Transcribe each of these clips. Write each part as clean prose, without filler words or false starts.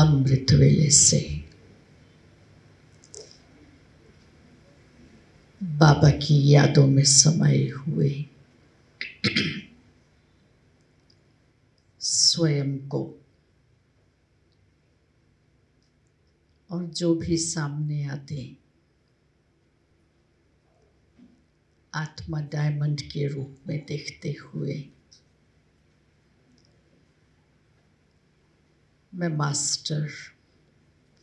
अमृत वेले से बाबा की यादों में समाये हुए स्वयं को और जो भी सामने आते आत्मा डायमंड के रूप में देखते हुए मैं मास्टर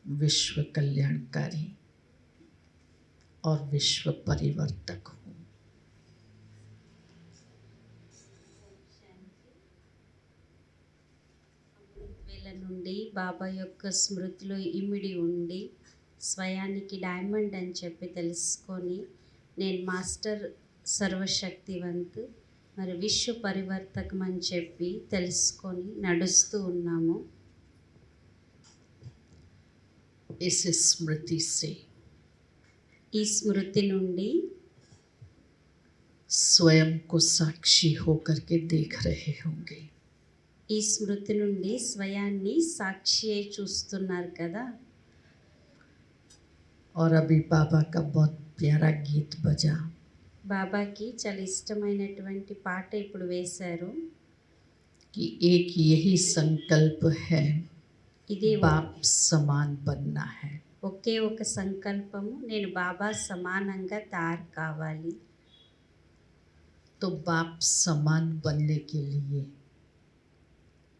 विश्व कल्याणकारी और विश्व परिवर्तक हूँ। వేల నుండి బాబా యొక్క స్మృతిలో ఇమిడి ఉండి స్వయానికి డైమండ్ అని చెప్పి తెలుసుకొని నేను మాస్టర్ సర్వశక్తివంత్ మరి విశ్వ పరివర్తకం అని చెప్పి తెలుసుకొని నడుస్తూ ఉన్నాము। इस स्मृति से ఈ స్మృతి నుండి स्वयं को साक्षी होकर के देख रहे होंगे। ఈ స్మృతి నుండి స్వయాన్ని సాక్షి అయి చూస్తున్నారు కదా। और अभी बाबा का बहुत प्यारा गीत बजा। బాబాకి చాలా ఇష్టమైనటువంటి పాట ఇప్పుడు వేశారు कि एक यही संकल्प है, ఇది बाप समान बनना है। ఒకే ఒక సంకల్పము, నేను బాబా సమానంగా తయారు కావాలి। तो बाप समान बनने के लिए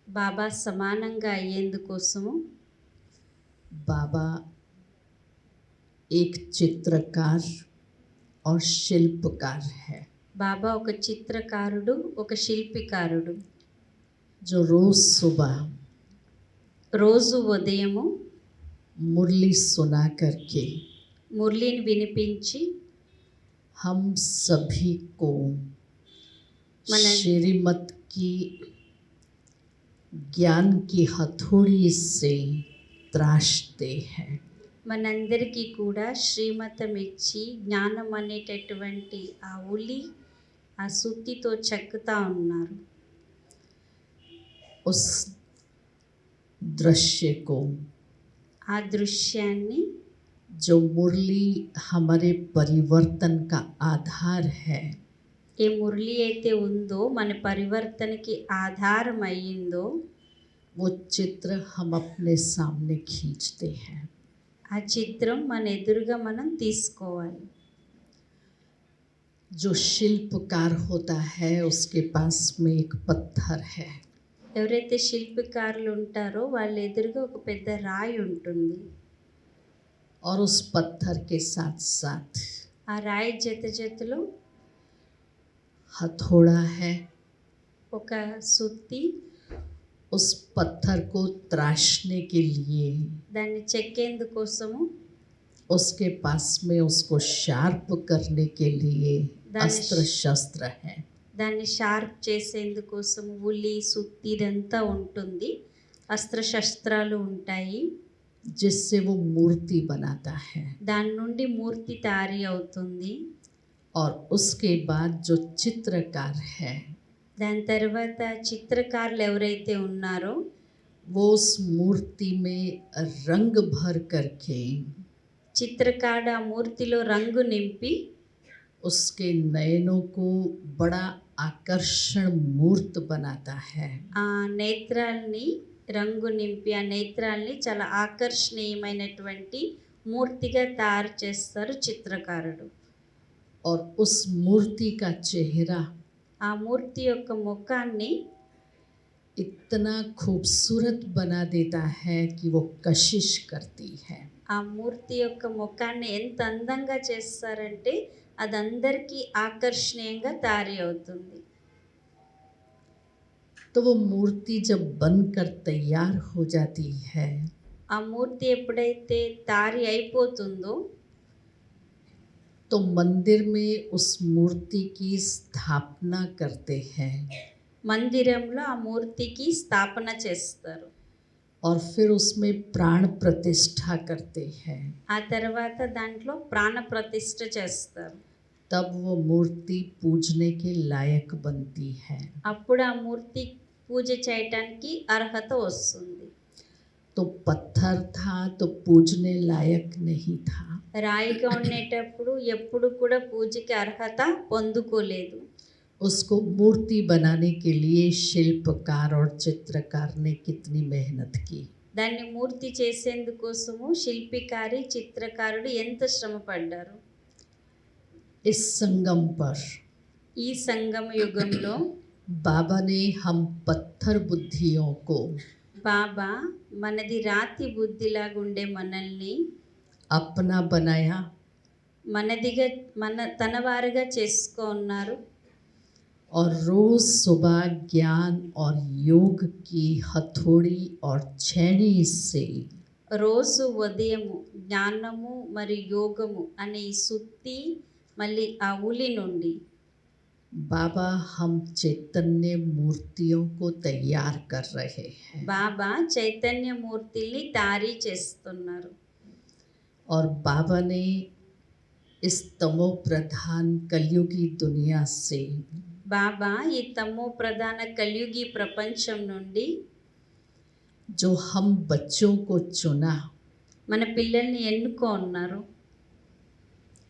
బాబా సమానంగా అయ్యేందుకోసము बाबा एक चित्रकार और शिल्पकार है, బాబా ఒక చిత్రకారుడు, ఒక శిల్పికారుడు। जो रोज सुबह రోజు ఉదయము मुरली सुना करके మురళిని వినిపించి हम सभी को मन- श्रीमत की ज्ञान की हथौड़ी से त्रासते हैं। మనందరికీ కూడా శ్రీమతం ఇచ్చి జ్ఞానం అనేటటువంటి ఆ ఉలి ఆ సుత్తితో చెక్కుతా ఉన్నారు। उस दृश्य को, ఆ దృశ్యాన్ని, जो मुरली हमारे परिवर्तन का आधार है, ఏ మురళి అయితే ఉందో మన పరివర్తనకి ఆధారం అయ్యిందో वो चित्र हम अपने सामने खींचते हैं। ఆ చిత్రం మన ఎదురుగా మనం తీసుకోవాలి। जो शिल्पकार होता है उसके पास में एक पत्थर है, ఎవరైతే శిల్పికారులు ఉంటారో వాళ్ళ ఎదురుగా ఒక పెద్ద రాయి ఉంటుంది। और उस पत्थर के साथ साथ ఆ రాయి జతలో हथौड़ा है। ఒక సుత్తి, उस पत्थर को तराशने के लिए దాన్ని చెక్కేందుకోసము उसके पास में उसको शार्प करने के लिए अस्त्र शस्त्र है। దాన్ని షార్ప్ చేసేందుకోసము ఉలి, సుత్తి ఇదంతా ఉంటుంది, అస్త్రశస్త్రాలు ఉంటాయి। जिससे वो मूर्ति बनाता है। దాని నుండి మూర్తి తయారీ అవుతుంది। और उसके बाद जो चित्रकार है, దాని తర్వాత చిత్రకారులు ఎవరైతే ఉన్నారో वो उस मूर्ति में रंग भर करके చిత్రకారుడు ఆ మూర్తిలో రంగు నింపి उसके नयनों को बड़ा आकर्षण मूर्त बनाता है। ఆ నేత్రాల్ని రంగు నింపి ఆ నేత్రాల్ని చాలా ఆకర్షణీయమైనటువంటి మూర్తిగా తయారు చేస్తారు చిత్రకారుడు। और उस मूर्ति का चेहरा ఆ మూర్తి యొక్క ముఖాన్ని इतना खूबसूरत बना देता है कि वो कशिश करती है। ఆ మూర్తి యొక్క ముఖాన్ని ఎంత అందంగా చేస్తారంటే అది అందరికీ ఆకర్షణీయంగా తయారీ అవుతుంది। तो वो मूर्ति जब बनकर तैयार हो जाती है ఆ మూర్తి ఎప్పుడైతే తయారీ అయిపోతుందో तो मंदिर में उस मूर्ति की स्थापना करते हैं మందిరంలో ఆ మూర్తికి స్థాపన చేస్తారు। और फिर उसमें प्राण प्रतिष्ठा करते हैं। ఆ తర్వాత దాంట్లో ప్రాణ ప్రతిష్ఠ చేస్తారు। तब वो मूर्ति पूजने के लायक बनती है। అప్పుడు ఆ మూర్తి పూజ చేయటానికి అర్హత వస్తుంది। तो पत्थर था तो पूजने लायक नहीं था। రాయిగా ఉండేటప్పుడు ఎప్పుడు కూడా పూజకి అర్హత పొందుకోలేదు. उसको मूर्ति बनाने के लिए शिल्पकार और चित्रकार ने कितनी मेहनत की। దాన్ని మూర్తి చేసేందుకోసము శిల్పికారి చిత్రకారుడు ఎంత శ్రమ పడ్డారు. इस संगम पर ఈ సంగమ యుగంలో बाबा ने हम पत्थर बुद्धियों को బాబా మనది రాతి బుద్ధిలాగుండే మనల్ని अपना बनाया మనదిగా తన వారుగా చేసుకున్నారు. और रोज सुबह ज्ञान और योग की हथौड़ी और छेनी से రోజు ఉదయము జ్ఞానము మరియు యోగము అనే ఈ సుత్తి మళ్ళీ ఆ ఉలి నుండి बाबा हम चैतन्य मूर्तियों को तैयार कर रहे हैं। బాబా చైతన్య మూర్తిని తయారీ చేస్తున్నారు. और बाबा ने इस तमो प्रधान कलयुगी दुनिया से బాబా ఈ తమో ప్రధాన కలియుగి ప్రపంచం నుండి जो हम बच्चों को चुना, మన పిల్లల్ని ఎన్నుకున్నారు.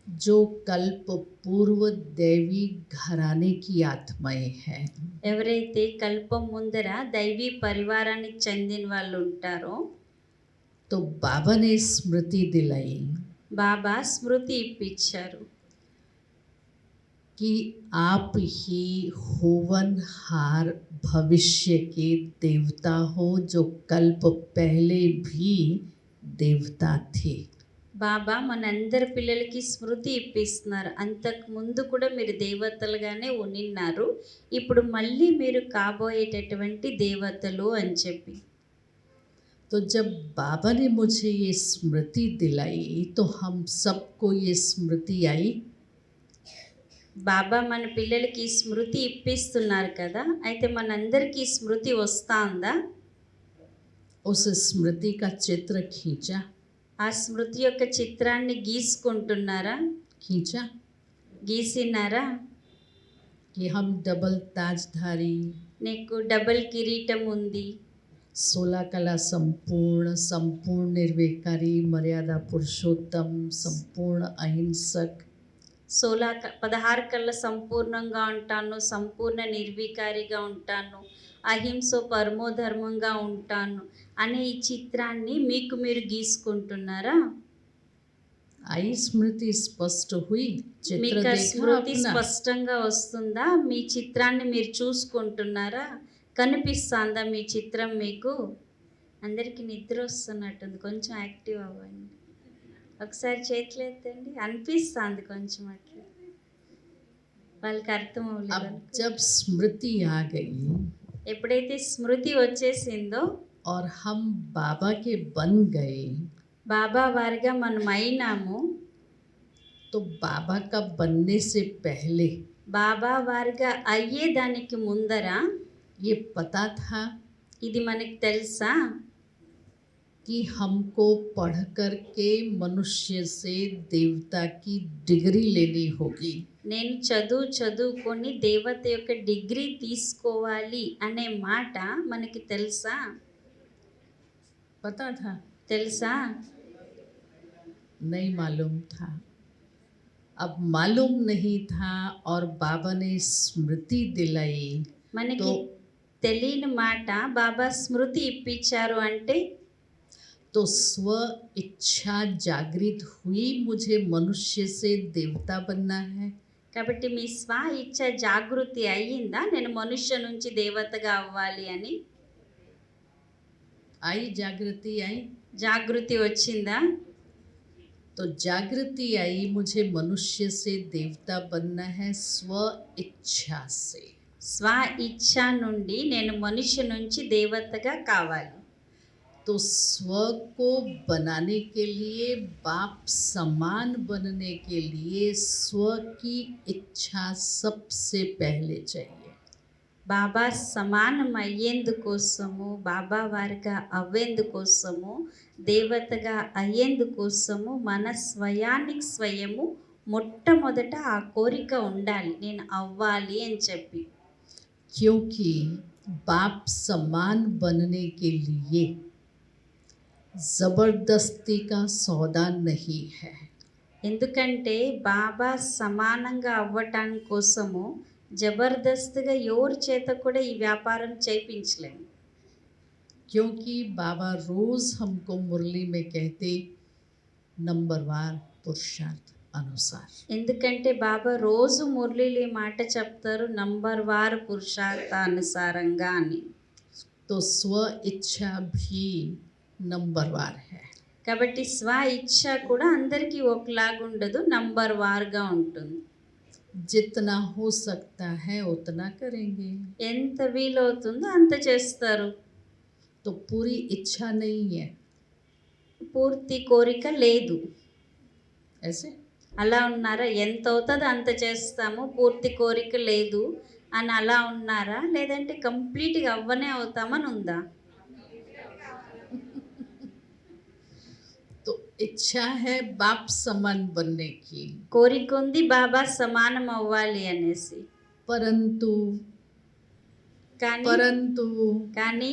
जो कल्प पूर्व दैवी घराने की आत्माएं हैं, ఎవరైతే కల్పం ముందర దైవీ పరివారానికి చెందిన వాళ్ళు ఉంటారో तो बाबा ने स्मृति दिलाई బాబా స్మృతి ఇప్పించారు. कि आप ही होवनहार भविष्य के देवता हो, जो कल्प पहले भी देवता थे। బాబా మనందరి పిల్లలకి స్మృతి ఇప్పిస్తున్నారు. అంతకు ముందు కూడా మీరు దేవతలుగానే ఉన్నారు, ఇప్పుడు మళ్ళీ మీరు కాబోయేటటువంటి దేవతలు అని చెప్పి. तो जब बाबा ने मुझे ये स्मृति दिलाई तो हम सबको ये स्मृति आई। బాబా మన పిల్లలకి స్మృతి ఇప్పిస్తున్నారు కదా, అయితే మనందరికీ స్మృతి వస్తా ఉందా? उस स्मृति का चित्र खींचा ఆ స్మృతి యొక్క చిత్రాన్ని గీసుకుంటున్నారా? खींचा గీసినారా? कि हम डबल ताजधारी, నీకు డబల్ కిరీటం ఉంది, 16 कला संपूर्ण, संपूर्ण निर्विकारी, मर्यादा पुरुषोत्तम, संपूर्ण अहिंसक, 16 కళ్ళ సంపూర్ణంగా ఉంటాను, సంపూర్ణ నిర్వికారిగా ఉంటాను, అహింస పరమోధర్మంగా ఉంటాను అనే ఈ చిత్రాన్ని మీకు మీరు గీసుకుంటున్నారా? आई स्मृति स्पष्ट हुई, चित्र మీకు ఆ देखा స్మృతి अपना। స్పష్టంగా వస్తుందా? మీ చిత్రాన్ని మీరు చూసుకుంటున్నారా? కనిపిస్తుందా మీ చిత్రం మీకు? అందరికీ నిద్ర వస్తున్నట్టుంది, కొంచెం యాక్టివ్ అవ్వండి. ఒకసారి చేతులు ఎత్తండి, అనిపిస్తుంది కొంచెం అట్లా, వాళ్ళకి అర్థం అవ్వలేదు. अब जब स्मृति आ गई ఎప్పుడైతే స్మృతి వచ్చేసిందో और हम बाबा के बन गए, బాబా వారిగా మనం అయినాము. तो बाबा का बनने से पहले బాబా వారిగా అయ్యేదానికి ముందర ये पता था ఇది మనకి తెలుసా? कि हमको पढ़ कर के मनुष्य से देवता की डिग्री लेनी होगी। నేను చదువుకొని దేవత యొక్క డిగ్రీ తీసుకోవాలి అనే మాట మనకి తెలుసా? पता था? తెలుసా? नहीं मालूम था। अब मालूम नहीं था और बाबा ने स्मृति दिलाई మనకి तो తెలియని మాట బాబా స్మృతి ఇప్పించారు అంటే तो स्व इच्छा जागृत हुई, मुझे मनुष्य से देवता बनना है। కాబట్టి మీ స్వ ఇచ్ఛ జాగృతి అయ్యిందా, నేను మనుష్య నుంచి దేవతగా అవ్వాలి అని? आई जागृति आई, జాగృతి వచ్చిందా? तो जागृति आई, मुझे मनुष्य से देवता बनना है स्व इच्छा से। స్వ ఇచ్ఛ నుండి నేను మనుష్య నుంచి దేవతగా కావాలి. तो स्व को बनाने के लिए, बाप समान बनने के लिए स्व की इच्छा सबसे पहले चाहिए। బాబా సమానం అయ్యేందుకోసము, బాబా వారిగా అవ్వేందుకోసము, దేవతగా అయ్యేందుకోసము మన స్వయానికి స్వయము మొట్టమొదట ఆ కోరిక ఉండాలి, నేను అవ్వాలి అని చెప్పి. क्योंकि बाप समान बनने के लिए जबरदस्ती का सौदा नहीं है। ఎందుకంటే బాబా సమానంగా అవ్వటానికి కోసము జబర్దస్త్గా ఎవరి చేత కూడా ఈ వ్యాపారం చేయించలేము. क्योंकि बाबा रोज हमको मुरली में कहते नंबरवार पुरुषार्थ अनुसार। ఎందుకంటే బాబా రోజు మురళీలో ఈ మాట చెప్తారు, నంబర్ వార్ పురుషార్థానుసారంగా అని. तो स्व इच्छा भी नंबरवार है। కాబట్టి స్వ ఇచ్ఛ కూడా అందరికీ ఒకలాగా ఉండదు, నంబర్ వార్గా ఉంటుంది. जितना हो सकता है उतना करेंगे। ఎంత వీలవుతుందో అంత చేస్తారు. तो पूरी इच्छा नहीं है పూర్తి కోరిక లేదు. ऐसे। అలా ఉన్నారా? ఎంత అవుతుందో అంత చేస్తాము, పూర్తి కోరిక లేదు అని అలా ఉన్నారా? లేదంటే కంప్లీట్గా అవ్వనే అవుతామని ఉందా? तो इच्छा है बाप समान बनने की, కోరిక ఉంది బాబా సమానం అవ్వాలి అనేసి. परंतु కానీ परंतु కానీ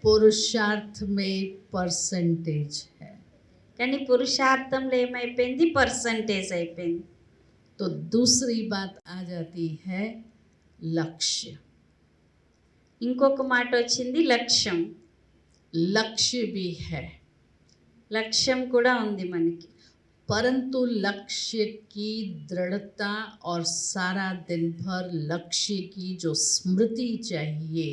पुरुषार्थ में परसेंटेज है। కానీ పురుషార్థంలో ఏమైపోయింది? పర్సంటేజ్ అయిపోయింది. तो दूसरी बात आ जाती है लक्ष्य। ఇంకొక మాట వచ్చింది లక్ష్యం. लक्ष्य भी है, లక్ష్యం కూడా ఉంది మనకి. परंतु लक्ष्य की दृढ़ता और सारा दिन भर लक्ष्य की जो स्मृति चाहिए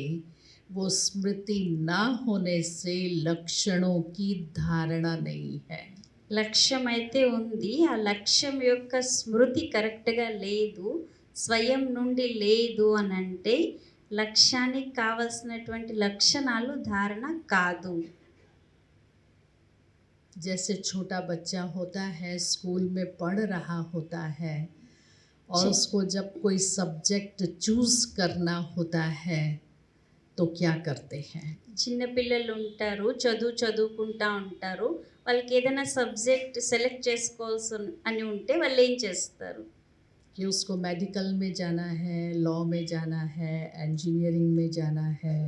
वो स्मृति ना होने से लक्षणों की धारणा नहीं है। లక్ష్యం అయితే ఉంది, ఆ లక్ష్యం యొక్క స్మృతి కరెక్ట్గా లేదు, స్వయం నుండి లేదు అని అంటే లక్ష్యానికి కావలసినటువంటి లక్షణాలు ధారణ కాదు. जैसे छोटा बच्चा होता है, स्कूल में पढ़ रहा होता है और उसको जब कोई सब्जेक्ट चूज करना होता है तो क्या करते हैं? చిన్నపిల్లలు ఉంటారు, చదువుకుంటా ఉంటారు. వాళ్ళకి ఏదైనా సబ్జెక్ట్ సెలెక్ట్ చేసుకోవాల్సి అని ఉంటే వాళ్ళు ఏం చేస్తారు? कि उसको मेडिकल में जाना है, लॉ में जाना है, इंजीनियरिंग में जाना है।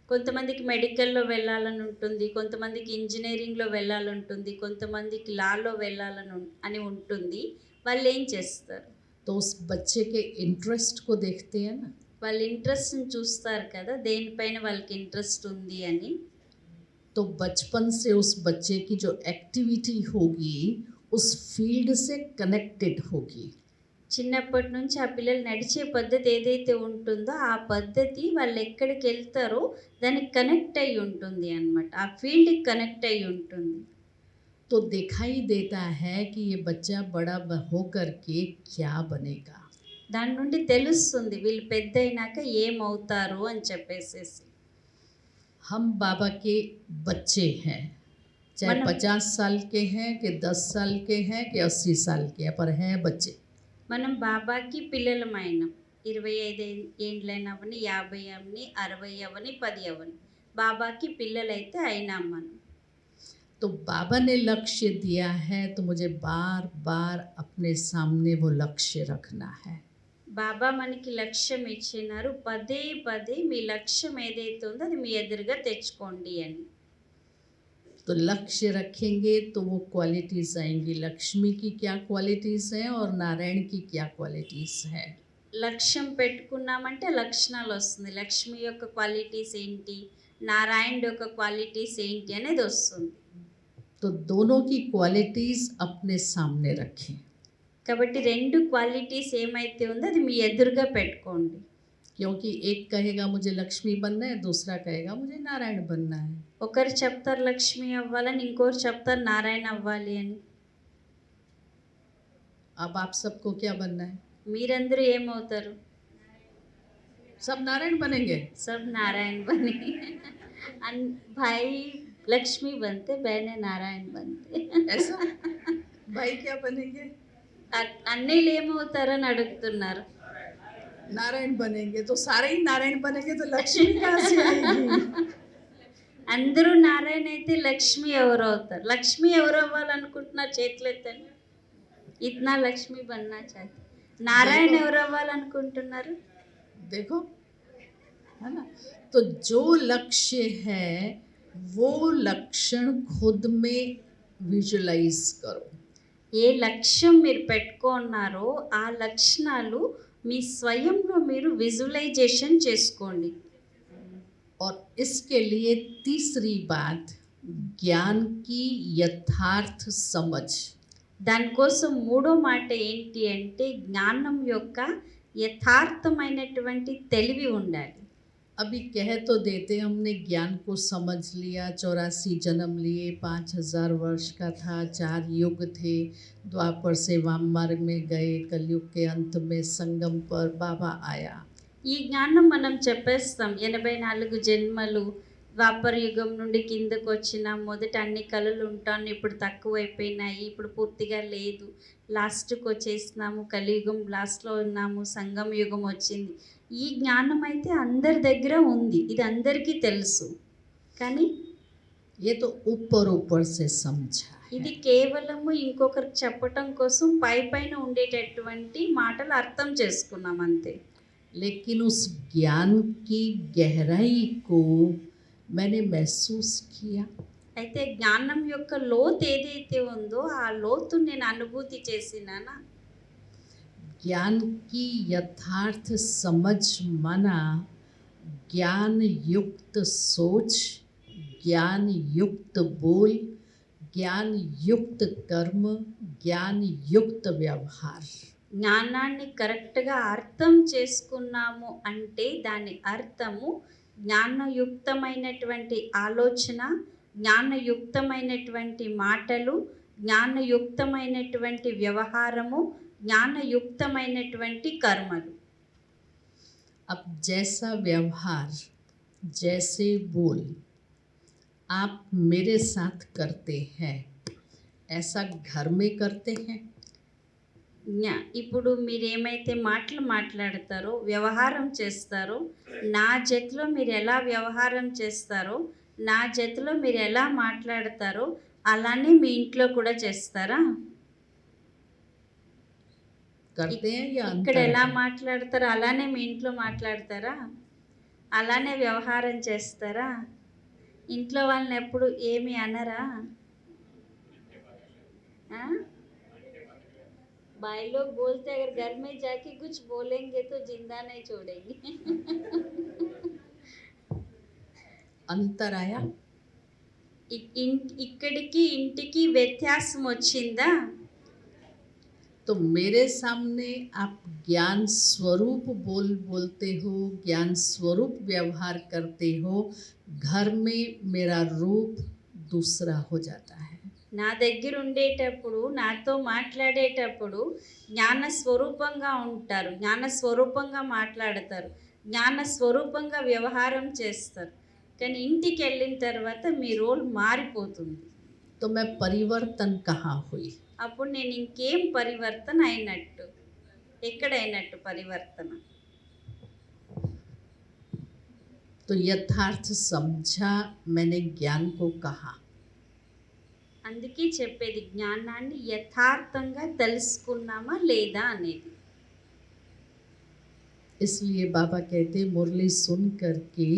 కొంతమందికి మెడికల్లో వెళ్ళాలని ఉంటుంది, కొంతమందికి ఇంజనీరింగ్లో వెళ్ళాలని ఉంటుంది, కొంతమందికి లాలో వెళ్ళాలని అని ఉంటుంది. వాళ్ళు ఏం చేస్తారు? तो उस बच्चे के इंटरेस्ट को देखते हैं ना। వాళ్ళ ఇంట్రెస్ట్ని చూస్తారు కదా, దేనిపైన వాళ్ళకి ఇంట్రెస్ట్ ఉంది అని. तो बचपन से उस बच्चे की जो एक्टिविटी होगी उस फील्ड से कनेक्टेड होगी। చిన్నప్పటి నుంచి ఆ పిల్లలు నడిచే పద్ధతి ఏదైతే ఉంటుందో ఆ పద్ధతి వాళ్ళు ఎక్కడికి వెళ్తారో దానికి కనెక్ట్ అయి ఉంటుంది అన్నమాట, ఆ ఫీల్డ్కి కనెక్ట్ అయి ఉంటుంది. तो दिखाई देता है कि ये बच्चा बड़ा होकर के क्या बनेगा। దాని నుండి తెలుస్తుంది వీళ్ళు పెద్ద అయినాక ఏమవుతారు అని చెప్పేసేసి. हम बाबा के बच्चे हैं, चाहे 50 साल के हैं कि 10 साल के हैं कि 80 साल के हैं, पर हैं बच्चे। మనం బాబాకి పిల్లలమైన 25 ఏండ్లైనా అవని, 50 అవని, 60 అవని, 10 అవని, బాబాకి పిల్లలైతే అయినాం మనం. तो बाबा ने लक्ष्य दिया है तो मुझे बार बार अपने सामने वो लक्ष्य रखना है। బాబా మనకి లక్ష్యం ఇచ్చినారు, పదే పదే మీ లక్ష్యం ఏదైతే ఉందో అది మీ ఎదురుగా తెచ్చుకోండి అని. तो लक्ष्य रखेंगे तो वो क्वालिटीज़ आएंगी। लक्ष्मी की क्या क्वालिटीज़ हैं और नारायण की क्या क्वालिटीज़ हैं। లక్ష్యం పెట్టుకున్నామంటే లక్షణాలు వస్తుంది. లక్ష్మి యొక్క క్వాలిటీస్ ఏంటి, నారాయణ యొక్క క్వాలిటీస్ ఏంటి అనేది వస్తుంది. तो दोनों की क्वालिटीज़ अपने सामने रखें। కాబట్టి రెండు క్వాలిటీస్ ఏమైతే ఉందో అది మీ ఎదురుగా పెట్టుకోండి. क्योंकि एक कहेगा मुझे लक्ष्मी बनना है, दूसरा कहेगा मुझे नारायण बनना है। ఒకరు చెప్తారు లక్ష్మి అవ్వాలని, ఇంకోరు చెప్తారు నారాయణ అవ్వాలి అని. अब आप सबको क्या बनना है? మీరందరూ ఏమవుతారు? सब नारायण बनेंगे। सब नारायण बने भाई लक्ष्मी बनते, बहने नारायण बनते. ऐसा भाई क्या बनेंगे? అన్నయ్యలు ఏమవుతారని అడుగుతున్నారు. नारायण बनेंगे। तो सारे ही नारायण बनेंगे तो लक्ष्मी कहाँ से आएगी? అందరూ నారాయణ అయితే లక్ష్మి ఎవరు అవుతారు? లక్ష్మి ఎవరు అవ్వాలనుకుంటున్నారు? చేతులు ఎత్తండి. ఇట్నా లక్ష్మి బన్నా చాహతే. నారాయణ ఎవరు అవ్వాలనుకుంటున్నారు? देखो, है ना। तो जो लक्ष्य है वो लक्षण खुद में विजुलाइज करो। ఏ లక్ష్యం మీరు పెట్టుకున్నారో ఆ లక్షణాలు మీ స్వయంలో మీరు విజువలైజేషన్ చేసుకోండి. और इसके लिए तीसरी बात, ज्ञान की यथार्थ समझ। దానికోసం మూడో మాట ఏంటి అంటే జ్ఞానం యొక్క యథార్థమైనటువంటి తెలివి ఉండాలి. अभी कह तो देते हमने ज्ञान को समझ लिया, 84 जन्म लिए, 5000 वर्ष का था, 4 युग थे, द्वापर से वाममार्ग में गए, कलयुग के अंत में संगम पर बाबा आया। ఈ జ్ఞానం మనం చెప్పేస్తాం 84 జన్మలు ద్వాపర యుగం నుండి కిందకు వచ్చిన మొదట అన్ని కళలు ఉంటాను, ఇప్పుడు తక్కువైపోయినాయి, ఇప్పుడు పూర్తిగా లేదు, లాస్ట్కి వచ్చేసినాము, కలియుగం లాస్ట్లో ఉన్నాము, సంగమ యుగం వచ్చింది. ఈ జ్ఞానం అయితే అందరి దగ్గర ఉంది, ఇది అందరికీ తెలుసు. కానీ ये तो ऊपर ऊपर से समझा है। ఇది కేవలము ఇంకొకరికి చెప్పటం కోసం పై పైన ఉండేటటువంటి మాటలు అర్థం చేసుకున్నాం అంతే. लेकिन उस ज्ञान की गहराई को मैंने महसूस किया। అయితే జ్ఞానం యొక్క లోతు ఏదైతే ఉందో ఆ లోతు నేను అనుభూతి చేసినానా. ज्ञान की यथार्थ समझ माना ज्ञान युक्त सोच, ज्ञान युक्त बोल, ज्ञान युक्त कर्म, ज्ञान युक्त व्यवहार। జ్ఞానాన్ని కరెక్ట్గా అర్థం చేసుకున్నాము అంటే దాని అర్థము జ్ఞానయుక్తమైనటువంటి ఆలోచన, జ్ఞానయుక్తమైనటువంటి మాటలు, జ్ఞానయుక్తమైనటువంటి వ్యవహారము, జ్ఞానయుక్తమైనటువంటి కర్మలు. अब जैसा व्यवहार, जैसे बोल आप मेरे साथ करते हैं, ऐसा घर में करते हैं। ఇప్పుడు మీరు ఏమైతే మాటలు మాట్లాడతారో, వ్యవహారం చేస్తారో, నా జతలో మీరు ఎలా వ్యవహారం చేస్తారో, నా జతలో మీరు ఎలా మాట్లాడతారో అలానే మీ ఇంట్లో కూడా చేస్తారా? करते हैं या ఇక్కడ अंतर ఎలా है? మాట్లాడతారో అలానే మీ ఇంట్లో మాట్లాడతారా? అలానే వ్యవహారం చేస్తారా? ఇంట్లో వాళ్ళని ఎప్పుడు ఏమి అనరా? भाई लोग बोलते अगर घर में जाके कुछ बोलेंगे तो जिंदा नहीं छोड़ेंगे. अंतर आया? ఇక్కడికి ఇంటికి వ్యత్యాసం వచ్చిందా? तो मेरे सामने आप ज्ञान स्वरूप बोलते हो, ज्ञान स्वरूप व्यवहार करते हो, घर में मेरा रूप दूसरा हो जाता है। నా దగ్గర ఉండేటప్పుడు, నాతో మాట్లాడేటప్పుడు జ్ఞాన స్వరూపంగా ఉంటారు, జ్ఞాన స్వరూపంగా మాట్లాడతారు, జ్ఞాన స్వరూపంగా వ్యవహారం చేస్తారు. కానీ ఇంటికి వెళ్ళిన తర్వాత మీ రోల్ మారిపోతుంది. तो मैं परिवर्तन कहाँ हुई? అప్పుడు నేను ఇంకేం పరివర్తన అయినట్టు, ఎక్కడైనట్టు పరివర్తన? तो यथार्थ समझा, मैंने ज्ञान को कहा। అందుకే చెప్పేది జ్ఞానాన్ని యథార్థంగా తెలుసుకున్నామా లేదా అనేది. इसलिए बाबा कहते मुरली सुन करके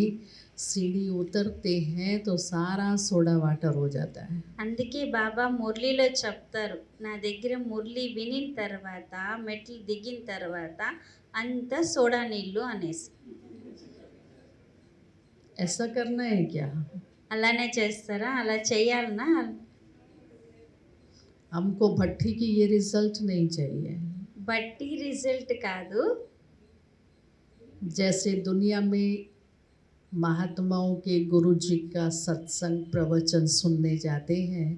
सीढ़ी उतरते हैं तो सारा सोडा वाटर हो जाता है। అందుకే బాబా మురళిలో చెప్తారు, నా దగ్గర మురళి వినిన తర్వాత, మెట్లు దిగిన తర్వాత అంత సోడా నీళ్ళు అనేసి. ऐसा करना है क्या? అలానే చేస్తారా? అలా చేయాలనా? हमको भट्टी की ये रिजल्ट नहीं चाहिए। బట్టి రిజల్ట్ కాదు. जैसे दुनिया में महात्माओं के गुरु जी का सत्संग प्रवचन सुनने जाते हैं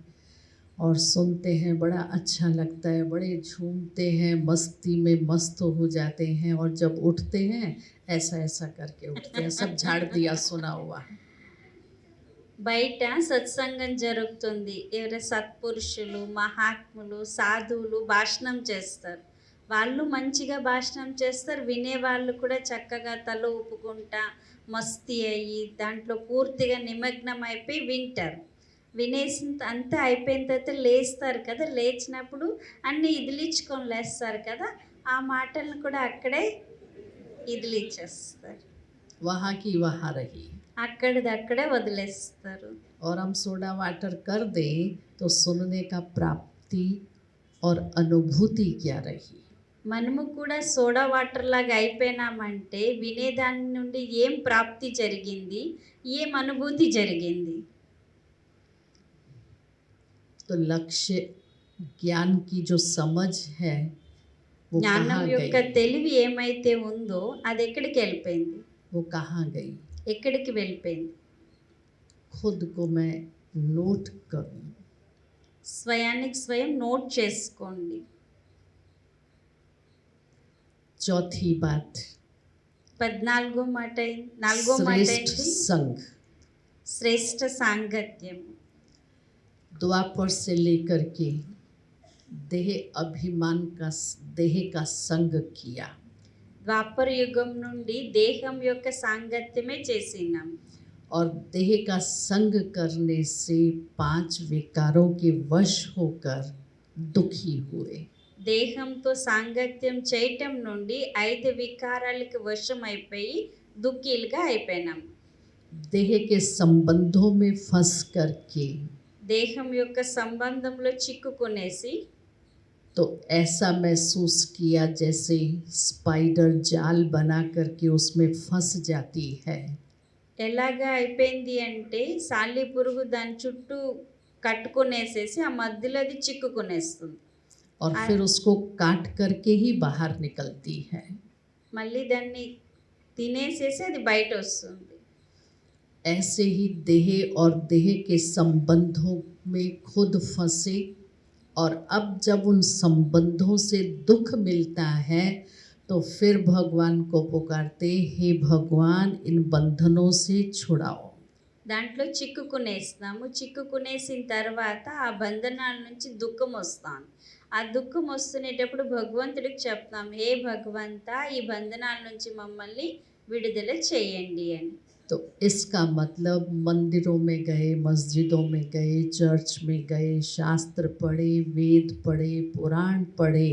और सुनते हैं, बड़ा अच्छा लगता है, बड़े झूमते हैं, मस्ती में मस्त हो जाते हैं, और जब उठते हैं ऐसा ऐसा करके उठते हैं, सब झाड़ दिया सुना हुआ है। బయట సత్సంగం జరుగుతుంది, ఎవరైనా సత్పురుషులు, మహాత్ములు, సాధువులు భాషణం చేస్తారు. వాళ్ళు మంచిగా భాషణం చేస్తారు, వినేవాళ్ళు కూడా చక్కగా తల ఊపుకుంటా మస్తీ అయ్యి దాంట్లో పూర్తిగా నిమగ్నం అయిపోయి వింటారు. వినేసిన అంతా అయిపోయిన తర్వాత లేస్తారు కదా, లేచినప్పుడు అన్నీ ఇదిలించుకొని లేస్తారు కదా, ఆ మాటలను కూడా అక్కడే ఇదిలిచ్చేస్తారు, वहाँ की वहाँ रही। అక్కడిదక్కడే వదిలేస్తారు. और हम सोडा वाटर कर दें तो सुनने का प्राप्ति और अनुभूति क्या रही। మనము కూడా సోడా వాటర్ లాగా అయిపోయినామంటే వినేదాని నుండి ఏం ప్రాప్తి జరిగింది, ఏం అనుభూతి జరిగింది? तो लक्ष्य ज्ञान की जो समझ है वो జ్ఞానం कहाँ యొక్క गई, తెలివి ఏమైతే ఉందో అది ఎక్కడికి వెళ్ళిపోయింది? वो कहाँ गई। ఎక్కడికి వెళ్ళిపోయింది? खुद को मैं नोट करूं। స్వయానికి స్వయం నోట్ చేసుకోండి. चौथी बात, 14వ మాట నాలుగో మాట श्रेष्ठ ఏంటి? संघ। శ్రేష్ఠ సాంగత్యం. द्वापर से लेकर के देह अभिमान का देह का संग किया। ద్వాపర యుగం నుండి దేహం యొక్క సాంగత్యమే చేసినాం. और देह का संग करने से 5 विकारों के वश होकर दुखी हुए। దేహంతో సాంగత్యం చేయటం నుండి 5 వికారాలకు వశమైపోయి దుఃఖీలుగా అయిపోయినాం. देह के संबंधों में फंस करके దేహం యొక్క సంబంధంలో చిక్కుకునేసి तो ऐसा महसूस किया जैसे स्पाइडर जाल बना करके उसमें फंस जाती है। ఎలాగా అయిపోయింది అంటే సాలిపురుగు దాని చుట్టూ కట్టుకునేసేసి ఆ మధ్యలో అది చిక్కుకునేస్తుంది. और फिर उसको काट करके ही बाहर निकलती है। మళ్ళీ దాన్ని తినేసేసి అది బయట వస్తుంది. ऐसे ही देह और देह के संबंधों में खुद फंसे और अब जब उन संबंधों से दुख मिलता है तो फिर भगवान को पुकारते, हे भगवान इन बंधनों से छुड़ाओ। దాంట్లో చిక్కుకునేస్తాము. చిక్కుకునేసిన తర్వాత ఆ బంధనాల నుంచి దుఃఖం వస్తాను. ఆ దుఃఖం వస్తునేటప్పుడు భగవంతుడికి చెప్తాం, హే భగవంతా ఈ బంధనాల నుంచి మమ్మల్ని విడుదల చేయండి అని. तो इसका मतलब मंदिरों में गए, मस्जिदों में गए, चर्च में गए, शास्त्र पढ़े, वेद पढ़े, पुराण पढ़े,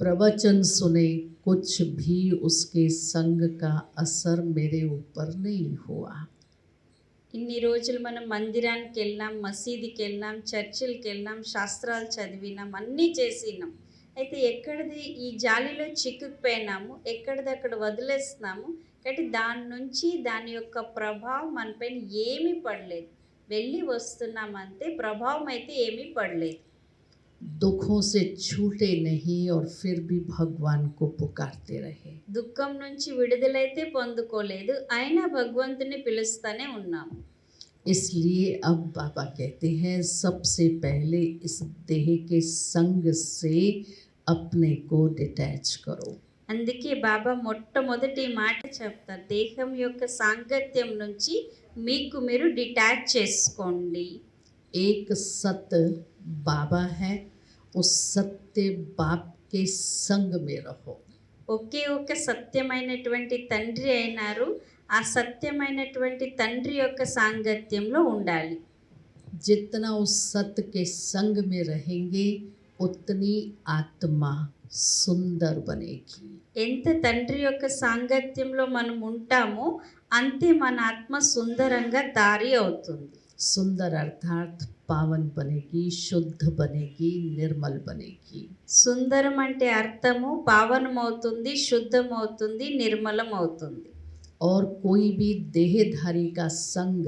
प्रवचन सुने, कुछ भी उसके संग का असर मेरे ऊपर नहीं हुआ। ఇన్ని రోజులు మనం మందిరానికి వెళ్ళాం, మసీదుకి వెళ్ళాం, చర్చిలకి వెళ్ళాం, శాస్త్రాలు చదివినాం, అన్నీ చేసినాం. అయితే ఎక్కడిది ఈ జాలిలో చిక్కుకుపోయినాము, ఎక్కడిది అక్కడ వదిలేస్తున్నాము. కాబట్టి దాని నుంచి దాని యొక్క ప్రభావం మనపైన ఏమీ పడలేదు. వెళ్ళి వస్తున్నాం అంతే, ప్రభావం అయితే ఏమీ పడలేదు. दुखों से छूटे नहीं और फिर भी भगवान को पुकारते रहे। దుఃఖం నుంచి విడుదలైతే పొందుకోలేదు, అయినా భగవంతుని పిలుస్తూనే ఉన్నాము. इसलिए अब बाबा कहते हैं सबसे पहले इस देह के संग से अपने को डिटैच करो। అందుకే బాబా మొట్టమొదటి మాట చెప్తారు, దేహం యొక్క సాంగత్యం నుంచి మీకు మీరు డిటాచ్ చేసుకోండి. एक सत्य बाबा है, उस सत्य बाप के संग में रहो। ఒకే ఒక సత్యమైనటువంటి తండ్రి అయినారు, ఆ సత్యమైనటువంటి తండ్రి యొక్క సాంగత్యంలో ఉండాలి. जितना उस सत्य के संग में रहेंगे उतनी आत्मा सुंदर बनेगी। ఎంత తండ్రి యొక్క సాంగత్యంలో మనం ఉంటామో అంతే మన ఆత్మ సుందరంగా దారి అవుతుంది. सुंदर अर्थात पावन बनेगी, शुद्ध बनेगी, निर्मल बनेगी। సుందరం అంటే అర్థము పావనం అవుతుంది, శుద్ధం అవుతుంది, నిర్మలం అవుతుంది. और कोई भी देहधारी का संग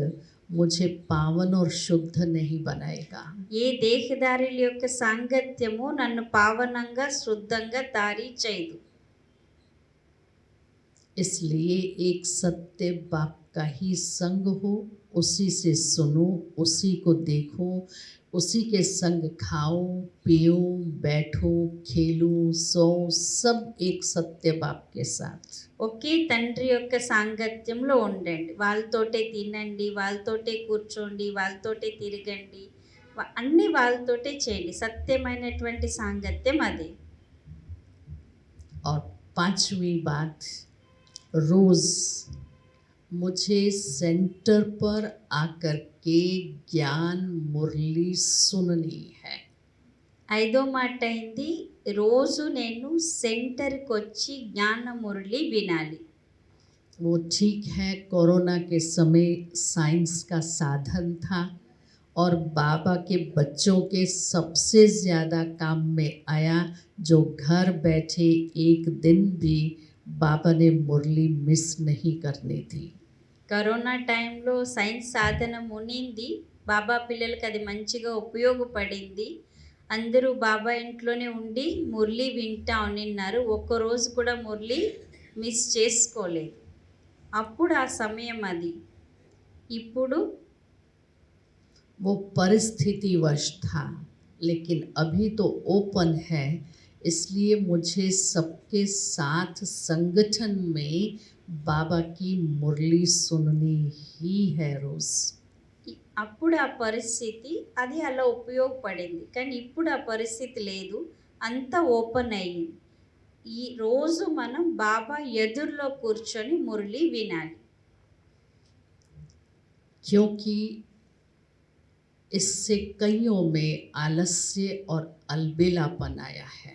मुझे पावन और शुद्ध नहीं बनाएगा। ఏ దేహదారుల యొక్క సాంగత్యము నన్ను పావనంగా శుద్ధంగా దారి చేయదు. इसलिए एक सत्य बाप का ही संग हो, उसी से सुनो, उसी को देखो, उसी के संग खाओ, पियो, बैठो, खेलो, सो, सब एक सत्य बाप के साथ। ఒకే తండ్రి యొక్క సాంగత్యంలో ఉండండి. వాళ్ళతోటే తినండి, వాళ్ళతోటే కూర్చోండి, వాళ్ళతోటే తిరగండి, అన్నీ వాళ్ళతోటే చేయండి. సత్యమైనటువంటి సాంగత్యం అది. और 5वीं बात, रोज मुझे सेंटर पर आकर के ज्ञान मुरली सुननी है। 5వ మాట అయింది, రోజు నేను సెంటర్కి వచ్చి జ్ఞాన మురళి వినాలి. वो ठीक है, कोरोना के समय साइंस का साधन था और बाबा के बच्चों के सबसे ज़्यादा काम में आया, जो घर बैठे एक दिन भी बाबा ने मुरली मिस नहीं करनी थी। కరోనా టైంలో సైన్స్ సాధనం ఉనింది, బాబా పిల్లలకి అది మంచిగా ఉపయోగపడింది. అందరూ బాబా ఇంట్లోనే ఉండి మురళి వింటా ఉనిన్నారు. ఒక్కరోజు కూడా మురళి మిస్ చేసుకోలేదు. అప్పుడు ఆ సమయం అది. ఇప్పుడు वो परिस्थितिवश था, लेकिन अभी तो ओपन है, इसलिए मुझे सबके साथ संगठन में बाबा की मुरली सुननी ही है रोज़। అప్పుడు ఆ పరిస్థితి అది అలా ఉపయోగపడింది. కానీ ఇప్పుడు ఆ పరిస్థితి లేదు. అంతా ఓపెన్ అయ్యింది. ఈ రోజు మనం బాబా ఎదురులో కూర్చొని మురళి వినాలి. क्योंकि इससे कईयों में आलस्य और अलबेलापन आया है।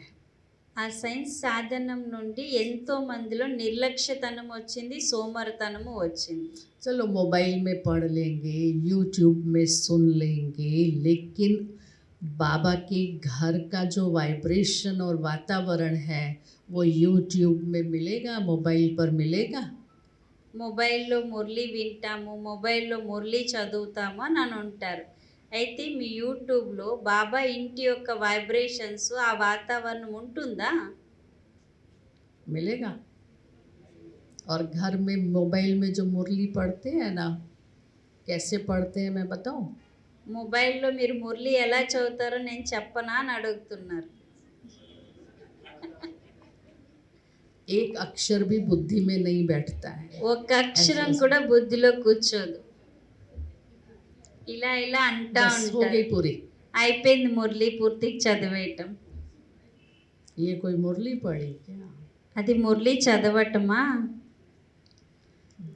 ఆ సైన్స్ సాధనం నుండి ఎంతో మందిలో నిర్లక్ష్యతనం వచ్చింది, సోమరితనము వచ్చింది. चलो मोबाइल में पढ़ लेंगे, यूट्यूब में सुन लेंगे, लेकिन बाबा के घर का जो वाइब्रेशन और वातावरण है वो यूट्यूब में मिलेगा, मोबाइल पर मिलेगा? మొబైల్లో మురళి వింటాము, మొబైల్లో మురళి చదువుతాము అని ఉంటారు. అయితే మీ యూట్యూబ్లో బాబా ఇంటి యొక్క వైబ్రేషన్స్, ఆ వాతావరణం ఉంటుందా? मिलेगा। और घर में मोबाइल में जो मुरली पढ़ते हैं ना, कैसे पढ़ते हैं मैं बताऊं? మొబైల్లో మీరు మురళి ఎలా చదువుతారో నేను చెప్పనా అని అడుగుతున్నారు. एक अक्षर भी बुद्धि में नहीं बैठता है। ఒక్క అక్షరం కూడా బుద్ధిలో కూర్చోదు. ఇలా ఇలా అంటా बस हो ఉంటారు. गई पूरी। అయిపోయింది మురళి పూర్తిగా చదివేయటం. ये कोई मुरली पढ़ी क्या? అది మురళి చదవటమా?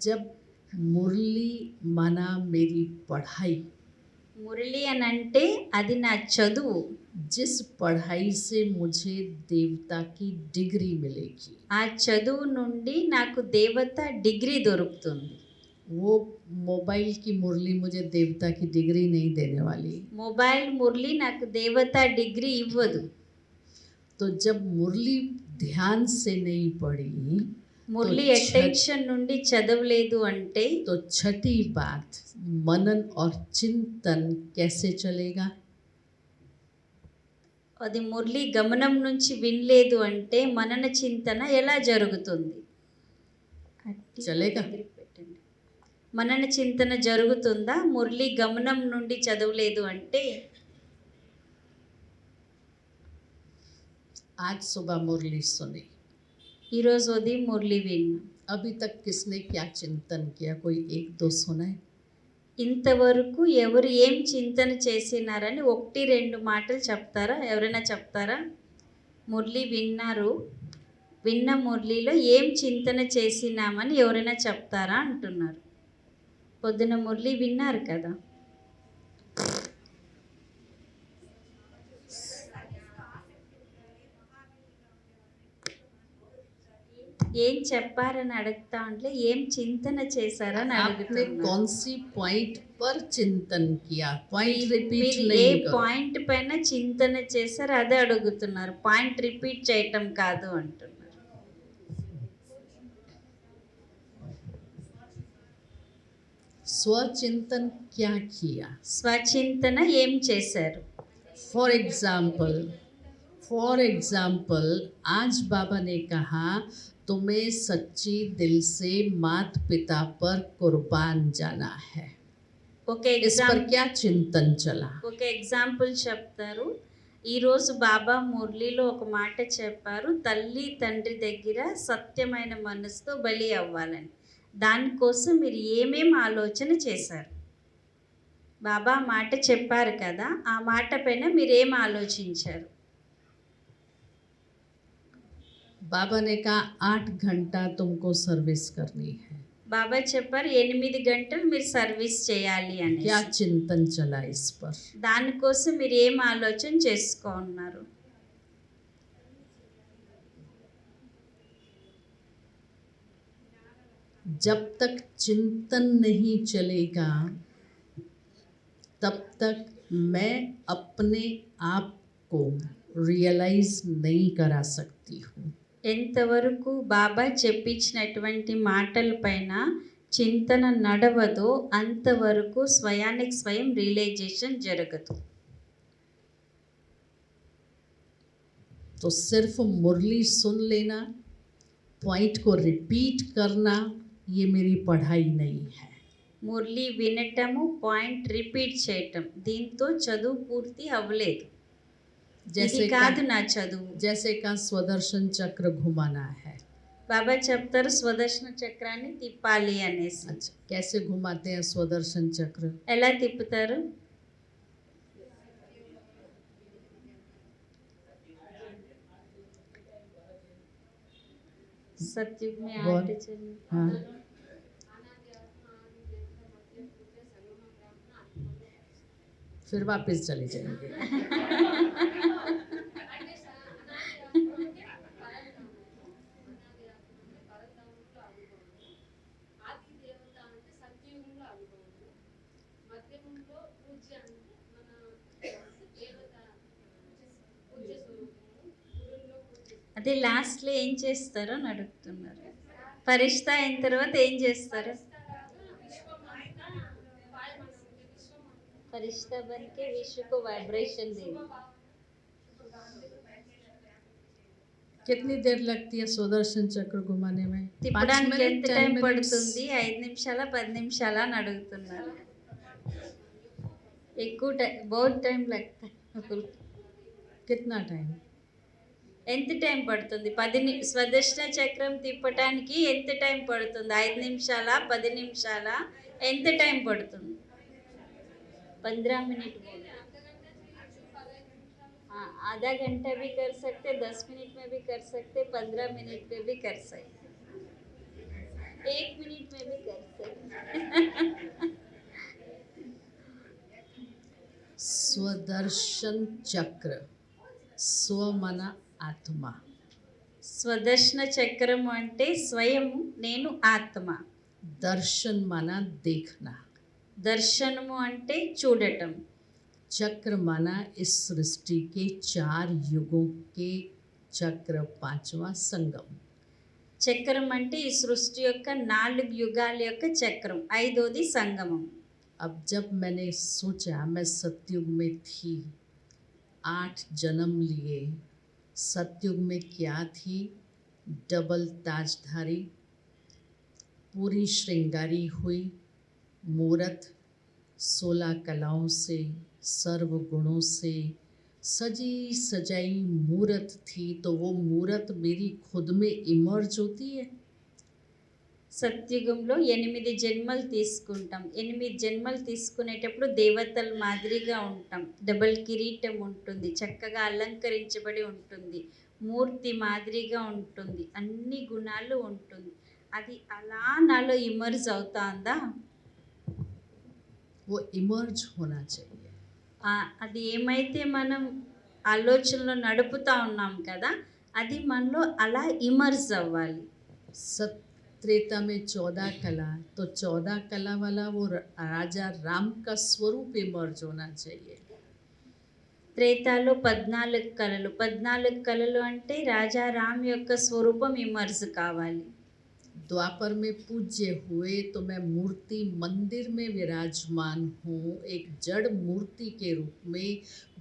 जब मुरली माना मेरी पढ़ाई, మురళి అని అంటే అది నా చదువు. जिस पढ़ाई से मुझे देवता की डिग्री मिलेगी, ఆ చదువు నుండి నాకు దేవత డిగ్రీ దొరుకుతుంది. वो मोबाइल की मुरली मुझे देवता की डिग्री नहीं देने वाली। మొబైల్ మురళి నాకు దేవత డిగ్రీ ఇవ్వదు. तो जब मुरली ध्यान से नहीं पढ़ी, మురళి तो అటెన్షన్ నుండి చదవలేదు అంటే तो छठी बात, मनन और चिंतन कैसे चलेगा? అది మురళి గమనం నుంచి వినలేదు అంటే మనన చింతన ఎలా జరుగుతుంది? చలేగా? మనన చింతన జరుగుతుందా మురళి గమనం నుండి చదవలేదు అంటే? आज सुबह मुरली सुनी, ఈరోజు ఉదయం మురళి విన్నా. अभी तक किसने क्या चिंतन किया? कोई एक दो सुनाए? ఇంతవరకు ఎవరు ఏం చింతన చేసినారని 1-2 మాటలు చెప్తారా? ఎవరైనా చెప్తారా? మురళి విన్నారు, విన్న మురళిలో ఏం చింతన చేసినామని ఎవరైనా చెప్తారా అంటున్నారు. పొద్దున మురళి విన్నారు కదా. ఏం చెప్పారని అడుగుతా ఉంటే ఏం చింతన చేశారని आपने అడుగుతున్నారు. कौन सी पॉइंट पर चिंतन किया? पॉइंट रिपीट మీరు ఏ नहीं करो। పాయింట్ పైన చింతన చేశారో అదే అడుగుతున్నారు. పాయింట్ రిపీట్ చేయటం కాదు అంటున్నారు. स्वचिंतन क्या किया? స్వచింతన ఏం చేశారు? फॉर एग्जाम्पल आज बाबा ने कहा तुम्हें सच्ची दिल से माता पिता पर कुर्बान जाना है। ఒక इस पर क्या चिंतन चला? ఒక ఎగ్జాంపుల్ చెప్తారు. ఈరోజు బాబా మురళిలో ఒక మాట చెప్పారు, తల్లి తండ్రి దగ్గర సత్యమైన మనసుతో బలి అవ్వాలని. దానికోసం మీరు ఏమేం ఆలోచన చేశారు? బాబా మాట చెప్పారు కదా, ఆ మాట పైన మీరు ఏం ఆలోచించారు? बाबा ने कहा 8 घंटा तुमको सर्विस करनी है। బాబా చెప్పారు 8 గంటలు మీరు సర్వీస్ చేయాలి అని. क्या चिंतन चला इस पर? దానికోసం మీరు ఏం ఆలోచన చేసుకున్నారు? जब तक चिंतन नहीं चलेगा तब तक मैं अपने आप को रियलाइज नहीं करा सकती हूँ। ఎంతవరకు బాబా చెప్పించినటువంటి మాటల పైన చింతన నడవదో అంతవరకు స్వయానికి స్వయం రియలైజేషన్ జరగదు. तो सिर्फ मुरली सुन लेना, पॉइंट को रिपीट करना, ये मेरी पढ़ाई नहीं है. మురళి వినటము, పాయింట్ రిపీట్ చేయటం, దీంతో చదువు పూర్తి అవ్వలేదు. ఇది కాదు నా చదువు. जैसे का स्वदर्शन चक्र घुमाना है. బాబా చెప్తారు స్వదర్శన చక్రాన్ని తిప్పాలి అనేసి. अच्छा, कैसे घुमाते हैं स्वदर्शन चक्र? ఎలా తిప్పుతారు? सत्युग में आटे चलने. हाँ. फिर वापस चले जाएंगे. అదే లాస్ట్లో ఏం చేస్తారో అని అడుగుతున్నారు. పరిష్ట అయిన తర్వాత ఏం చేస్తారు? फरिश्ता बन के विश्व को वाइब्रेशन देंगे. कितनी देर लगती है सुदर्शन चक्र घुमाने में? తిప్పడానికి ఎంత టైం పడుతుంది? 5 నిమిషాల 10 నిమిషాల అని అడుగుతున్నారు. ఎక్కువ టైం, बहुत टाइम लगता है. कितना टाइम? ఎంత టైం పడుతుంది? 10 స్వదర్శన చక్రం తిప్పడానికి ఎంత టైం పడుతుంది? 5 నిమిషాల 10 నిమిషాల ఎంత టైం పడుతుంది? 15 मिनट बोलो. हाँ, आधा घंटा भी कर सकते, 10 मिनट में भी कर सकते, 15 मिनट में भी कर सकते, 1 मिनट में भी कर सकते. स्वदर्शन चक्र, स्व मना आत्मा. స్వదర్శన చక్రం అంటే స్వయము, నేను ఆత్మ. दर्शन माना देखना. దర్శనము అంటే చూడటం. चक्र माना इस सृष्टि के 4 युगों के चक्र, 5वां संगम. చక్రం అంటే ఈ సృష్టి యొక్క 4 యుగాల యొక్క చక్రం, 5వది సంగమం. अब जब मैंने सोचा, मैं सतयुग में थी, 8 जन्म लिए. सतयुग में क्या थी? डबल ताजधारी, पूरी श्रृंगारी हुई मूरत, 16 कलाओं से, सर्व गुणों से सजी सजाई मूरत थी. तो वो मूरत मेरी खुद में इमर्ज होती है. సత్యుగంలో 8 జన్మలు తీసుకుంటాం. 8 జన్మలు తీసుకునేటప్పుడు దేవతల మాదిరిగా ఉంటాం. డబల్ కిరీటం ఉంటుంది, చక్కగా అలంకరించబడి ఉంటుంది, మూర్తి మాదిరిగా ఉంటుంది, అన్ని గుణాలు ఉంటుంది. అది అలా నాలో ఇమర్జ్ అవుతుందా? वो इमर्ज होना चाहिए. అది ఏమైతే మనం ఆలోచనలో నడుపుతా ఉన్నాం కదా, అది మనలో అలా ఇమర్జ్ అవ్వాలి. त्रेता में 14 कला, तो 14 कला वाला वो राजा राम का स्वरूप इमर्ज होना चाहिए. త్రేతాలో 14 కళలు, 14 కళలు అంటే రాజా రామ్ యొక్క స్వరూపం ఇమర్జ్ కావాలి. द्वापर में पूज्य हुए तो मैं मूर्ति मंदिर में विराजमान हूँ, एक जड़ मूर्ति के रूप में.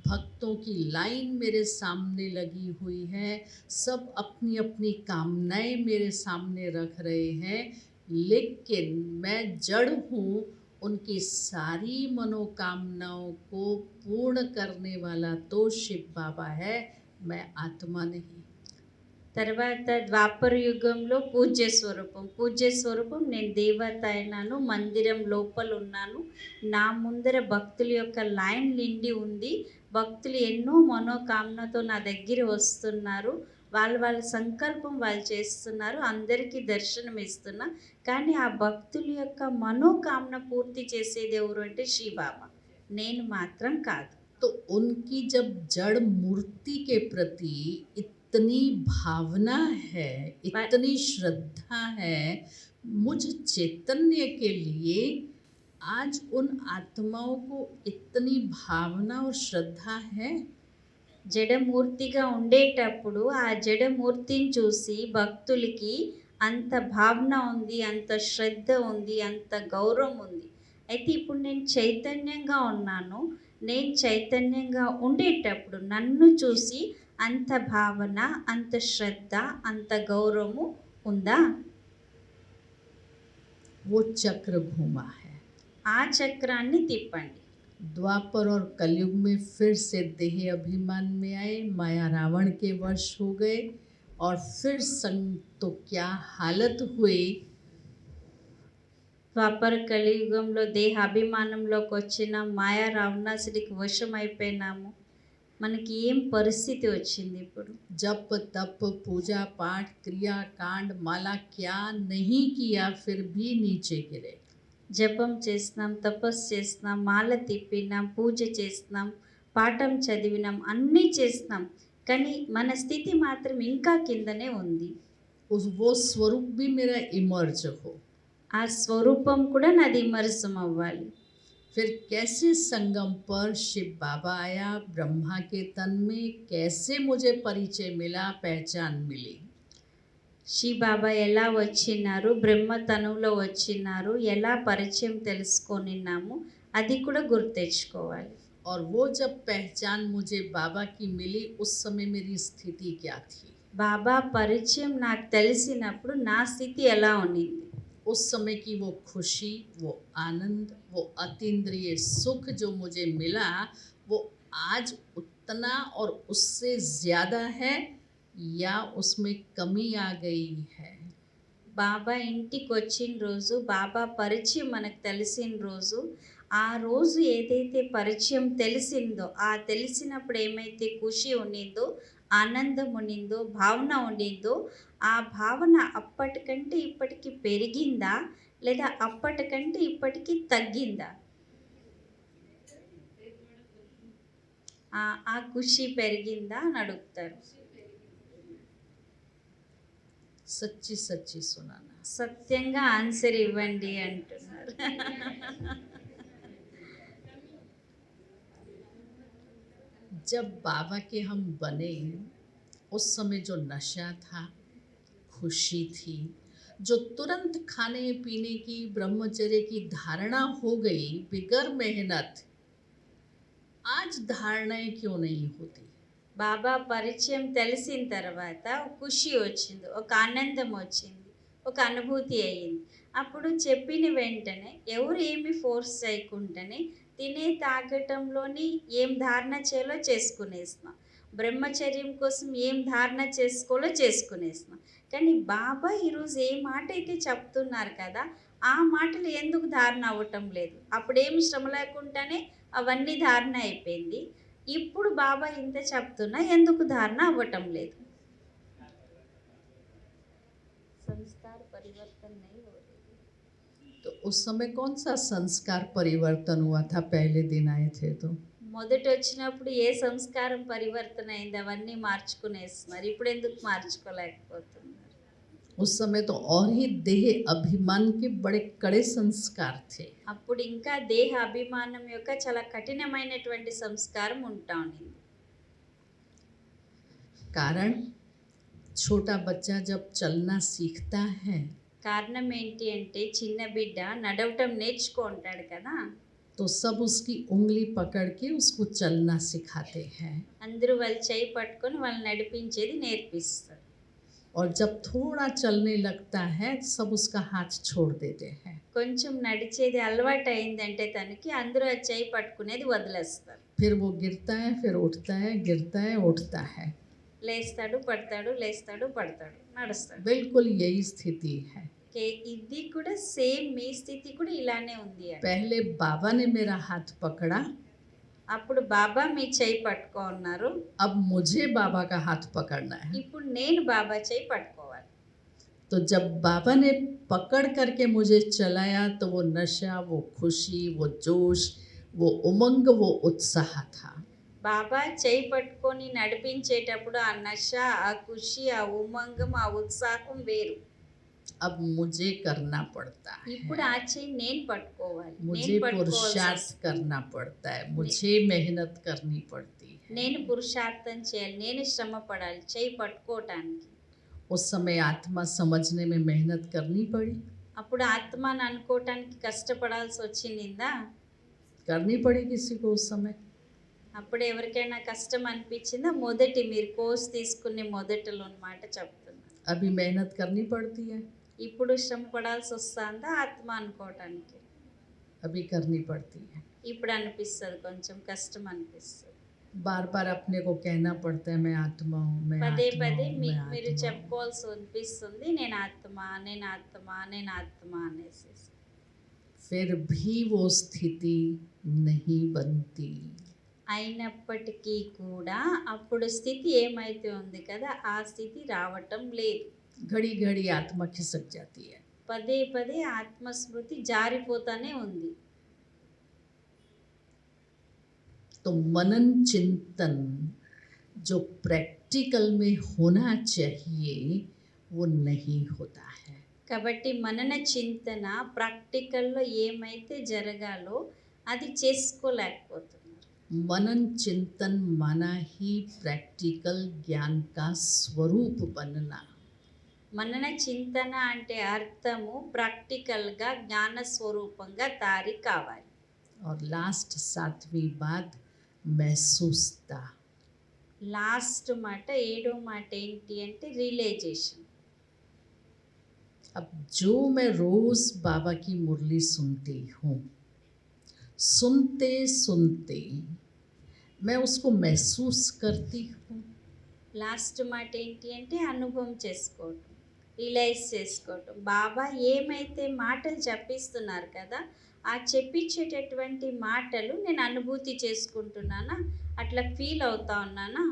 भक्तों की लाइन मेरे सामने लगी हुई है, सब अपनी अपनी कामनाएं मेरे सामने रख रहे हैं, लेकिन मैं जड़ हूँ. उनकी सारी मनोकामनाओं को पूर्ण करने वाला तो शिव बाबा है, मैं आत्मा नहीं. తర్వాత ద్వాపర యుగంలో పూజ్య స్వరూపం నేను దేవత అయినాను, మందిరం లోపల ఉన్నాను, నా ముందర భక్తుల యొక్క లైన్ నిండి ఉంది. భక్తులు ఎన్నో మనోకామనతో నా దగ్గర వస్తున్నారు, వాళ్ళ సంకల్పం వాళ్ళు చేస్తున్నారు, అందరికీ దర్శనం ఇస్తున్నా. కానీ ఆ భక్తుల యొక్క మనోకామన పూర్తి చేసేది ఎవరు అంటే శ్రీబాబా, నేను మాత్రం కాదు. तो उनकी जब जड़ मूर्ति के प्रति इतनी भावना है, इतनी श्रद्धा है, मुझ चैतन्य के लिए आज उन आत्माओं को इतनी भावना और श्रद्धा है। జడమూర్తిగా ఉండేటప్పుడు ఆ జడమూర్తిని చూసి భక్తులకి అంత భావన ఉంది, అంత శ్రద్ధ ఉంది, అంత గౌరవం ఉంది. అయితే ఇప్పుడు నేను చైతన్యంగా ఉన్నాను. నేను చైతన్యంగా ఉండేటప్పుడు నన్ను చూసి అంత భావన, అంత శ్రద్ధ, అంత గౌరవము ఉందా? वो चक्र घूमा है। ఆ చక్రాన్ని తిప్పండి. द्वापर और कलयुग में फिर से देह अभिमान में आए, माया रावण के वश हो गए और फिर संग तो क्या हालत हुई। ద్వాపర కలియుగంలో దేహ అభిమానంలోకి వచ్చిన మాయా రావణాసుడికి వశం అయిపోయినాము. మనకి ఏం పరిస్థితి వచ్చింది ఇప్పుడు? जप तप पूजा पाठ क्रिया कांड माला क्या नहीं किया फिर भी नीचे गिरे। జపం చేస్తున్నాం, తపస్సు చేస్తున్నాం, మాల తిప్పినాం, పూజ చేస్తున్నాం, పాఠం చదివినాం, అన్నీ చేస్తున్నాం, కానీ మన స్థితి మాత్రం ఇంకా కిందనే ఉంది. वो स्वरूप भी मेरा इमर्ज हो। ఆ స్వరూపం కూడా నాది ఇమర్సం అవ్వాలి. फिर कैसे संगम पर शिव बाबा आया ब्रह्मा के तन में, कैसे मुझे परिचय मिला, पहचान मिली। బాబా ఎలా వచ్చినారు, బ్రహ్మ తనువులో వచ్చినారు, ఎలా పరిచయం తెలుసుకొనిన్నాము, అది కూడా గుర్తెచ్చుకోవాలి. और वो जब पहचान मुझे बाबा की मिली उस समय मेरी स्थिति क्या थी। బాబా పరిచయం నాకు తెలిసినప్పుడు నా స్థితి ఎలా ఉన్నింది? उस समय की वो खुशी, वो आनंद, वो अतीन्द्रिय सुख जो मुझे मिला वो आज उतना और उससे ज़्यादा है या उसमें कमी आ गई है। బాబా ఇంటికి వచ్చిన రోజు, బాబా పరిచయం మనకు తెలిసిన రోజు, ఆ రోజు ఏదైతే పరిచయం తెలిసిందో, ఆ తెలిసినప్పుడు ఏమైతే ఖుషి ఉండిందో, ఆనందం ఉండిందో, భావన ఉండిందో, ఆ భావన అప్పటికంటే ఇప్పటికి పెరిగిందా లేదా అప్పటికంటే ఇప్పటికి తగ్గిందా? ఆ ఖుషి పెరిగిందా అని అడుగుతారు. सच्ची सच्ची सुनाना। సత్యంగా ఆన్సర్ ఇవ్వండి అంటున్నారు. जब बाबा के हम बने उस समय जो नशा था, खुशी थी, जो तुरंत खाने पीने की ब्रह्मचर्य की धारणा हो गई बिगर मेहनत, आज धारणाएं क्यों नहीं होती। బాబా పరిచయం తెలిసిన తర్వాత ఒక ఖుషి వచ్చింది, ఒక ఆనందం వచ్చింది, ఒక అనుభూతి అయ్యింది. అప్పుడు చెప్పిన వెంటనే ఎవరు ఏమి ఫోర్స్ చేయకుండానే తినే తాగటంలోని ఏం ధారణ చేయాలో చేసుకునేస్తున్నాం, బ్రహ్మచర్యం కోసం ఏం ధారణ చేసుకోవాలో చేసుకునేస్తున్నాం. కానీ బాబా ఈరోజు ఏ మాట అయితే చెప్తున్నారు కదా, ఆ మాటలు ఎందుకు ధారణ అవ్వటం లేదు? అప్పుడేమి శ్రమ లేకుండానే అవన్నీ ధారణ అయిపోయింది. ఇప్పుడు బాబా ఇంత చెప్తున్నా ఎందుకు ధారణ అవ్వటం లేదు? సంస్కార పరివర్తన नहीं हो रही। तो उस समय कौन सा संस्कार परिवर्तन हुआ था पहले दिन आए थे तो। మొదట వచ్చినప్పుడు ఏ సంస్కారం పరివర్తన అయింది? అవన్నీ మార్చుకునేస్తున్నారు. ఇప్పుడు ఎందుకు మార్చుకోలేకపోతున్నారు? उस समय तो और ही देह अभिमान के बड़े कड़े संस्कार थे। అప్పుడు ఇంకా దేహ అభిమానం యొక్క చాలా కఠినమైనటువంటి సంస్కారం ఉంటా ఉంది. कारण छोटा बच्चा जब चलना सीखता है కారణం ఏంటి అంటే చిన్న బిడ్డ నడవటం నేర్చుకుంటాడు కదా, तो सब उसकी उंगली पकड़ के उसको चलना सिखाते हैं। అందరూ వాళ్ళ చేయి పట్టుకొని వాళ్ళు నడిపించేది నేర్పిస్తారు. और जब थोड़ा चलने लगता है सब उसका हाथ छोड़ देते हैं। కొంచెం నడిచేది అలవాటు అయిందంటే తనకి అందరూ ఆ చేయి పట్టుకునేది వదిలేస్తారు. फिर वो गिरता है, फिर उठता है, गिरता है, उठता है। లేస్తాడు పడతాడు, లేస్తాడు పడతాడు, నడుస్తాడు. बिल्कुल यही स्थिति है। ఇది కూడా సేమ్ మీ స్థితి కూడా ఇలానే ఉంది. पहले बाबा ने मेरा हाथ पकड़ा, అప్పుడు బాబా మీ చేయి పట్టుకో ఉన్నారు, अब मुझे बाबा का हाथ पकड़ना है। ఇప్పుడు నేను బాబా చేయి పట్టుకోవాలి. तो जब बाबा ने पकड़ करके मुझे चलाया तो वो नशा, वो खुशी, वो जोश, वो उमंग, वो उत्साह था। బాబా చేయి పట్టుకొని నడిపించేటప్పుడు ఆ నశ, ఆ ఖుషి, ఆ ఉమంగం, ఆ ఉత్సాహం వేరు. अब मुझे करना पड़ता ఇప్పుడు है, ఆ చెయ్యి నేను పట్టుకోవాలి, నేను मुझे పట్టుకోవాల్సి पुरुषार्थ వస్తుంది. करना पड़ता है, मुझे मेहनत करनी पड़ती है। నేను పురుషార్థం చేయాలి, నేను శ్రమ పడాలి చెయ్యి పట్టుకోవటానికి. उस समय आत्मा समझने में मेहनत करनी पड़ी, అప్పుడు ఆత్మని అనుకోవటానికి కష్టపడాల్సి వచ్చిందా? करनी पड़ी किसी को उस समय। అప్పుడు ఎవరికైనా కష్టం అనిపించిందా? మొదటి మీరు కోర్స్ తీసుకునే మొదటిలో అన్నమాట చెప్తున్నా. अभी मेहनत करनी पड़ती है, ఇప్పుడు శ్రమ పడాల్సి వస్తుందా ఆత్మ అనుకోవటానికి? अभी करनी पड़ती है। ఇప్పుడు అనిపిస్తుంది, కొంచెం కష్టం అనిపిస్తుంది. बार बार अपने को कहना पड़ता है, मैं आत्मा हूँ, मैं పదే आत्मा పదే हूँ, मैं మీకు మీరు आत्मा हूँ। చెప్పుకోవాల్సి అనిపిస్తుంది, నేను ఆత్మ, నేను ఆత్మ, నేను ఆత్మ అనేసి. फिर भी वो स्थिति नहीं बनती। అయినప్పటికీ కూడా అప్పుడు స్థితి ఏమైతే ఉంది కదా, ఆ స్థితి రావటం లేదు. घड़ी घड़ी आत्मा खिसक जाती है। పదే పదే ఆత్మస్మృతి జారిపోతానే ఉంది. तो मनन चिंतन जो प्रैक्टिकल में होना चाहिए वो नहीं होता है। కాబట్టి మనన చింతన ప్రాక్టికల్లో ఏమైతే జరగాలో అది చేసుకోలేకపోతున్నారు. मनन चिंतन माना ही प्रैक्टिकल ज्ञान का स्वरूप बनना। మనన చింతన అంటే అర్థము ప్రాక్టికల్గా జ్ఞాన స్వరూపంగా తయారీ కావాలి. और लास्ट 7वीं बात महसूसता। లాస్ట్ మాట, ఏడో మాట ఏంటి అంటే రియలైజేషన్. अब जो मैं रोज बाबा की मुरली सुनती हूँ, सुनते सुनते मैं उसको महसूस करती हूँ। లాస్ట్ మాట ఏంటి అంటే అనుభవం చేసుకోవటం, రియలైజ్ చేసుకోవటం. బాబా ఏమైతే మాటలు చెప్పిస్తున్నారు కదా, ఆ చెప్పించేటటువంటి మాటలు నేను అనుభూతి చేసుకుంటున్నానా, అట్లా ఫీల్ అవుతా ఉన్నానా?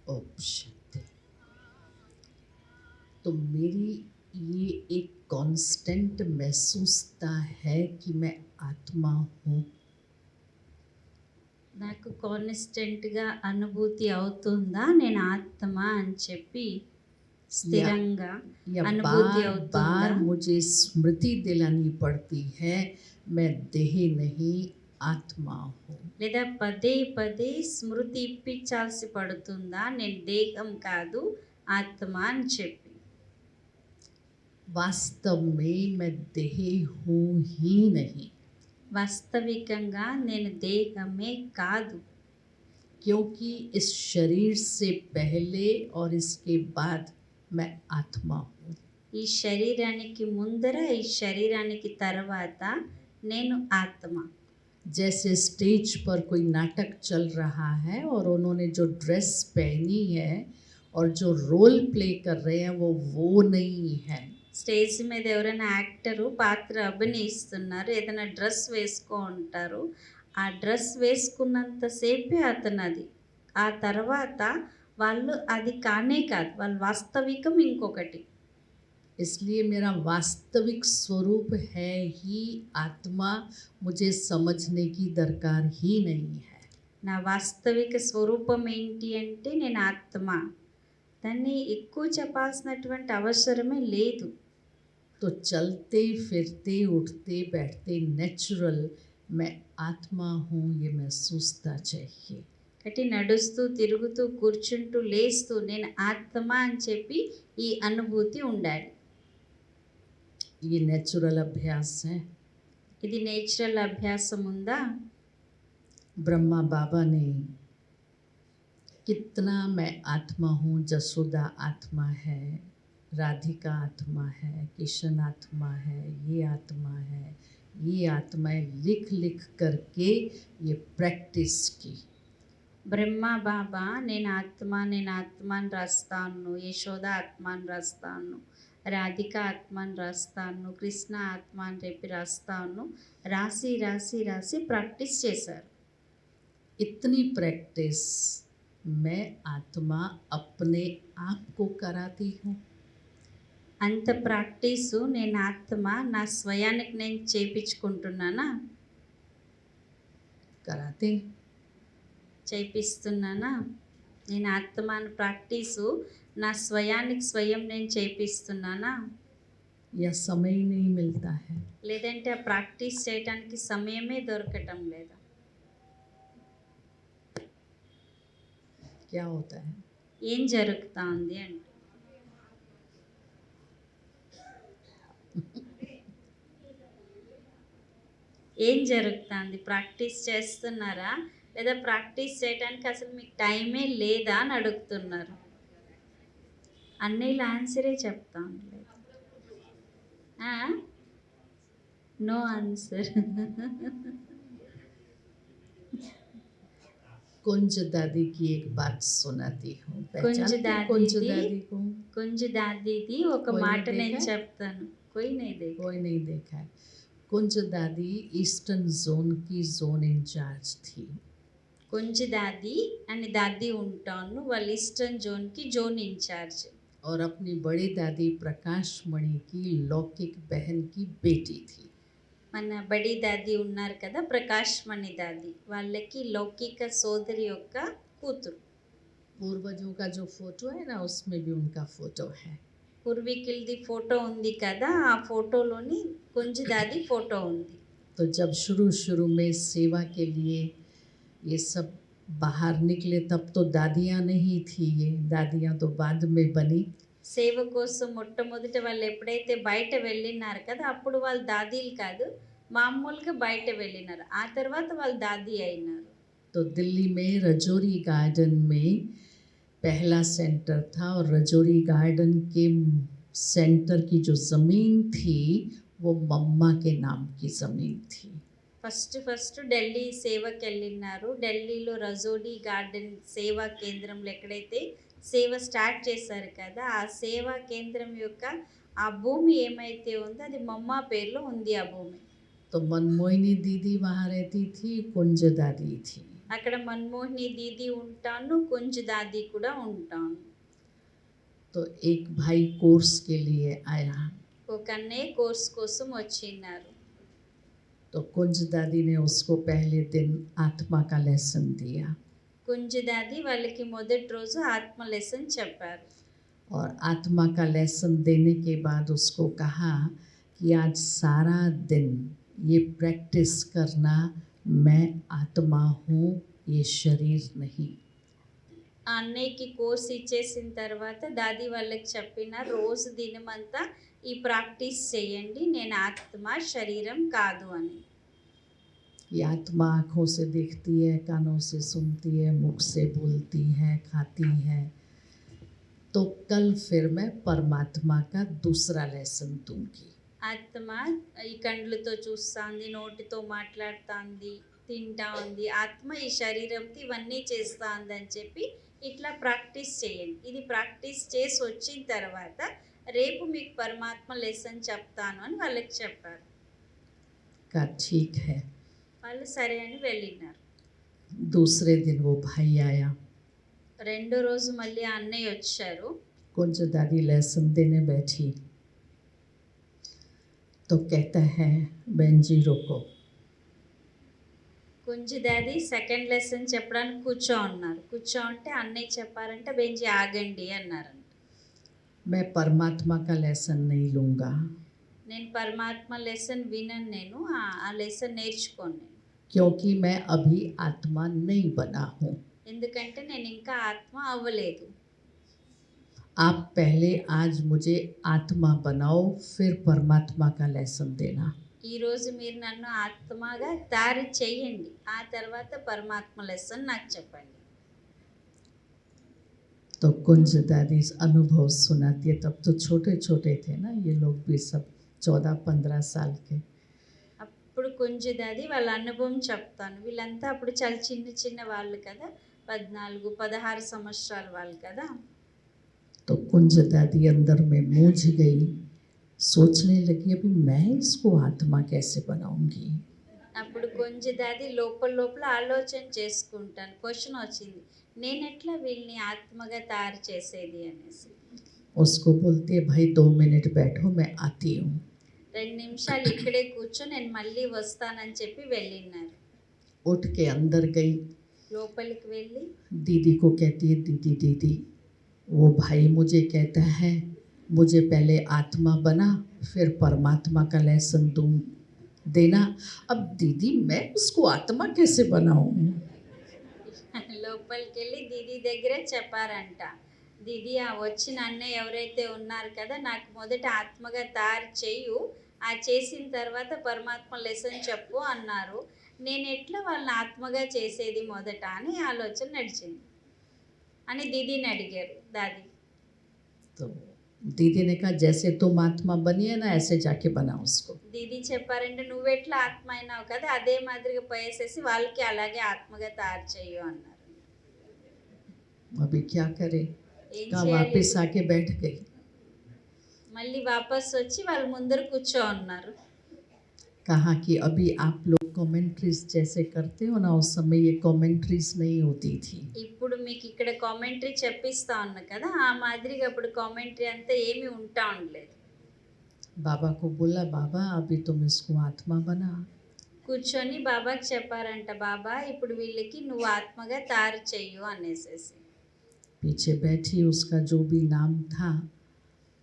ओम शांति। तो मेरी ये एक कांस्टेंट महसूसता है कि मैं आत्मा हूँ। నాకు కాన్స్టెంట్గా అనుభూతి అవుతుందా నేను ఆత్మ అని చెప్పి స్థిరంగా या अनुभूति बार అవుతుందా बार मुझे स्मृति दिलानी पड़ती है मैं देह नहीं आत्मा हूँ। లేదా పదే పదే స్మృతి ఇప్పించాల్సి పడుతుందా నేను దేహం కాదు ఆత్మ అని చెప్పి वास्तव में मैं देह हूँ ही नहीं, వాస్తవికంగా నేను దేహమే కాదు क्योंकि इस शरीर से पहले और इसके बाद मैं आत्मा हूँ। ఈ శరీరానికి ముందర ఈ శరీరానికి తర్వాత నేను ఆత్మ जैसे स्टेज पर कोई नाटक चल रहा है और उन्होंने जो ड्रेस पहनी है और जो रोल प्ले कर रहे हैं वो नहीं है। స్టేజ్ మీద ఎవరైనా యాక్టరు పాత్ర అభినయిస్తున్నారు ఏదైనా డ్రెస్ వేసుకో ఉంటారు ఆ డ్రెస్ వేసుకున్నంతసేపే అతను అది ఆ తర్వాత వాళ్ళు అది కానే కాదు వాళ్ళ వాస్తవికం ఇంకొకటి इसलिए मेरा वास्तविक स्वरूप है ही आत्मा, मुझे समझने की दरकार ही नहीं है। నా వాస్తవిక స్వరూపం ఏంటి అంటే నేను ఆత్మ దాన్ని ఎక్కువ చెప్పాల్సినటువంటి అవసరమే లేదు तो चलते फिरते उठते बैठते नेचुरल मैं आत्मा हूँ ये महसूसता चाहिए। కాబట్టి నడుస్తూ తిరుగుతూ కూర్చుంటూ లేస్తూ నేను ఆత్మ అని చెప్పి ఈ అనుభూతి ఉండాలి ये नेचुरल अभ्यास है। ఇది నేచురల్ అభ్యాసం ఉందా ब्रह्मा बाबा ने कितना मैं आत्मा हूँ, जसोदा आत्मा है, राधिका आत्मा है, किशन आत्मा है, ये आत्माएं लिख लिख करके ये प्रैक्टिस की। బ్రహ్మ బాబా నేను ఆత్మ అని రాస్తాను యశోద ఆత్మ అని రాస్తాను రాధిక ఆత్మ అని రాస్తాను కృష్ణ ఆత్మ అని చెప్పి రాస్తాను రాసి రాసి రాసి ప్రాక్టీస్ చేశారు इतनी प्रैक्टिस मैं आत्मा अपने आप को कराती हूँ। అంత ప్రాక్టీసు నేను ఆత్మ నా స్వయానికి నేను చేయించుకుంటున్నానా कराते చేపిస్తున్నానా నేను ఆత్మ అని ప్రాక్టీసు నా స్వయానికి స్వయం నేను చేపిస్తున్నానా या समय ही नहीं मिलता है। లేదంటే ఆ ప్రాక్టీస్ చేయడానికి సమయమే దొరకటం లేదా क्या होता है? ఏం జరుగుతా ఉంది అంటే ఏం జరుగుతుంది ప్రాక్టీస్ చేస్తున్నారా లేదా ప్రాక్టీస్ చేయడానికి అసలు మీకు టైమే లేదా అని అడుగుతున్నారు అన్నయ్యల ఆన్సరే చెప్తాను నో ఆన్సర్ कुंज दादी की एक बात सुनाती हूँ। कुंज पहचानते हैं दादी कुंज दी? दादी को? కొంచె దాదీది ఒక कोई మాట नहीं నేను देखा? చెప్తాను कोई नहीं देखा कोई नहीं देखा है। कुंज दादी ईस्टर्न जोन की जोन इंचार्ज थी। కొంచె దాది అని దాది ఉంటాను వాళ్ళ ఈస్టర్న్ జోన్కి జోన్ ఇన్ఛార్జ్ और अपनी बड़ी दादी प्रकाश मणि की लौकिक बहन की बेटी थी। మన బడి దాది ఉన్నారు కదా ప్రకాష్ మణి దాది వాళ్ళకి లౌకిక సోదరి యొక్క కూతురు पूर्वजों का जो फोटो है ना उसमें भी उनका फोटो है। పూర్వీకులది ఫోటో ఉంది కదా ఆ ఫోటోలోని కొంచె దాది ఫోటో ఉంది तो जब शुरू में सेवा के लिए ये सब बाहर निकले तब तो दादियाँ नहीं थी, ये दादियाँ तो बाद में बनी। సేవ కోసం మొట్టమొదట వాళ్ళు ఎప్పుడైతే బయట వెళ్ళినారు కదా అప్పుడు వాళ్ళు దాదీలు కాదు మామూలుగా బయట వెళ్ళినారు ఆ తర్వాత వాళ్ళు దాది అయినారు तो दिल्ली में रजौरी गार्डन में पहला सेंटर था और रजौरी गार्डन के सेंटर की जो ज़मीन थी वो मम्मा के नाम की ज़मीन थी। ఫస్ట్ ఢిల్లీ సేవకి వెళ్ళినారు ఢిల్లీలో రజోడీ గార్డెన్ సేవా కేంద్రంలో ఎక్కడైతే సేవ స్టార్ట్ చేశారు కదా ఆ సేవా కేంద్రం యొక్క ఆ భూమి ఏమైతే ఉందో అది మమ్మ పేరులో ఉంది ఆ భూమి तो मनमोहिनी दीदी वहाँ रहती थी, कुंज दादी थी। అక్కడ మన్మోహిని దీది ఉంటాను, కుంజు దాది కూడా ఉంటాను. तो एक भाई कोर्स के लिए आया, ఒక అన్నయ్య కోర్స్ కోసం వచ్చిన్నారు. तो कुंज दादी ने उसको पहले दिन आत्मा का लेसन दिया కుంజు దాది వాళ్ళకి మొదటి రోజు ఆత్మ లెసన్ చెప్పారు. और आत्मा का लेसन देने के बाद उसको कहा कि आज सारा दिन ये प्रैक्टिस करना, मैं आत्मा हूँ, ये शरीर नहीं. ఆ అన్నయ్యకి కోర్స్ ఇచ్చేసిన తర్వాత దాది వాళ్ళకి చెప్పిన రోజు దినమంతా ఈ ప్రాక్టీస్ చేయండి, నేను ఆత్మ శరీరం కాదు అని. ये आत्मा आँखों से देखती है, कानों से सुनती है, मुख से बोलती है, खाती है. तो कल फिर मैं परमात्मा का दूसरा लेसन दूंगी. ఆత్మ ఈ కండ్లతో చూస్తుంది, నోటితో మాట్లాడుతుంది, తింటా ఉంది. ఆత్మ ఈ శరీరంతో ఇవన్నీ చేస్తుంది అని చెప్పి ఇట్లా ప్రాక్టీస్ చేయండి. ఇది ప్రాక్టీస్ చేసి వచ్చిన తర్వాత రేపు మీకు పరమాత్మ లెసన్ చెప్తాను అని వాళ్ళకి చెప్పారు. का ठीक है. వాళ్ళు సరే అని వెళ్ళినారు. दूसरे दिन वो भाई आया, రెండో రోజు మళ్ళీ ఆ అన్నయ్య వచ్చారు. कुंज दादी लेसन देने बैठी तो कहता है, बहन जी रोको. కుంజు దాది సెకండ్ లెసన్ చెప్పడానికి కూర్చో ఉన్నారు. కూర్చో ఉంటే అన్నయ్య చెప్పారంటే బెంజి ఆగండి అన్నారంట. मैं परमात्मा का लेसन नहीं लूँगा నేను పరమాత్మ లెసన్ వినను, నేను ఆ లెసన్ నేర్చుకోను నేను. क्योंकि मैं अभी आत्मा नहीं बना हूँ. ఎందుకంటే నేను ఇంకా ఆత్మ అవ్వలేదు. आप पहले आज मुझे आत्मा बनाओ, फिर परमात्मा का लेसन देना. ఈరోజు మీరు నన్ను ఆత్మగా తయారు చేయండి, ఆ తర్వాత పరమాత్మ లెసన్ నాకు చెప్పండి. तो कुंज दादी अनुभव सुनाती है. तब तो छोटे छोटे थे ना ये लोग भी, सब 14-15 साल के. అప్పుడు కుంజు దాది వాళ్ళ అనుభవం చెప్తాను. వీళ్ళంతా అప్పుడు చాలా చిన్న చిన్న వాళ్ళు కదా, 14-16 సంవత్సరాల వాళ్ళు కదా. तो कुंज दादी अंदर में मूझ गई, सोचने लगी अभी मैं इसको आत्मा कैसे बनाऊंगी. అప్పుడు కుంజు దాది లోపల లోపల ఆలోచన చేసుకుంటాను. క్వశ్చన్ వచ్చింది, నేను ఎట్లా వీళ్ళని ఆత్మగా తయారు చేసేది అనేసి. उसको बोलती है, भाई 2 मिनट बैठो, मैं आती हूँ. 2 నిమిషాలు ఇక్కడే కూర్చో, నేను మళ్ళీ వస్తానని చెప్పి వెళ్ళినారు. उठ के अंदर गई, లోపలికి వెళ్ళి दीदी को कहती है, दीदी दीदी वो भाई मुझे कहता है मुझे पहले आत्मा बना फिर परमात्मा का लेसन दूँ देना. अब दीदी मैं उसको आत्मा कैसे बनाऊँ. లోపలికి వెళ్ళి దీది దగ్గర చెప్పారంట. దీది ఆ వచ్చిన అన్నయ్య ఎవరైతే ఉన్నారు కదా, నాకు మొదట ఆత్మగా తయారు చేయు, ఆ చేసిన తర్వాత పరమాత్మ లెసన్ చెప్పు అన్నారు. నేను ఎట్లా వాళ్ళని ఆత్మగా చేసేది మొదట అని ఆలోచన నడిచింది అని దీదీని అడిగారు దాది. तो दीदी ने कहा जैसे तुम आत्मा बनी है ना, ऐसे जाके बनाओ उसको. దీది చెప్పారంటే నువ్వెట్లా ఆత్మ అయినావు కదా, అదే మాదిరిగా పోయేసేసి వాళ్ళకి అలాగే ఆత్మగా తయారు చేయు అన్నారు. अभी क्या करे, ఏం कहा చేయాలి? वापस आके बैठ गई. మళ్ళీ వాపస్ వచ్చి వాళ్ళ ముందర కూర్చో ఉన్నారు. कहा कि अभी आप लोग कमेंट्रीज जैसे करते हो ना, उस समय ये कमेंट्रीज नहीं होती थी. ఇప్పుడు మీకు ఇక్కడ కామెంటరీ చెప్పిస్తా ఉన్నా కదా, ఆ మాదిరిగా అప్పుడు కామెంటరీ అంతా ఏమీ ఉంటా ఉండలేదు. बाबा को बोला, बाबा अभी तुम इसको आत्मा बना. కూర్చొని బాబాకి చెప్పారంట, బాబా ఇప్పుడు వీళ్ళకి నువ్వు ఆత్మగా తయారు చెయ్యు అనేసేసి. पीछे बैठी, उसका जो भी नाम था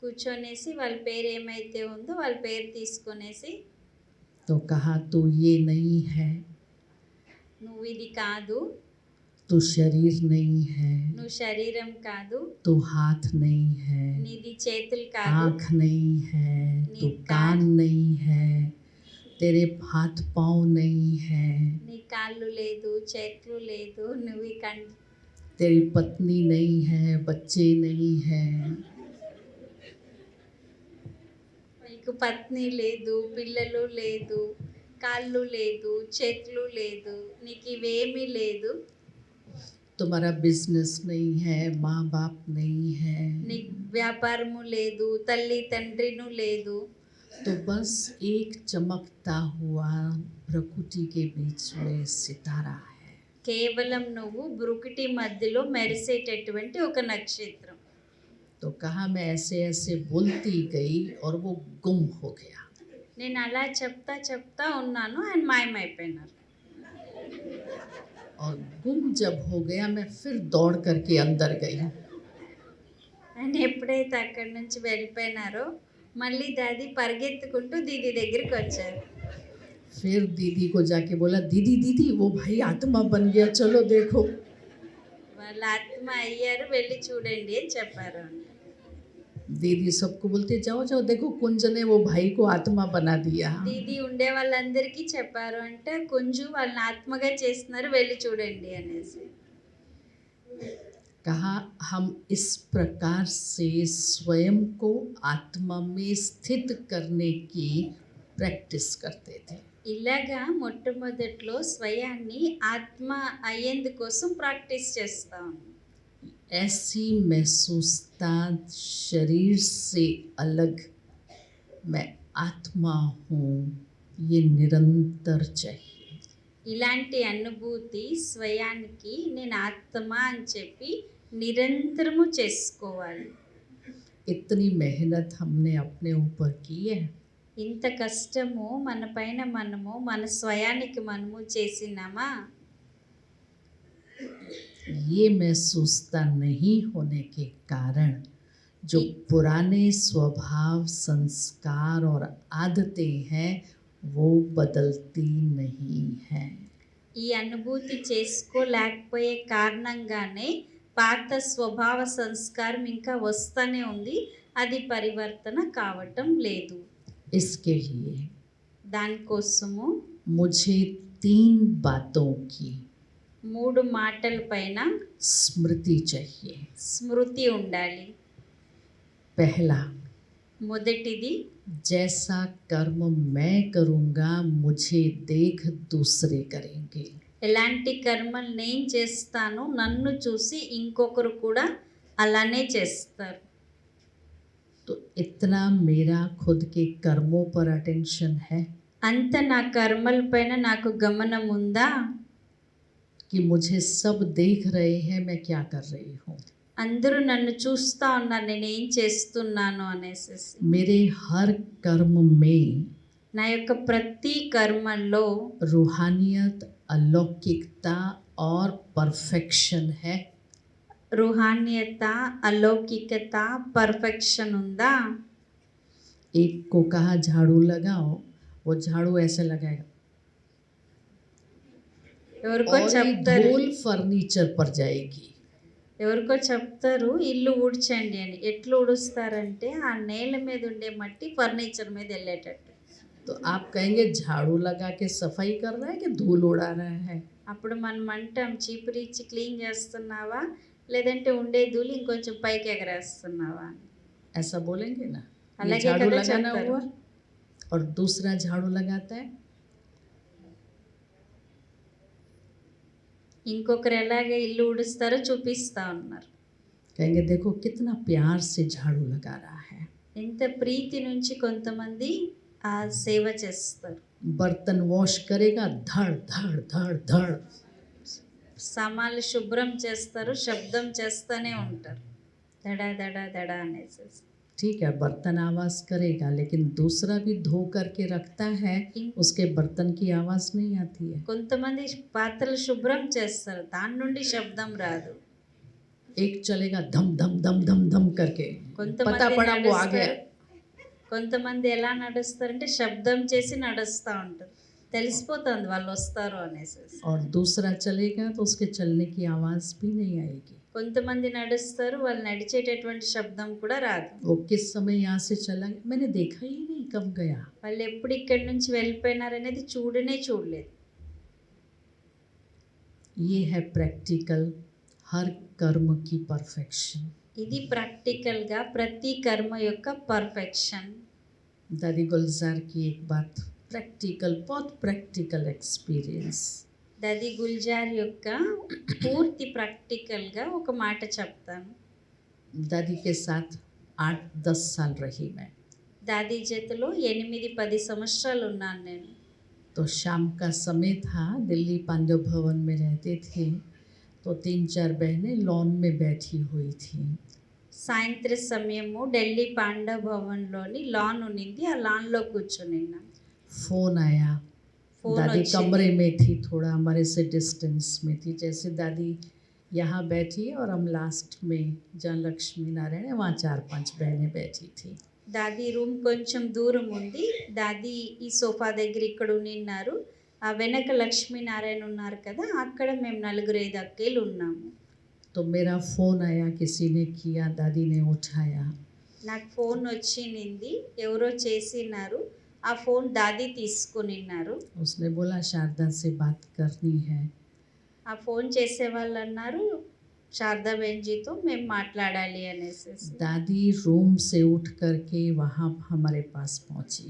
కూర్చొనేసి వాళ్ళ పేరు ఏమైతే ఉందో వాళ్ళ పేరు తీసుకొనేసి, तो कहा तू ये नहीं है, నువ్వు ఇది కాదు, तू शरीर नहीं है, నువ్వు శరీరం కాదు, तू हाथ नहीं है, నీది చేతులు కాదు, आँख नहीं है, तू कान नहीं है, तेरे हाथ पाँव नहीं है, నీ కాళ్ళు లేదు, చేతులు లేదు, నువ్వు तेरी पत्नी नहीं है, बच्चे नहीं हैं. నీకు పత్ని లేదు, పిల్లలు లేదు, కాళ్ళు లేదు, చేతులు లేదు, నీకు ఇవేమీ లేదు. तुम्हारा बिजनेस नहीं है, माँ बाप नहीं है, నీకు వ్యాపారము లేదు, తల్లి తండ్రిను లేదు. तो बस एक चमकता हुआ प्रकृति के बीच में सितारा है. కేవలం నువ్వు బ్రుకిటి మధ్యలో మెరిసేటటువంటి ఒక నక్షత్రం. तो कहा मैं ऐसे ऐसे बोलती गई और वो गुम हो गया। నేను అలా చెప్తా చెప్తా ఉన్నాను, ఆయన మాయమైపోయినారు. और गुम जब हो गया मैं फिर दौड़ करके अंदर गई। ఆయన ఎప్పుడైతే అక్కడి నుంచి వెళ్ళిపోయినారో మళ్ళీ దాది పరిగెత్తుకుంటూ దీది దగ్గరికి వచ్చారు. फिर दीदी को जाके बोला, दीदी दीदी वो भाई आत्मा बन गया, चलो देखो। వాళ్ళ ఆత్మ అయ్యారు, వెళ్ళి చూడండి అని చెప్పారు. दीदी सबको बोलते जाओ जाओ देखो कुंज ने वो भाई को आत्मा बना दिया। దీది ఉండే వాళ్ళందరికీ చెప్పారు, అంటే కొంచెం వాళ్ళని ఆత్మగా చేస్తున్నారు, వెళ్ళి చూడండి అనేసి. कहा हम इस प्रकार से स्वयं को आत्मा में स्थित करने की प्रैक्टिस करते थे। ఇలాగా మొట్టమొదట్లో స్వయాన్ని ఆత్మ అయ్యేందుకోసం ప్రాక్టీస్ చేస్తాం. ऐसी महसूसता शरीर से अलग मैं आत्मा हूँ, ये निरंतर चाहिए। ఇలాంటి అనుభూతి స్వయానికి నేను ఆత్మ అని చెప్పి నిరంతరము చేసుకోవాలి. इतनी मेहनत हमने अपने ऊपर की है। ఇంత కష్టము మన పైన మనము మన స్వయానికి మనము చేసినామా? ये महसूसता नहीं होने के कारण जो पुराने स्वभाव संस्कार और आदतें हैं वो बदलती नहीं हैं। ఈ అనుభూతి చేసుకోలేకపోయే కారణంగానే పాత స్వభావ సంస్కారం ఇంకా వస్తూనే ఉంది, అది పరివర్తన కావటం లేదు. इसके लिए దానికోసము मुझे 3 बातों की 3 మాటల పైన स्मृति चाहिए। స్మృతి ఉండాలి. पहला, మొదటిది, जैसा कर्म मैं करूँगा मुझे देख दूसरे करेंगे। ఎలాంటి కర్మలు నేను చేస్తానో నన్ను చూసి ఇంకొకరు కూడా అలానే చేస్తారు. तो इतना मेरा खुद के कर्मों पर अटेंशन है అంత నా కర్మల పైన నాకు గమనం ఉందా? कि मुझे सब देख रहे हैं मैं क्या कर रही हूँ। అందరూ నన్ను చూస్తూ ఉన్నారు నేను ఏం చేస్తున్నాను అనేసి. मेरे हर कर्म में నా యొక్క ప్రతి కర్మల్లో रूहानियत, अलौकिकता और परफेक्शन है। रूहानियत, अलौकिकత, परफेक्शन ఉందా? एक को कहा झाड़ू लगाओ, वो झाड़ू ऐसे लगाएगा ఎవరికో और ये చెప్తారు, धूल फर्नीचर पर जाएगी। ఎవరికో చెప్తారు ఇల్లు ఊడ్చండి అని. ఎట్లా ఊడుస్తారంటే ఆ నేల మీద ఉండే మట్టి ఫర్నిచర్ మీద వెళ్ళేటట్టు. तो आप कहेंगे झाड़ू लगा के सफाई कर रहा है कि धूल उड़ा रहा है। అప్పుడు మనం అంటాం చీపురిచ్చి క్లీన్ చేస్తున్నావా లేదంటే ఉండే ధూళి ఇంకొంచెం పైకి ఎగరేస్తున్నావా అని. ऐसा बोलेंगे ना। ये అలాగే झाड़ू కదా लगाना చెప్తారు. हुआ और दूसरा झाड़ू लगाता है ఇంకొకరు ఎలాగే ఇల్లు ఊడుస్తారో చూపిస్తా ఉన్నారు. कहेंगे देखो कितना प्यार से झाड़ू लगा रहा है। ఎంత ప్రీతి నుంచి కొంతమంది ఆ సేవ చేస్తారు. बर्तन वॉश करेगा धड़ धड़ धड़ धड़। సామాన్లు శుభ్రం చేస్తారు, శబ్దం చేస్తూనే ఉంటారు, దడా దడా దడా అనేసి. ठीक है बर्तन आवाज़ करेगा लेकिन दूसरा भी धो करके रखता है, उसके बर्तन की आवाज़ नहीं आती है। కొంతమంది పాత్రలు శుభ్రం చేస్తారు, దాని నుండి శబ్దం రాదు. एक चलेगा धम धम धम धम धम करके, पता पड़ा वो आ गया। కొంతమంది ఎలా నడుస్తారంటే శబ్దం చేసి నడుస్తూ ఉంటారు, తెలిసిపోతుంది వాళ్ళు వస్తారు అనేసి. और दूसरा चलेगा तो उसके चलने की आवाज़ भी नहीं आएगी। కొంతమంది నడుస్తారు, వాళ్ళు నడిచేటటువంటి శబ్దం కూడా రాదు. वो किस समय यहाँ से चला गया मैंने देखा ही नहीं, कब गया। వాళ్ళు ఎప్పుడు ఇక్కడి నుంచి వెళ్ళిపోయినారు అనేది చూడలేదు. ये है प्रैक्टिकल हर कर्म की परफेक्शन। ఇది ప్రాక్టికల్గా ప్రతి కర్మ యొక్క పర్ఫెక్షన్. दादी गुलजार की एक बात प्रैक्टिकल, बहुत प्रैक्टिकल एक्सपीरियंस। దాది గుల్జార్ యొక్క పూర్తి ప్రాక్టికల్గా ఒక మాట చెప్తాను. दादी के साथ 8-10 साल रही मैं। దాది జతలో 8-10 సంవత్సరాలు ఉన్నాను నేను. तो शाम का समय था, दिल्ली पांडव भवन में रहते थे, तो 3-4 बहनें लॉन में बैठी हुई थी। సాయంత్ర సమయము ఢిల్లీ పాండవ భవన్లోని లాన్ ఉన్నింది. ఆ లాన్లో కూర్చొనిన్నాం. फ़ोन आया, ఫోన్ दादी వచ్చింది. कमरे में थी, थोड़ा हमारे से डिस्टेंस में थी। जैसे दादी यहाँ बैठी है और हम लास्ट में जहाँ लक्ष्मी नारायण है वहाँ 4-5 बहनें बैठी थी। దాది రూమ్ కొంచెం దూరం ఉంది. దాది ఈ సోఫా దగ్గర ఇక్కడ ఉన్నారు. ఆ వెనక లక్ష్మీనారాయణ ఉన్నారు కదా, అక్కడ మేము 4-5 అక్కలు ఉన్నాము. तो मेरा फ़ोन आया, किसी ने किया, दादी ने उठाया। నాకు ఫోన్ వచ్చింది, ఎవరో చేసినారు. ఆ ఫోన్ దాది తీసుకునిన్నారు. उसने बोला शारदा से बात करनी है। ఆ ఫోన్ చేసే వాళ్ళు అన్నారు శారదా బెంజీతో మేము మాట్లాడాలి అనేసి. दादी रूम से उठ करके वहाँ हमारे पास पहुँची।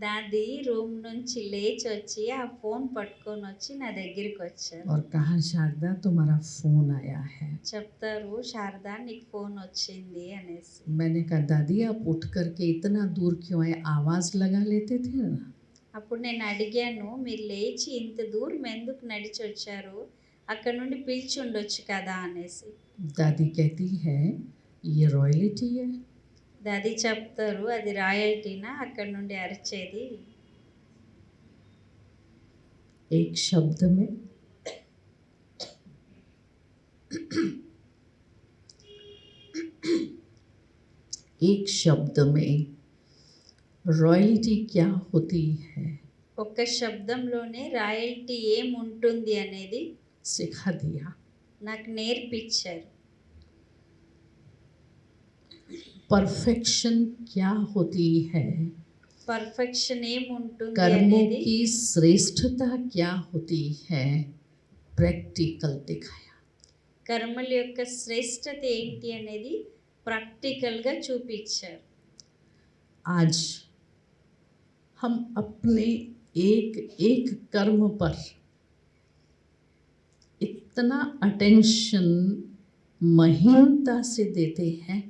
దాది రూమ్ నుంచి లేచి వచ్చి ఆ ఫోన్ పట్టుకొని వచ్చి నా దగ్గరికి వచ్చారు. और कहा शारदा तुम्हारा फ़ोन आया है। చెప్తారు శారదా నీకు ఫోన్ వచ్చింది అనేసి. मैंने कहा दादी आप उठ करके इतना दूर क्यों आए, आवाज़ लगा लेते थे ना। అప్పుడు నేను అడిగాను, మీరు లేచి ఇంత దూరం ఎందుకు నడిచి వచ్చారు, అక్కడ నుండి పిలిచి ఉండొచ్చు కదా అనేసి. दादी कहती है ये रॉयल्टी है। దాది చెప్తారు అది రాయల్టీనా అక్కడ నుండి అరిచేది. एक शब्द में एक शब्द में रॉयल्टी क्या होती है ఒక్క శబ్దంలోనే రాయల్టీ ఏముంటుంది అనేది सिखा दिया। నాకు నేర్పించారు. परफेक्शन क्या होती है, పర్ఫెక్షన్ ఏముంటుంది कर्मों అనేది, की श्रेष्ठता क्या होती है, प्रैक्टिकल दिखाया। కర్మల యొక్క శ్రేష్టత ఏంటి అనేది ప్రాక్టికల్గా చూపించారు. आज हम अपने एक एक कर्म पर इतना अटेंशन महीनता से देते हैं,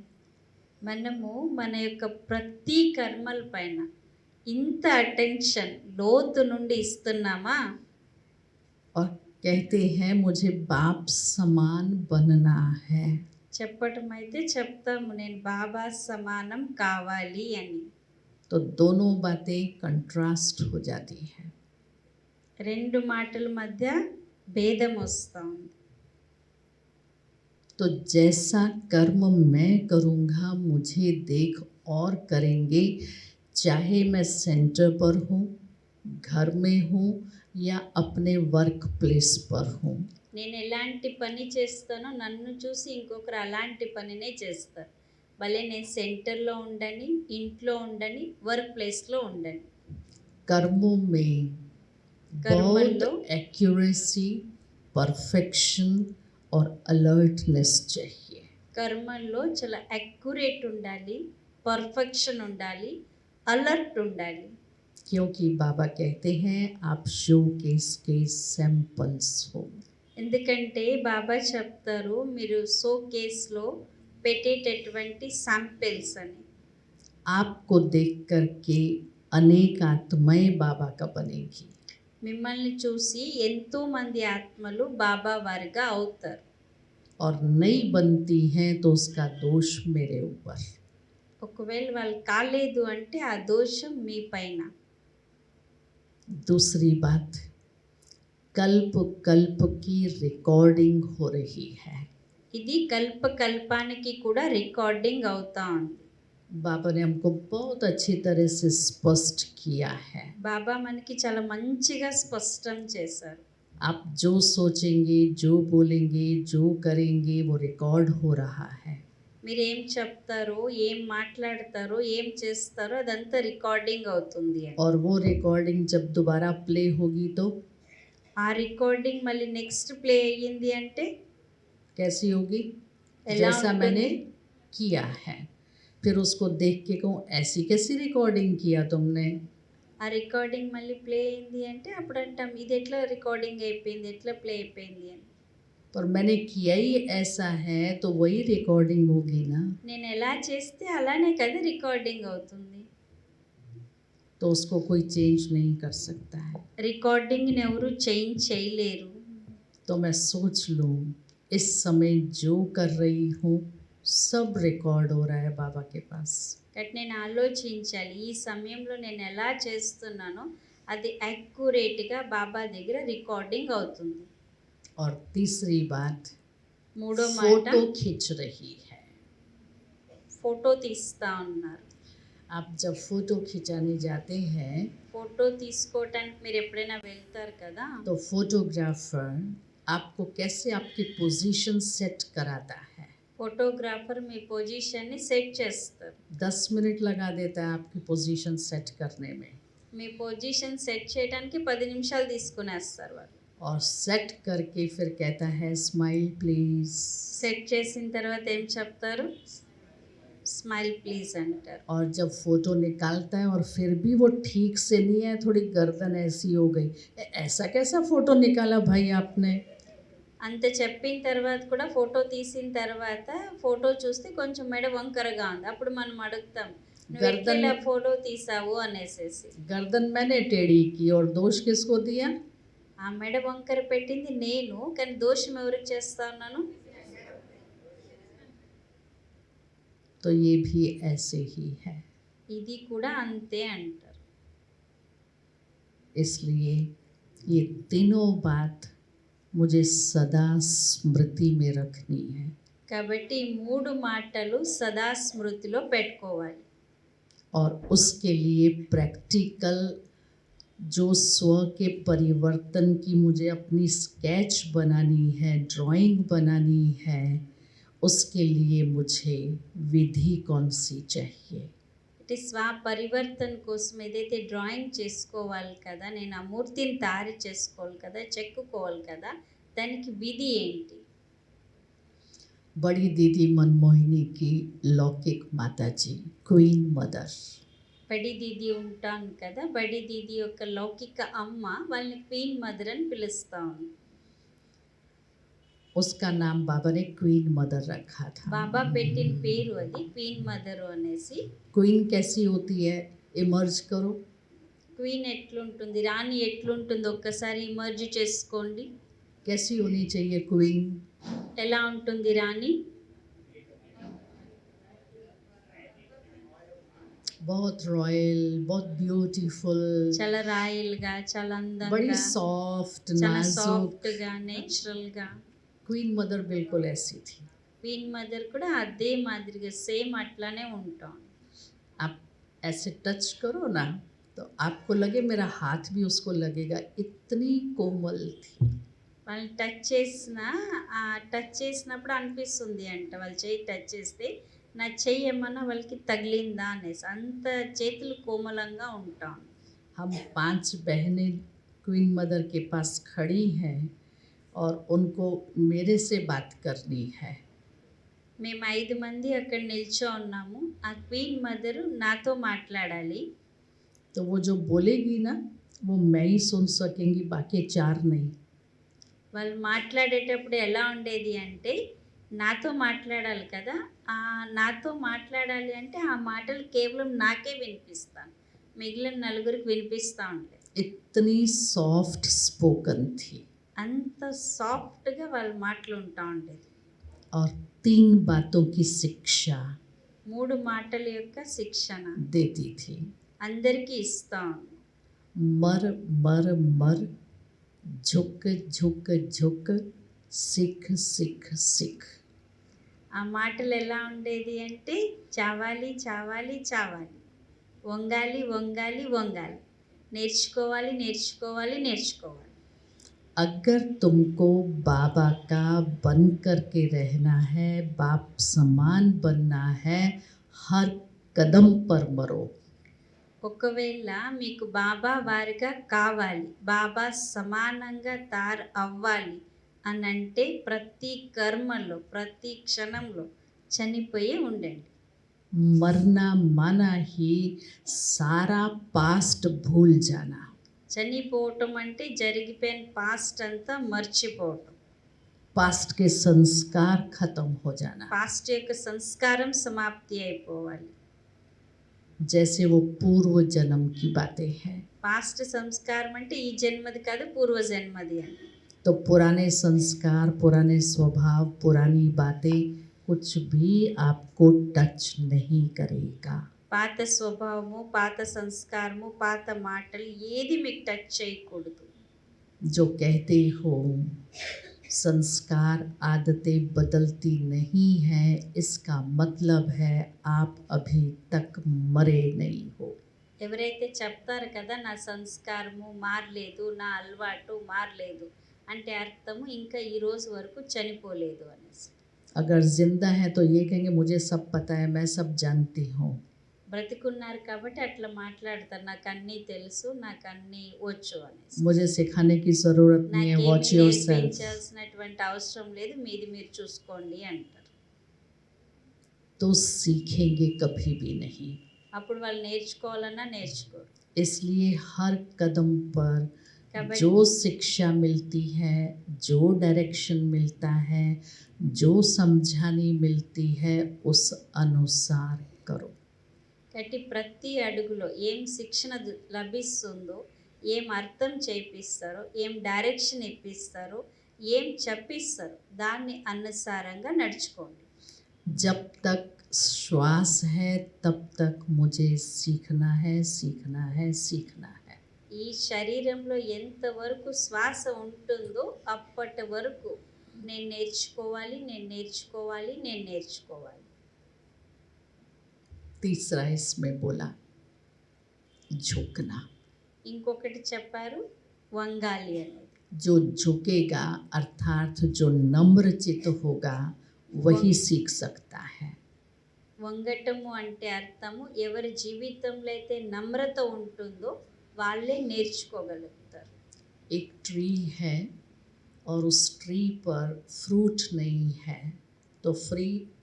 మనము మన యొక్క ప్రతి కర్మల పైన ఇంత అటెన్షన్ లోతు నుండి ఇస్తున్నామా, और कहते हैं मुझे बाप समान बनना है। చెప్పటం అయితే చెప్తాము నేను బాబా సమానం కావాలి అని. तो दोनों बातें कंट्रास्ट हो जाती हैं। రెండు మాటల మధ్య భేదం వస్తూ ఉంది. तो जैसा कर्म मैं करूँगा मुझे देख और करेंगे, चाहे मैं सेंटर पर हूँ, घर में हूँ या अपने वर्क प्लेस पर हूँ। నేను ఎలాంటి పని చేస్తానో నన్ను చూసి ఇంకొకరు అలాంటి పనినే చేస్తారు. భలే నేను సెంటర్లో ఉండని, ఇంట్లో ఉండని, వర్క్ ప్లేస్లో ఉండని. कर्मों में कर्मల్లో बहुत एक्यूरेसी, परफेक्शन और अलर्टनेस चाहिए। కర్మల్లో చాలా అక్యురేట్ ఉండాలి, పర్ఫెక్షన్ ఉండాలి, అలర్ట్ ఉండాలి. क्योंकि बाबा कहते हैं आप शो केस के सैंपल्स हो। ఎందుకంటే బాబా చెప్తారు మీరు సో కేస్లో పెట్టేటటువంటి శాంపిల్స్ అని. आपको देख करके अनेक आत्माएं बाबा का बनेगी। మిమ్మల్ని చూసి ఎంతోమంది ఆత్మలు బాబా వారిగా అవుతారు. और नहीं बनती हैं तो उसका दोष मेरे ऊपर। ఒకవేళ వాళ్ళు కాలేదు అంటే ఆ దోషం మీ పైన. दूसरी बात, कल्प कल्प की रिकॉर्डिंग हो रही है। ఇది కల్పానికి కూడా రికార్డింగ్ అవుతా ఉంది. बाबा ने हमको बहुत अच्छी तरह से स्पष्ट किया है। బాబా మనకి చాలా మంచిగా స్పష్టం చేశారు. आप जो सोचेंगे, जो बोलेंगे, जो करेंगे वो रिकॉर्ड हो रहा है। మీరు ఏం చెప్తారో, ఏం మాట్లాడతారో, ఏం చేస్తారో అదంతా రికార్డింగ్ అవుతుంది అని. और वो रिकॉर्डिंग जब दोबारा प्ले होगी तो ఆ రికార్డింగ్ మళ్ళీ నెక్స్ట్ ప్లే అయ్యింది అంటే कैसी होगी, ఎలా जैसा ఉంటుంది? मैंने किया है। फिर उसको देख के कहूँ ऐसी कैसी रिकॉर्डिंग किया तुमने। ఆ రికార్డింగ్ మళ్ళీ ప్లే అయింది అంటే అప్పుడు అంటాం ఇది ఎట్లా రికార్డింగ్ అయిపోయింది, ఎట్లా ప్లే అయిపోయింది అని. पर मैंने किया ही ऐसा है तो वही रिकॉर्डिंग होगी ना। నేను ఎలా చేస్తే అలానే కదా రికార్డింగ్ అవుతుంది. तो उसको कोई चेंज नहीं कर सकता है। రికార్డింగ్ని ఎవరు చేంజ్ చేయలేరు. तो मैं सोच लूँ इस समय जो कर रही हूँ सब रिकॉर्ड हो रहा है बाबा के पास। కాబట్టి నేను ఆలోచించాలి, ఈ సమయంలో నేను ఎలా చేస్తున్నానో అది యాక్యురేట్గా బాబా దగ్గర రికార్డింగ్ అవుతుంది. और तीसरी बात, మూడో మాట, फोटो खींच रही है। ఫోటో తీస్తా ఉన్నారు. आप जब फोटो खिंचाने जाते हैं ఫోటో తీసుకోవటానికి మీరు ఎప్పుడైనా వెళ్తారు కదా, तो फोटोग्राफर आपको कैसे आपकी पोजीशन सेट कराता है। ఫోటోగ్రాఫర్ మీ పొజిషన్ని సెట్ చేస్తారు. 10 मिनट लगा देता है आपकी पोजीशन सेट करने में, మీ పొజిషన్ సెట్ చేయడానికి 10 నిమిషాలు తీసుకునేస్తారు వాళ్ళు. और सेट करके फिर कहता है स्माइल प्लीज। సెట్ చేసిన తర్వాత ఏం చెప్తారు? స్మైల్ ప్లీజ్ అంటారు. और जब फोटो निकालता है और फिर भी वो ठीक से नहीं है, थोड़ी गर्दन ऐसी हो गई, ऐसा कैसा फोटो निकाला भाई आपने। అంత చెప్పిన తర్వాత కూడా ఫోటో తీసిన తర్వాత ఫోటో చూస్తే కొంచెం మెడ వంకరగా ఉంది. అప్పుడు మనం అడుగుతాం, నువ్వు ఎట్లా ఇలా ఫోటో తీసావు అనేసేసి. गर्दन मैंने टेढ़ी की और दोष किसको दिया। ఆ మెడ వంకర పెట్టింది నేను, కానీ దోషం ఎవరికి చేస్తా ఉన్నాను? तो ये भी ऐसे ही है। ఇది కూడా అంతే అంటారు. इसलिए ये तीनों बात मुझे सदा स्मृति में रखनी है। కాబట్టి ఈ 3 మాటలు సదా స్మృతిలో పెట్టుకోవాలి. और उसके लिए प्रैक्टिकल जो स्व के परिवर्तन की मुझे अपनी स्केच बनानी है, ड्राइंग बनानी है, उसके लिए मुझे विधि कौन सी चाहिए। ఇటు స్వ పరివర్తన కోసం ఏదైతే డ్రాయింగ్ చేసుకోవాలి కదా, నేను ఆ మూర్తిని తయారు చేసుకోవాలి కదా, చెక్కుకోవాలి కదా, దానికి విధి ఏంటి? बड़ी दीदी मनमोहिनी की लौकिक माता जी, क्वीन मदर। బడి దీది ఉంటాను కదా, బడి దీది యొక్క లౌకిక అమ్మ, వాళ్ళని క్వీన్ మదర్ అని పిలుస్తాను. उसका नाम बाबा ने क्वीन मदर रखा था। బాబా పెట్టిన పేరు అది క్వీన్ మదర్ అనేసి. क्वीन कैसी होती है, इमर्ज करो। క్వీన్ ఎట్లుంటుంది, రాణి ఎట్లుంటుంది, ఒక్కసారి ఇమర్జ్ చేసుకోండి. कैसी होनी चाहिए क्वीन। ఎలా ఉంటుంది రాణి? बहुत रॉयल, बहुत ब्यूटीफुल, చాలా రాయల్గా, చాలా बड़ी అందంగా, सॉफ्ट, చాలా नाजुक। సాఫ్ట్గా, నేచురల్గా. क्वीन मदर बिल्कुल ऐसी थी। క్వీన్ మదర్ కూడా అదే మాదిరిగా సేమ్ అట్లానే ఉంటాం. आप ऐसे टच करो ना तो आपको लगे मेरा हाथ भी उसको लगेगा, इतनी कोमल थी। వాళ్ళని టచ్ చేసిన, ఆ టచ్ చేసినప్పుడు అనిపిస్తుంది అంట, వాళ్ళ చేయి టచ్ చేస్తే నా చెయ్యి ఏమన్నా వాళ్ళకి తగిలిందా అనేసి, అంత చేతులు కోమలంగా ఉంటాం. हम 5 बहनें क्वीन मदर के पास खड़ी हैं और उनको मेरे से बात करनी है। మేము 5 మంది అక్కడ నిల్చో ఉన్నాము. ఆ క్వీన్ మదర్ నాతో మాట్లాడాలి. तो वो जो बोलेगी ना वो मैं ही सुन सकेंगी, बाकी 4 नहीं। వాళ్ళు మాట్లాడేటప్పుడు ఎలా ఉండేది అంటే, నాతో మాట్లాడాలి కదా, ఆ నాతో మాట్లాడాలి అంటే ఆ మాటలు కేవలం నాకే వినిపిస్తాను, మిగిలిన నలుగురికి వినిపిస్తూ ఉంటాయి. इतनी सॉफ्ट स्पोकन थी అంత సాఫ్ట్గా వాళ్ళ మాటలు ఉంటా ఉండేది. और 3 बातों की शिक्षा 3 మాటల యొక్క శిక్షణ देती थी। అందరికీ ఇస్తా ఉంది. मर मर मर, झुक झुक झुक, सिख सिख सिख। ఆ మాటలు ఎలా ఉండేది అంటే, చావాలి చావాలి చావాలి, వంగాలి వంగాలి వంగాలి, నేర్చుకోవాలి నేర్చుకోవాలి నేర్చుకోవాలి. अगर तुमको बाबा का बन करके रहना है, बाप समान बनना है, हर कदम पर मरो। ఒకవేళ మీకు బాబా వారిగా కావాలి, బాబా సమానంగా తయారు అవ్వాలి అని అంటే ప్రతి కర్మలో, ప్రతి క్షణంలో చనిపోయే ఉండండి. मरना माना ही सारा पास्ट भूल जाना। చనిపోవటం అంటే జరిగిపోయిన పాస్ట్ అంతా మర్చిపోవటం, पास्ट के संस्कार खत्म हो जाना। పాస్ట్ యొక్క సంస్కారం సమాప్తి అయిపోవాలి. जैसे वो पूर्व जन्म की बातें हैं। పాస్ట్ సంస్కారం అంటే ఈ జన్మది కాదు పూర్వ జన్మది అని. तो पुराने संस्कार, पुराने स्वभाव, पुरानी बातें कुछ भी आपको टच नहीं करेगा। పాత స్వభావము, పాత సంస్కారము, పాత మాటలు ఏది మీకు టచ్ చేయకూడదు. जो कहते हो संस्कार आदतें बदलती नहीं हैं, इसका मतलब है आप अभी तक मरे नहीं हो। ఎవరైతే చెప్తారు కదా నా సంస్కారము మారలేదు, నా అలవాటు మారలేదు అంటే అర్థము ఇంకా ఈ రోజు వరకు చనిపోలేదు అనేసి. अगर जिंदा है तो ये कहेंगे मुझे सब पता है, मैं सब जानती हूँ। బ్రతికున్నారు కాబట్టి అట్లా మాట్లాడతారు, నాకు అన్నీ తెలుసు, నాకు అన్నీ వచ్చు అనేసి. मुझे सिखाने की ज़रूरत नहीं है, నాకేమీ वॉच योरसेल्फ। నేర్పించాల్సినటువంటి అవసరం లేదు, మీది మీరు చూసుకోండి అంటారు. तो सीखेंगे कभी भी नहीं। అప్పుడు వాళ్ళు నేర్చుకోవాలన్నా నేర్చుకోరు. इसलिए हर कदम पर కాబట్టి जो शिक्षा मिलती है, जो डायरेक्शन मिलता है, जो समझानी मिलती है, उस अनुसार करो। కాబట్టి ప్రతి అడుగులో ఏం శిక్షణ లభిస్తుందో, ఏం అర్థం చేపిస్తారో, ఏం డైరెక్షన్ ఇప్పిస్తారో, ఏం చెప్పిస్తారో దాన్ని అనుసారంగా నడుచుకోండి. जब तक श्वास है तब तक मुझे सीखना है, सीखना है, सीखना है। ఈ శరీరంలో ఎంతవరకు శ్వాస ఉంటుందో అప్పటి వరకు నేను నేర్చుకోవాలి, నేను నేర్చుకోవాలి, నేను నేర్చుకోవాలి. तीसरा इसमें बोला झुकना। ఇంకొకటి చెప్పారు వంగాలి అనేది. जो झुकेगा अर्थात जो नम्र चित्त होगा वही सीख सकता है। వంగటము అంటే అర్థము ఎవరి జీవితంలో అయితే నమ్రత ఉంటుందో వాళ్ళే నేర్చుకోగలుగుతారు. एक ट्री है और उस ट्री पर फ्रूट नहीं है तो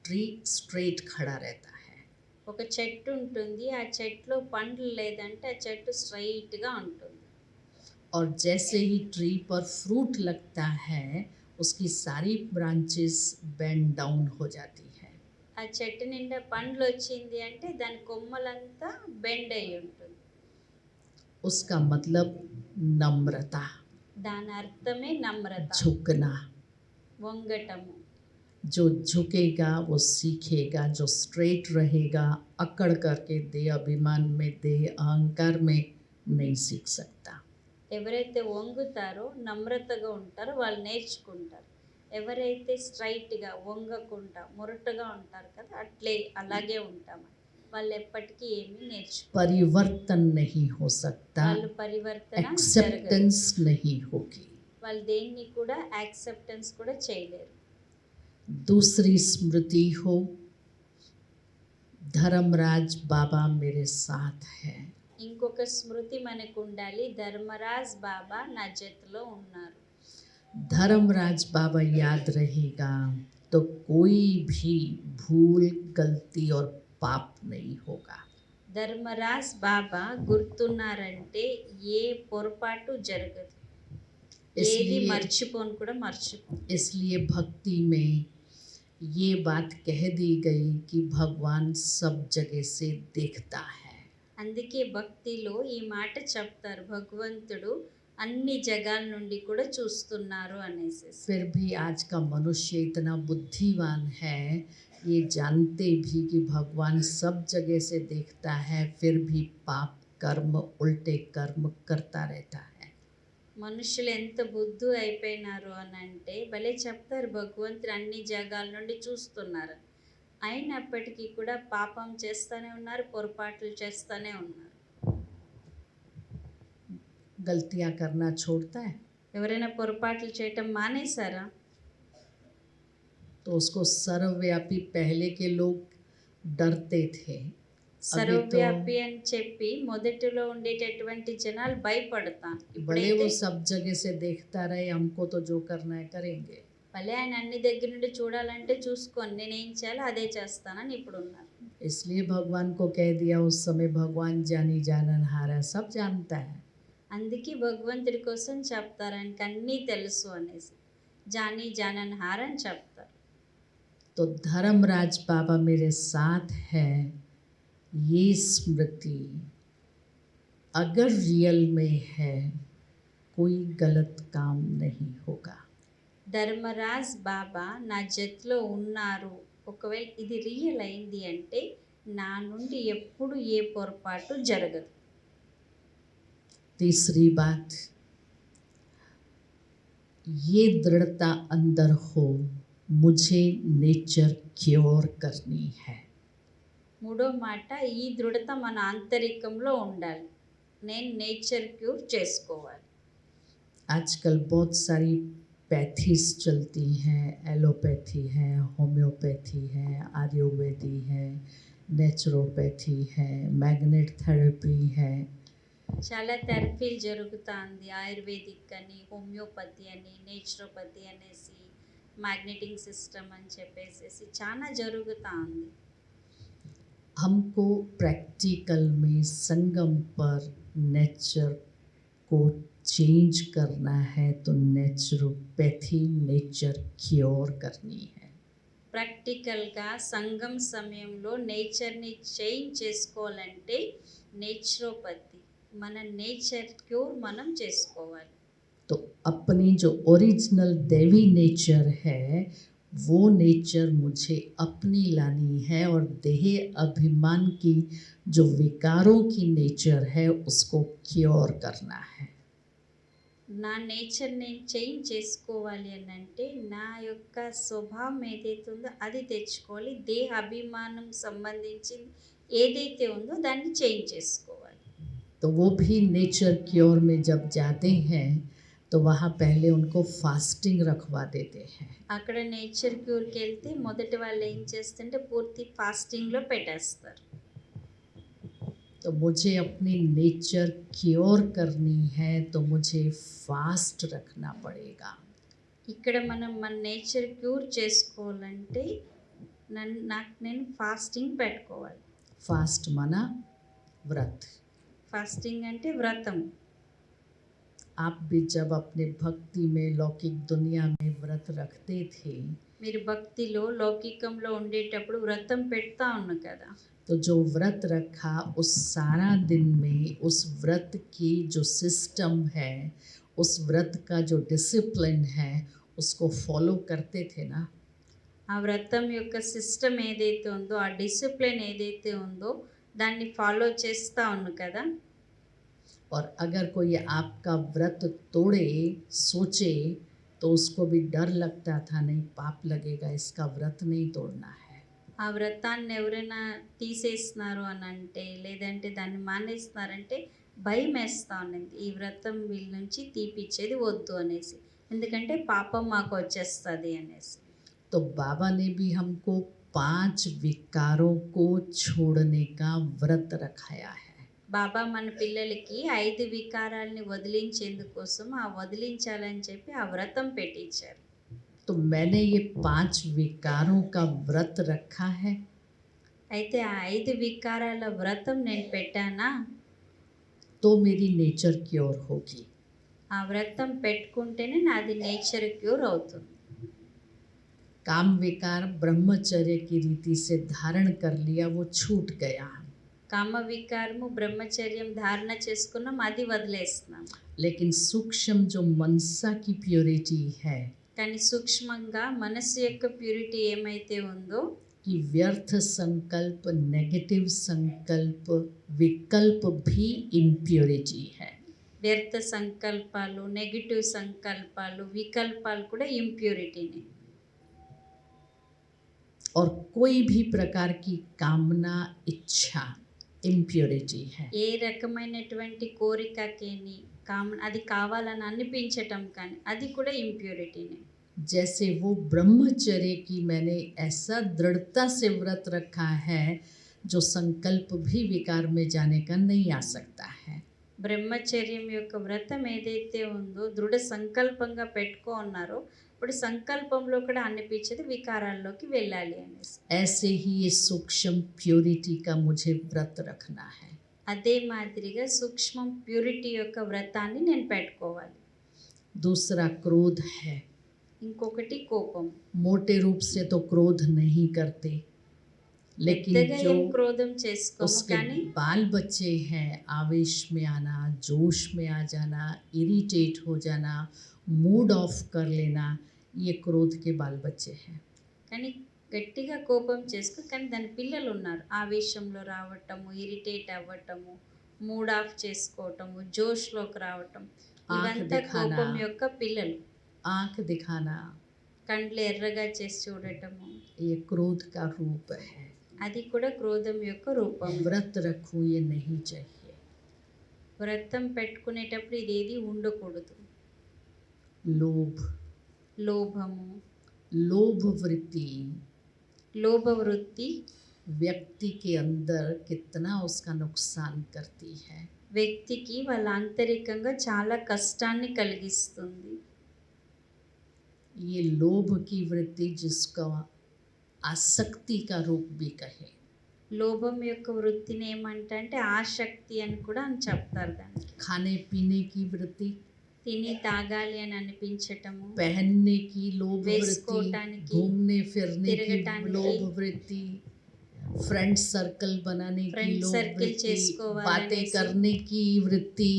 ट्री स्ट्रेट खड़ा रहता है। ఒక చెట్టు ఉంటుంది, ఆ చెట్టులో పండ్లు లేదంటే ఆ చెట్టు స్ట్రైట్గా ఉంటుంది. और जैसे ही ट्री पर फ्रूट लगता है उसकी सारी ब्रांचेस बेंड डाउन हो जाती है। ఆ చెట్టు నిండా పండ్లు వచ్చింది అంటే దాని కొమ్మలంతా బెండ్ అయి ఉంటుంది. उसका मतलब नम्रता, దాని అర్థమే నమ్రత, झुकना। వంగటము. जो झुकेगा वो सीखेगा, जो स्ट्रेट रहेगा अकड़ करके दे अभिमान में, दे अहंकार में नहीं सीख सकता। ఎవరైతే వంగుతారో నమ్రతగా ఉంటారో వాళ్ళు నేర్చుకుంటారు. ఎవరైతే స్ట్రైట్గా వంగకుండా మొరటుగా ఉంటారు కదా, అలాగే ఉంటాము, వాళ్ళు ఎప్పటికీ ఏమీ నేర్చుకోరు. परिवर्तन नहीं हो सकता, వాళ్ళు పరివర్తన జరగదు. एक्सेप्टेंस नहीं होगी। వాళ్ళు దేన్ని కూడా యాక్సెప్టెన్స్ కూడా చేయలేరు. दूसरी स्मृति हो धर्मराज बाबा मेरे साथ है। ఇంకొక స్మృతి మనకు ఉండాలి, ధర్మరాజ్ బాబా నా జతలో ఉన్నారు. धर्मराज बाबा याद रहेगा तो कोई भी भूल, गलती और पाप नहीं होगा। ధర్మరాజ్ బాబా గుర్తున్నారంటే ఏ పొరపాటు జరగదు, ఏది మర్చిపోను కూడా మర్చిపోను. इसलिए भक्ति में ये बात कह दी गई कि भगवान सब जगह से देखता है। అందుకే భక్తిలో ఈ మాట చెప్తారు, భగవంతుడు అన్ని జగాల నుండి కూడా చూస్తున్నారు అనేసి. फिर भी आज का मनुष्य इतना बुद्धिमान है, ये जानते भी कि भगवान सब जगह से देखता है, फिर भी पाप कर्म, उल्टे कर्म करता रहता है। మనుషులు ఎంత బుద్ధి అయిపోయినారు అని అంటే భలే చెప్తారు, భగవంతుడు అన్ని జగాల నుండి చూస్తున్నారు, అయినప్పటికీ కూడా పాపం చేస్తూనే ఉన్నారు, పొరపాట్లు చేస్తూనే ఉన్నారు. गलतियाँ करना छोड़ता है ఎవరైనా పొరపాట్లు చేయటం మానేశారా? तो उसको सर्वव्यापी पहले के लोग डरते थे। సర్వవ్యాపి అని చెప్పి మొదటిలో ఉండేటటువంటి జనాలు భయపడతారు. भले वो सब जगह से देखता रहे, हमको तो जो करना है करेंगे। భలే ఆయన అన్ని దగ్గర నుండి చూడాలంటే చూసుకొని నేనేం చేయాలో అదే చేస్తానని ఇప్పుడు ఉన్నారు. इसलिए भगवान को कह दिया उस समय, भगवान जानी जाननहार है, सब जानता है। అందుకే భగవంతుడి కోసం చెప్తారు, ఆయనకి అన్నీ తెలుసు అనేసి, జానీ జానన్ హార్ అని చెప్తారు. तो धर्मराज बाबा मेरे साथ है ये स्मृति अगर रियल में है कोई गलत काम नहीं होगा। ధర్మరాజ్ బాబా నా జట్లో ఉన్నారు, ఒకవేళ ఇది రియల్ అయింది అంటే నా నుండి ఎప్పుడు ఏ పొరపాటు జరగదు. तीसरी बात, ये दृढ़ता अंदर हो, मुझे नेचर क्योर करनी है। మూడో మాట, ఈ దృఢత మన ఆంతరికంలో ఉండాలి. నేను నేచర్ క్యూర్ చేసుకోవాలి. आजकल बहुत सारी पैथीज चलती हैं, एलोपैथी है, होम्योपैथी है, आयुर्वेदी है, नेचुरोपैथी है, मैग्नेट थेरेपी है। చాలా థెరపీలు జరుగుతుంది. ఆయుర్వేదిక్ అని, హోమియోపతి అని, నేచురోపతి అనేసి, మ్యాగ్నెటింగ్ సిస్టమ్ అని చెప్పేసి చాలా జరుగుతూ ఉంది. हमको प्रैक्टिकल में संगम पर नेचर को चेंज करना है तो नेचुरोपैथी नेचर क्योर करनी है। ప్రాక్టికల్గా సంగం సమయంలో నేచర్ని చేంజ్ చేసుకోవాలంటే నేచురోపతి మన నేచర్ క్యూర్ మనం చేసుకోవాలి. तो अपनी जो ओरिजिनल देवी नेचर है वो नेचर मुझे अपनी लानी है और देह अभिमान की जो विकारों की नेचर है उसको क्योर करना है। నా నేచర్ నేను చేంజ్ చేసుకోవాలి అని అంటే నా యొక్క స్వభావం ఏదైతే ఉందో అది తెచ్చుకోవాలి. దేహ అభిమానం సంబంధించింది ఏదైతే ఉందో దాన్ని చేంజ్ చేసుకోవాలి. तो वो भी नेचर क्योर में जब जाते हैं तो वहाँ पहले उनको फास्टिंग रखवा देते हैं। అక్కడ నేచర్ క్యూర్కి వెళ్తే మొదటి వాళ్ళు ఏం చేస్తుంటే పూర్తి ఫాస్టింగ్లో పెట్టేస్తారు. तो मुझे अपनी नेचर क्योर करनी है तो मुझे फास्ट रखना पड़ेगा। ఇక్కడ మనం మన నేచర్ క్యూర్ చేసుకోవాలంటే నేను ఫాస్టింగ్ పెట్టుకోవాలి. फास्ट माना व्रत। ఫాస్టింగ్ అంటే వ్రతం. आप भी जब अपने भक्ति में लौकिक दुनिया में व्रत रखते थे మీరు భక్తిలో లౌకికంలో ఉండేటప్పుడు వ్రతం పెడతా ఉన్నా కదా, तो जो व्रत रखा उस सारा दिन में उस व्रत की जो सिस्टम है, उस व्रत का जो डिसिप्लिन है उसको फॉलो करते थे ना। ఆ వ్రతం యొక్క సిస్టమ్ ఏదైతే ఉందో, ఆ డిసిప్లిన్ ఏదైతే ఉందో దాన్ని ఫాలో చేస్తూ ఉన్నా కదా. और अगर कोई आपका व्रत तोड़े सोचे तो उसको भी डर लगता था, नहीं पाप लगेगा, इसका व्रत नहीं तोड़ना है। ఆ వ్రతాన్ని ఎవరైనా తీసేస్తున్నారు అని అంటే, లేదంటే దాన్ని మానేస్తున్నారంటే భయం వేస్తూ ఉన్నది, ఈ వ్రతం వీళ్ళ నుంచి తీపిచ్చేది వద్దు అనేసి, ఎందుకంటే పాపం మాకు వచ్చేస్తుంది అనేసి. तो बाबा ने भी हमको 5 विकारों को छोड़ने का व्रत रखाया है। బాబా మన పిల్లలకి 5 వికారాలని వదిలించేందుకోసం ఆ వదిలించాలని చెప్పి ఆ వ్రతం పెట్టించారు. तो मैंने ये 5 विकारों का व्रत रखा है। అయితే ఆ 5 వికారాల వ్రతం నేను పెట్టానా, तो मेरी नेचर क्योर होगी। ఆ వ్రతం పెట్టుకుంటేనే నాది నేచర్ క్యూర్ అవుతుంది. काम विकार ब्रह्मचर्य की रीति से धारण कर लिया, वो छूट गया। కామ వికారము బ్రహ్మచర్యం ధారణ చేసుకున్నాం, అది వదిలేస్తున్నాం. लेकिन सूक्ष्म जो मनसा की प्योरिटी है కానీ సూక్ష్మంగా మనసు యొక్క ప్యూరిటీ ఏమైతే ఉందో, कि व्यर्थ संकल्प, नेगेटिव संकल्प, विकल्प भी इम्प्योरिटी है। వ్యర్థ సంకల్పాలు, నెగిటివ్ సంకల్పాలు, వికల్పాలు కూడా ఇంప్యూరిటీనే. और कोई भी प्रकार की कामना, इच्छा इम्प्योरिटी है। ఏ రకమైనటువంటి కోరికకేని అది కావాలని అనిపించటం కానీ అది కూడా ఇంప్యూరిటీనే. जैसे वो ब्रह्मचर्य की मैंने ऐसा दृढ़ता से व्रत रखा है जो संकल्प भी विकार में जाने का नहीं आ सकता है। బ్రహ్మచర్యం యొక్క వ్రతం ఏదైతే ఉందో దృఢ సంకల్పంగా పెట్టుకో ఉన్నారో, ఇప్పుడు సంకల్పంలో కూడా అనిపించేది వికారాల్లోకి వెళ్ళాలి అనేసి. ऐसे ही ये सूक्ष्म प्योरिटी का मुझे व्रत रखना है। అదే మాదిరిగా సూక్ష్మం ప్యూరిటీ యొక్క వ్రతాన్ని నేను పెట్టుకోవాలి. दूसरा क्रोध है। ఇంకొకటి కోపం. मोटे रूप से तो क्रोध नहीं करते, लेकिन పెద్దగా जो ఏం క్రోధం చేసుకోము उसके కానీ बाल बच्चे हैं, आवेश में आना, जोश में आ जाना, इरिटेट हो जाना, मूड ऑफ कर लेना, ये क्रोध के बाल बच्चे हैं। కానీ గట్టిగా కోపం చేసుకో కానీ దాని పిల్లలు ఉన్నారు ఆవేశంలో రావటము ఇరిటేట్ అవ్వటము మూడ్ ఆఫ్ చేసుకోవటము జోష్లోకి రావటం ఇవంతా దిఖానా. కోపం యొక్క పిల్లలు आंख दिखाना, కండ్లు ఎర్రగా చేసి చూడటము ये क्रोध का रूप है। అది కూడా క్రోధం యొక్క రూపం व्रत रखूं ये नहीं चाहिए। వ్రతం పెట్టుకునేటప్పుడు ఇదేది ఉండకూడదు लोभ, లోభము लोभ वृत्ति లోభ వృత్తి व्यक्ति के अंदर कितना उसका नुकसान करती है। వ్యక్తికి వాళ్ళ ఆంతరికంగా చాలా కష్టాన్ని కలిగిస్తుంది ये लोभ की वृत्ति जिसका आसक्ति का रूप भी कहे। లోభం యొక్క వృత్తిని ఏమంటే ఆసక్తి అని కూడా అని చెప్తారు దానికి खाने पीने की वृत्ति, తిని తాగాలి అని అనిపించటము पहनने की लोभ वृत्ति, వేసుకోవటానికి घूमने फिरने की తిరగటానికి, लोभ वृत्ति, फ्रेंड सर्कल बनाने की फ्रेंड लोभ सर्कल वृत्ति, చేసుకోవాలనేసి, बातें करने की वृत्ति,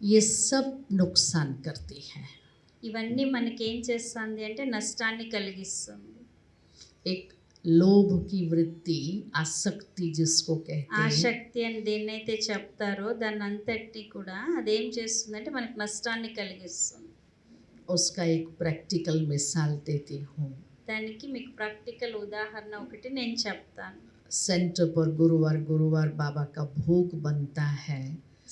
ये सब नुकसान करती है। ఇవన్నీ మనకేం చేస్తుంది అంటే నష్టాన్ని కలిగిస్తుంది एक लोभ की वृत्ति, आसक्ति जिसको कहते हैं, ఆసక్తి అని దేన్నైతే చెప్తారో దాన్ని అంతటి కూడా అదేం చేస్తుందంటే మనకు నష్టాన్ని కలిగిస్తుంది उसका एक प्रैक्टिकल मिसाल देती हूँ। దానికి మీకు ప్రాక్టికల్ ఉదాహరణ ఒకటి నేను చెప్తాను सेंटर पर गुरुवार गुरुवार बाबा का भोग बनता है।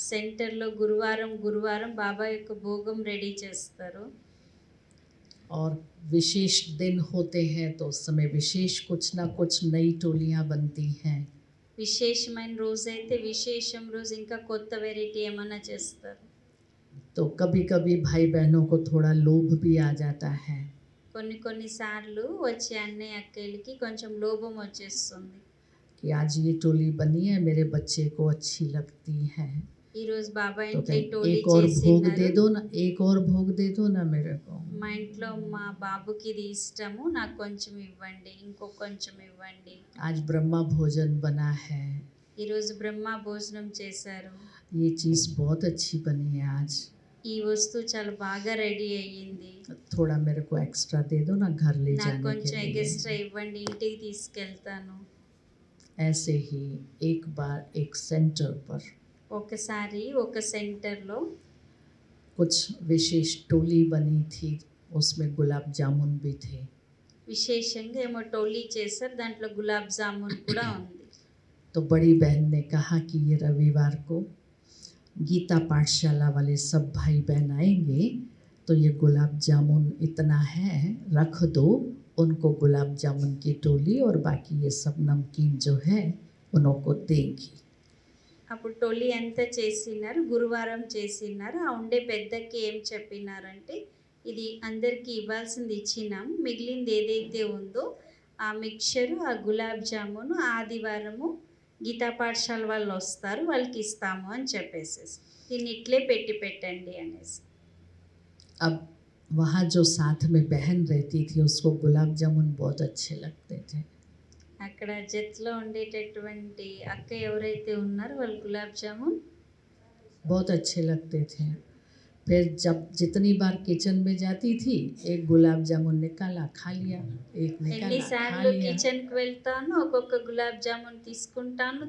సెంటర్లో గురువారం గురువారం బాబా యొక్క భోగం రెడీ చేస్తారు और विशेष दिन होते हैं तो उस समय विशेष कुछ ना कुछ नई टोलियाँ बनती हैं। విశేషమైన రోజు అయితే విశేషం రోజు ఇంకా కొత్త వెరైటీ ఏమైనా చేస్తారు तो कभी कभी भाई बहनों को थोड़ा लोभ भी आ जाता है కొన్నిసార్లు వచ్చే అన్నయ్య అక్కలకి కొంచెం లోభం వచ్చేస్తుంది कि आज ये टोली बनी है, मेरे बच्चे को अच्छी लगती है, ఈరోజు బాబా तो ఇంట్లో ఈ టోలీ एक और भोग दे చేసినారు दो ना, एक और भोग दे दो ना मेरे को। మా ఇంట్లో మా బాబుకి ఇది ఇష్టము నాకు కొంచెం ఇవ్వండి ఇంకో కొంచెం ఇవ్వండి आज ब्रह्मा भोजन बना है, ఈరోజు బ్రహ్మ భోజనం చేశారు ये चीज़ बहुत अच्छी बनी है आज, ఈ వస్తువు చాలా బాగా రెడీ అయ్యింది थोड़ा मेरे को एक्स्ट्रा दे दो ना घर ले నాకు जाने కొంచెం के लिए। ఎక్స్ట్రా ఇవ్వండి ఇంటికి తీసుకెళ్తాను ऐसे ही एक बार एक सेंटर पर ఒకసారి ఒక సెంటర్లో कुछ विशेष टोली बनी थी, उसमें गुलाब जामुन भी थे। విశేషంగా ఏమో టోలీ చేశారు దాంట్లో గులాబ్ జామున్ కూడా ఉంది तो बड़ी बहन ने कहा कि ये रविवार को गीता पाठशाला वाले सब भाई बहन आएंगे तो ये गुलाब जामुन इतना है रख दो, उनको गुलाब जामुन की टोली और बाकी ये सब नमकीन जो है उनको देंगी। అప్పుడు టోలీ అంతా చేసినారు గురువారం చేసినారు ఆ ఉండే పెద్దకి ఏం చెప్పినారంటే ఇది అందరికీ ఇవ్వాల్సింది ఇచ్చినాం మిగిలింది ఏదైతే ఉందో ఆ మిక్చరు ఆ గులాబ్ జామును ఆదివారము గీతా పాఠశాల వాళ్ళు వస్తారు వాళ్ళకి ఇస్తాము అని చెప్పేసేసి దీన్ని ఇట్లే పెట్టండి అనేసి अब वहाँ जो साथ में बहन रहती थी उसको गुलाब जामुन बहुत अच्छे लगते थे। అక్కడ జట్లో ఉండేటటువంటి అక్క ఎవరైతే ఉన్నారో వాళ్ళు గులాబ్ జామున్ बहुत अच्छे लगते थे। फिर जब जितनी बार किचन में जाती थी एक गुलाब जामुन निकाला खा लिया, एक निकाला खा ఎన్నిసార్లు लिया। కిచెన్కి వెళ్తాను ఒక్కొక్క గులాబ్ జామున్ తీసుకుంటాను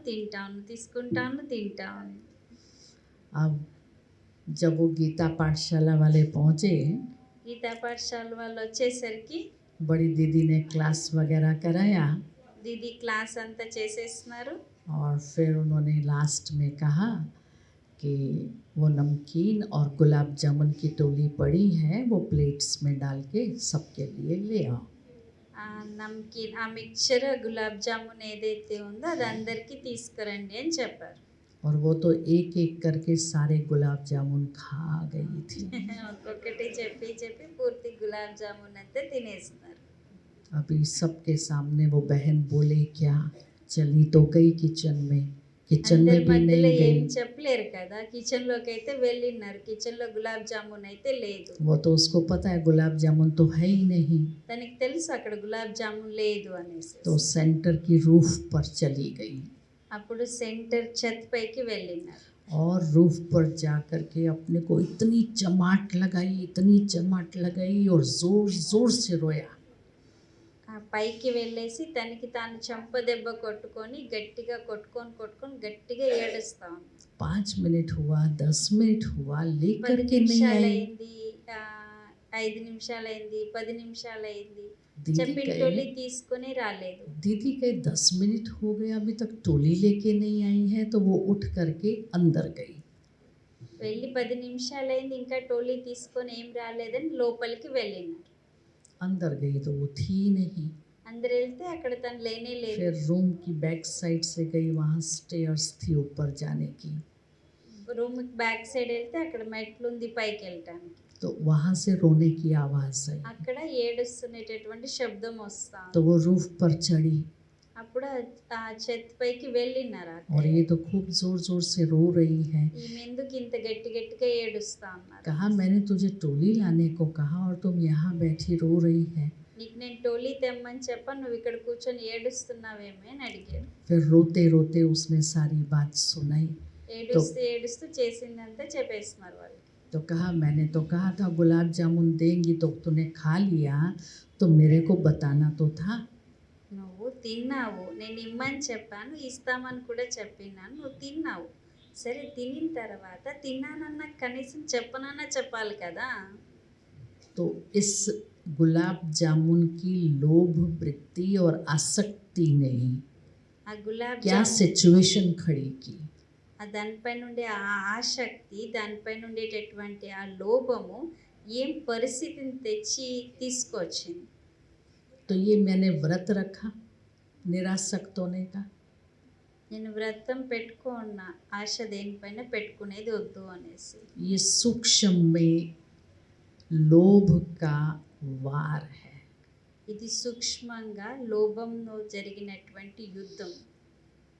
తింటాను अब जब वो गीता पाठशाला वाले पहुँचे, గీతా పాఠశాల వాళ్ళు వచ్చేసరికి बड़ी दीदी ने क्लास वगैरह कराया దీది క్లాస్ అంతా చేసేస్తున్నారు और फिर उन्होंने लास्ट में कहा कि वो नमकीन और गुलाब जामुन की टोली पड़ी है वो प्लेट्स में डाल के सबके लिए ले आओ। ఆ నమ్కీన్ ఆ మిక్చర్ గులాబ్ జామున్ ఏదైతే ఉందో అది అందరికీ తీసుకురండి అని చెప్పారు और वो तो एक एक करके सारे गुलाब जामुन खा गई थी। ఒక్కొక్కటి చెప్పి పూర్తి గులాబ్ జామున్ అంతా తినేస్తున్నారు अभी सबके सामने वो बहन बोले क्या, चली तो गई किचन में, किचन అందరి में भी మధ్యలో नहीं ఏం गई। చెప్పలేరు కదా, కిచెన్లోకి అయితే వెళ్ళిన్నారు, కిచెన్లో గులాబ్ జామున్ అయితే లేదు. वो तो उसको पता है गुलाब जामुन तो है ही नहीं। తనకి తెలుసు అక్కడ గులాబ్ జామున్ లేదు అనేసి. तो सेंटर की रूफ पर चली गई అప్పుడు సెంటర్ ఛత్ పైకి వెళ్ళినారు. और रूफ पर जा कर के अपने को इतनी चमाट लगाई और जोर जोर से रोया। ఆ పైకి వెళ్ళేసి తనకి తాను చెంప దెబ్బ కొట్టుకొని గట్టిగా కొట్టుకొని గట్టిగా ఏడుస్తా ఉంది. 5 मिनट हुआ, 10 मिनट हुआ, लेकर 10 के नहीं आई। నిమిషాలైంది, 5 నిమిషాలైంది, 10 నిమిషాలైంది, दीदी చెప్పిన कहे టోలీ తీసుకొని రాలేదు. दीदी कहे 10 मिनट हो गए अभी तक टोली लेके नहीं आई है। तो वो उठ करके अंदर गई। వెళ్ళి 10 నిమిషాలైంది, ఇంకా టోలీ తీసుకొని ఏం రాలేదని లోపలికి వెళ్ళినారు. अंदर गई तो वो थी नहीं। అందరు వెళ్తే అక్కడ తను లేనే లేదు. फिर रूम की बैक साइड से गई, वहाँ स्टेयर्स थी ऊपर जाने की। రూమ్ బ్యాక్ సైడ్ వెళ్తే అక్కడ మెట్లు ఉంది పైకి వెళ్ళటానికి. तो वहाँ से रोने की आवाज़ आई। అక్కడ ఏడుస్తున్నటువంటి శబ్దం వస్తా ఉంది. तो वो रूफ पर चढ़ी అప్పుడు ఆ ఛత్ పైకి వెళ్ళినారు. और ये तो खूब जोर जोर से रो रही है। ఈమె ఎందుకు ఇంత గట్టిగా ఏడుస్తా అన్నారు. कहा मैंने तुझे टोली लाने को कहा और तुम यहाँ बैठी रो रही है। నీకు నేను టోలీ తెమ్మని చెప్పాను, నువ్వు ఇక్కడ కూర్చొని ఏడుస్తున్నావేమే అని అడిగారు. फिर रोते रोते उसने सारी बात सुनाई। ఏడుస్తూ చేసిందంతా చెప్పేస్తున్నారు వాళ్ళు. तो कहा मैंने तो कहा था गुलाब जामुन देंगी तो तूने खा लिया, तो मेरे को बताना तो था। నువ్వు తిన్నావు, నేను ఇమ్మని చెప్పాను, ఇస్తామని కూడా చెప్పినాను, నువ్వు తిన్నావు. సరే తినిన తర్వాత తిన్నానన్నా కనీసం చెప్పాలి కదా. तो इस गुलाब जामुन की लोभ वृत्ति और आसक्ति ने ఆ గులాబ్ क्या सिचुएशन खड़ी की। దానిపైన ఉండే ఆ ఆసక్తి, దానిపైన ఉండేటటువంటి ఆ లోభము ఏం పరిస్థితిని తీసుకొచ్చింది. तो ये मैंने व्रत रखा निरासक्त होने का। నేను వ్రతం పెట్టుకున్న ఆశ దేనిపైన పెట్టుకునేది వద్దు అనేసి. ये सूक्ष्म में लोभ का वार है। ఇది సూక్ష్మంగా లోభంలో జరిగినటువంటి యుద్ధం.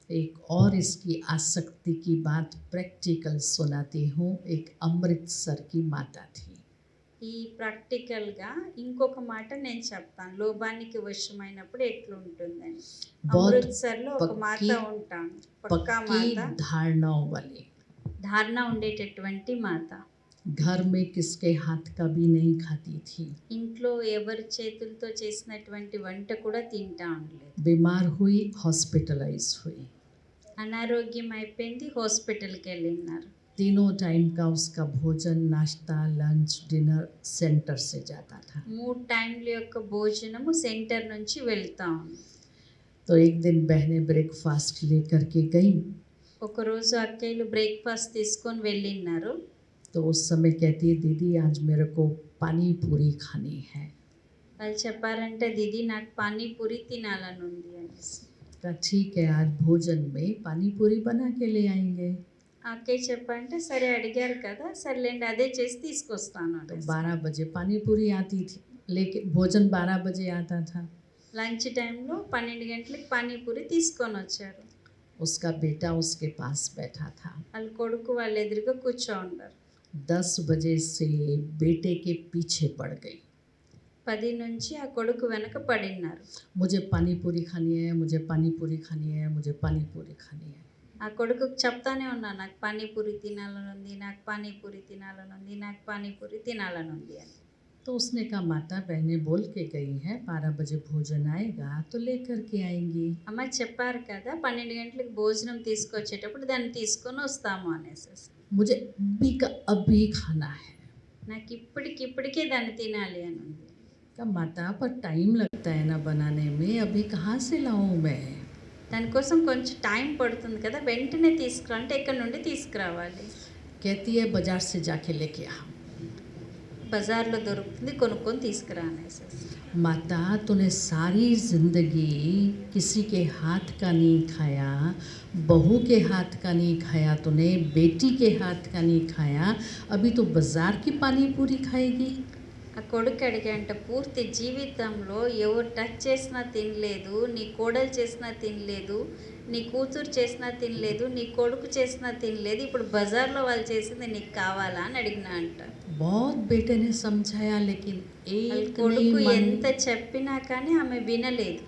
एक और इसकी आसक्ति की बात प्रैक्टिकल सुनाती हूँ। एक अमृतसर की माता थी। ఈ ప్రాక్టికల్గా ఇంకొక మాట నేను చెప్తాను, లోభానికి వశమైనప్పుడు ఎట్లుంటుందని. అమృత్సర్లో ఒక మాత ఉంటాను, పక్కా మాత, ధారణ ఉండేటటువంటి మాత. घर में किसके हाथ का भी नहीं खाती थी। ఇంట్లో ఎవరి చేతులతో చేసినటువంటి వంట కూడా తింటా ఉండలేదు. बीमार हुई, हॉस्पिटलाइज हुई, అనారోగ్యం అయిపోయింది, హాస్పిటల్కి వెళ్ళినారు. तीनों टाइम का उसका भोजन, नाश्ता, लंच, डिनर सेंटर से जाता था। 3 టైంల యొక్క భోజనము సెంటర్ నుంచి వెళ్తా ఉంది. तो एक दिन बहनें ब्रेकफास्ट लेकर के गई। ఒకరోజు అక్కయ్యలు బ్రేక్ఫాస్ట్ తీసుకొని వెళ్ళినారు. तो उस समय कहती है दीदी आज मेरे को पानी पूरी खानी है। వాళ్ళు చెప్పారంటే దీది నాకు పానీపూరి తినాలని ఉంది అనేసి. कहा ठीक है आज भोजन में पानी पूरी बना के ले आएंगे। అక్కయ్య చెప్పంటే సరే అడిగారు కదా, సర్లేండి అదే చేసి తీసుకొస్తాను. तो 12 बजे पानी पूरी आती थी, लेके भोजन 12 बजे आता था। లంచ్ టైంలో 12 గంటలకు పానీపూరి తీసుకొని వచ్చారు. उसका बेटा उसके पास बैठा था। వాళ్ళ కొడుకు వాళ్ళ ఎదురుగా కూర్చో ఉన్నారు. 10 बजे से बेटे के पीछे पड़ गई। 10 నుంచి ఆ కొడుకు వెనక పడినారు. मुझे पानी पूरी खानी है, मुझे पानी पूरी खानी है, मुझे पानी पूरी खानी है। ఆ కొడుకుకి చెప్తానే ఉన్నా, నాకు పానీపూరి తినాలని ఉంది, నాకు పానీపూరి తినాలని ఉంది, నాకు పానీపూరి తినాలని ఉంది అని. तो उसने कहा माता बहनें बोल के गई हैं 12 बजे भोजन आएगा तो लेकर के आएंगी। అమ్మ చెప్పారు కదా 12 గంటలకు భోజనం తీసుకొచ్చేటప్పుడు దాన్ని తీసుకొని వస్తాము అనేసి. मुझे अभी का अभी खाना है। నాకు ఇప్పటికే దాన్ని తినాలి అని ఉంది. कहा माता पर टाइम लगता है ना बनाने में, अभी कहाँ से लाऊं मैं। దానికోసం కొంచెం టైం పడుతుంది కదా, వెంటనే తీసుకురాలంటే ఎక్కడి నుండి తీసుకురావాలి. कहती है बाजार से जाके लेके आ। బజార్లో దొరుకుతుంది, కొనుక్కొని తీసుకురా అనేసి. माता तूने सारी जिंदगी किसी के हाथ का नहीं खाया, बहू के हाथ का नहीं खाया, तूने बेटी के हाथ का नहीं खाया, अभी तो बाजार की पानी पूरी खाएगी। ఆ కొడుకు అడిగంట, పూర్తి జీవితంలో ఎవరు టచ్ చేసినా తినలేదు, నీ కోడలు చేసినా తినలేదు, నీ కూతురు చేసినా తినలేదు, నీ కొడుకు చేసినా తినలేదు, ఇప్పుడు బజార్లో వాళ్ళు చేసింది నీకు కావాలా అని అడిగినా అంట. बहुत बेटे ने समझाया लेकिन వాళ్ళ एक కొడుకు नहीं ఎంత मन। చెప్పినా కానీ ఆమె వినలేదు.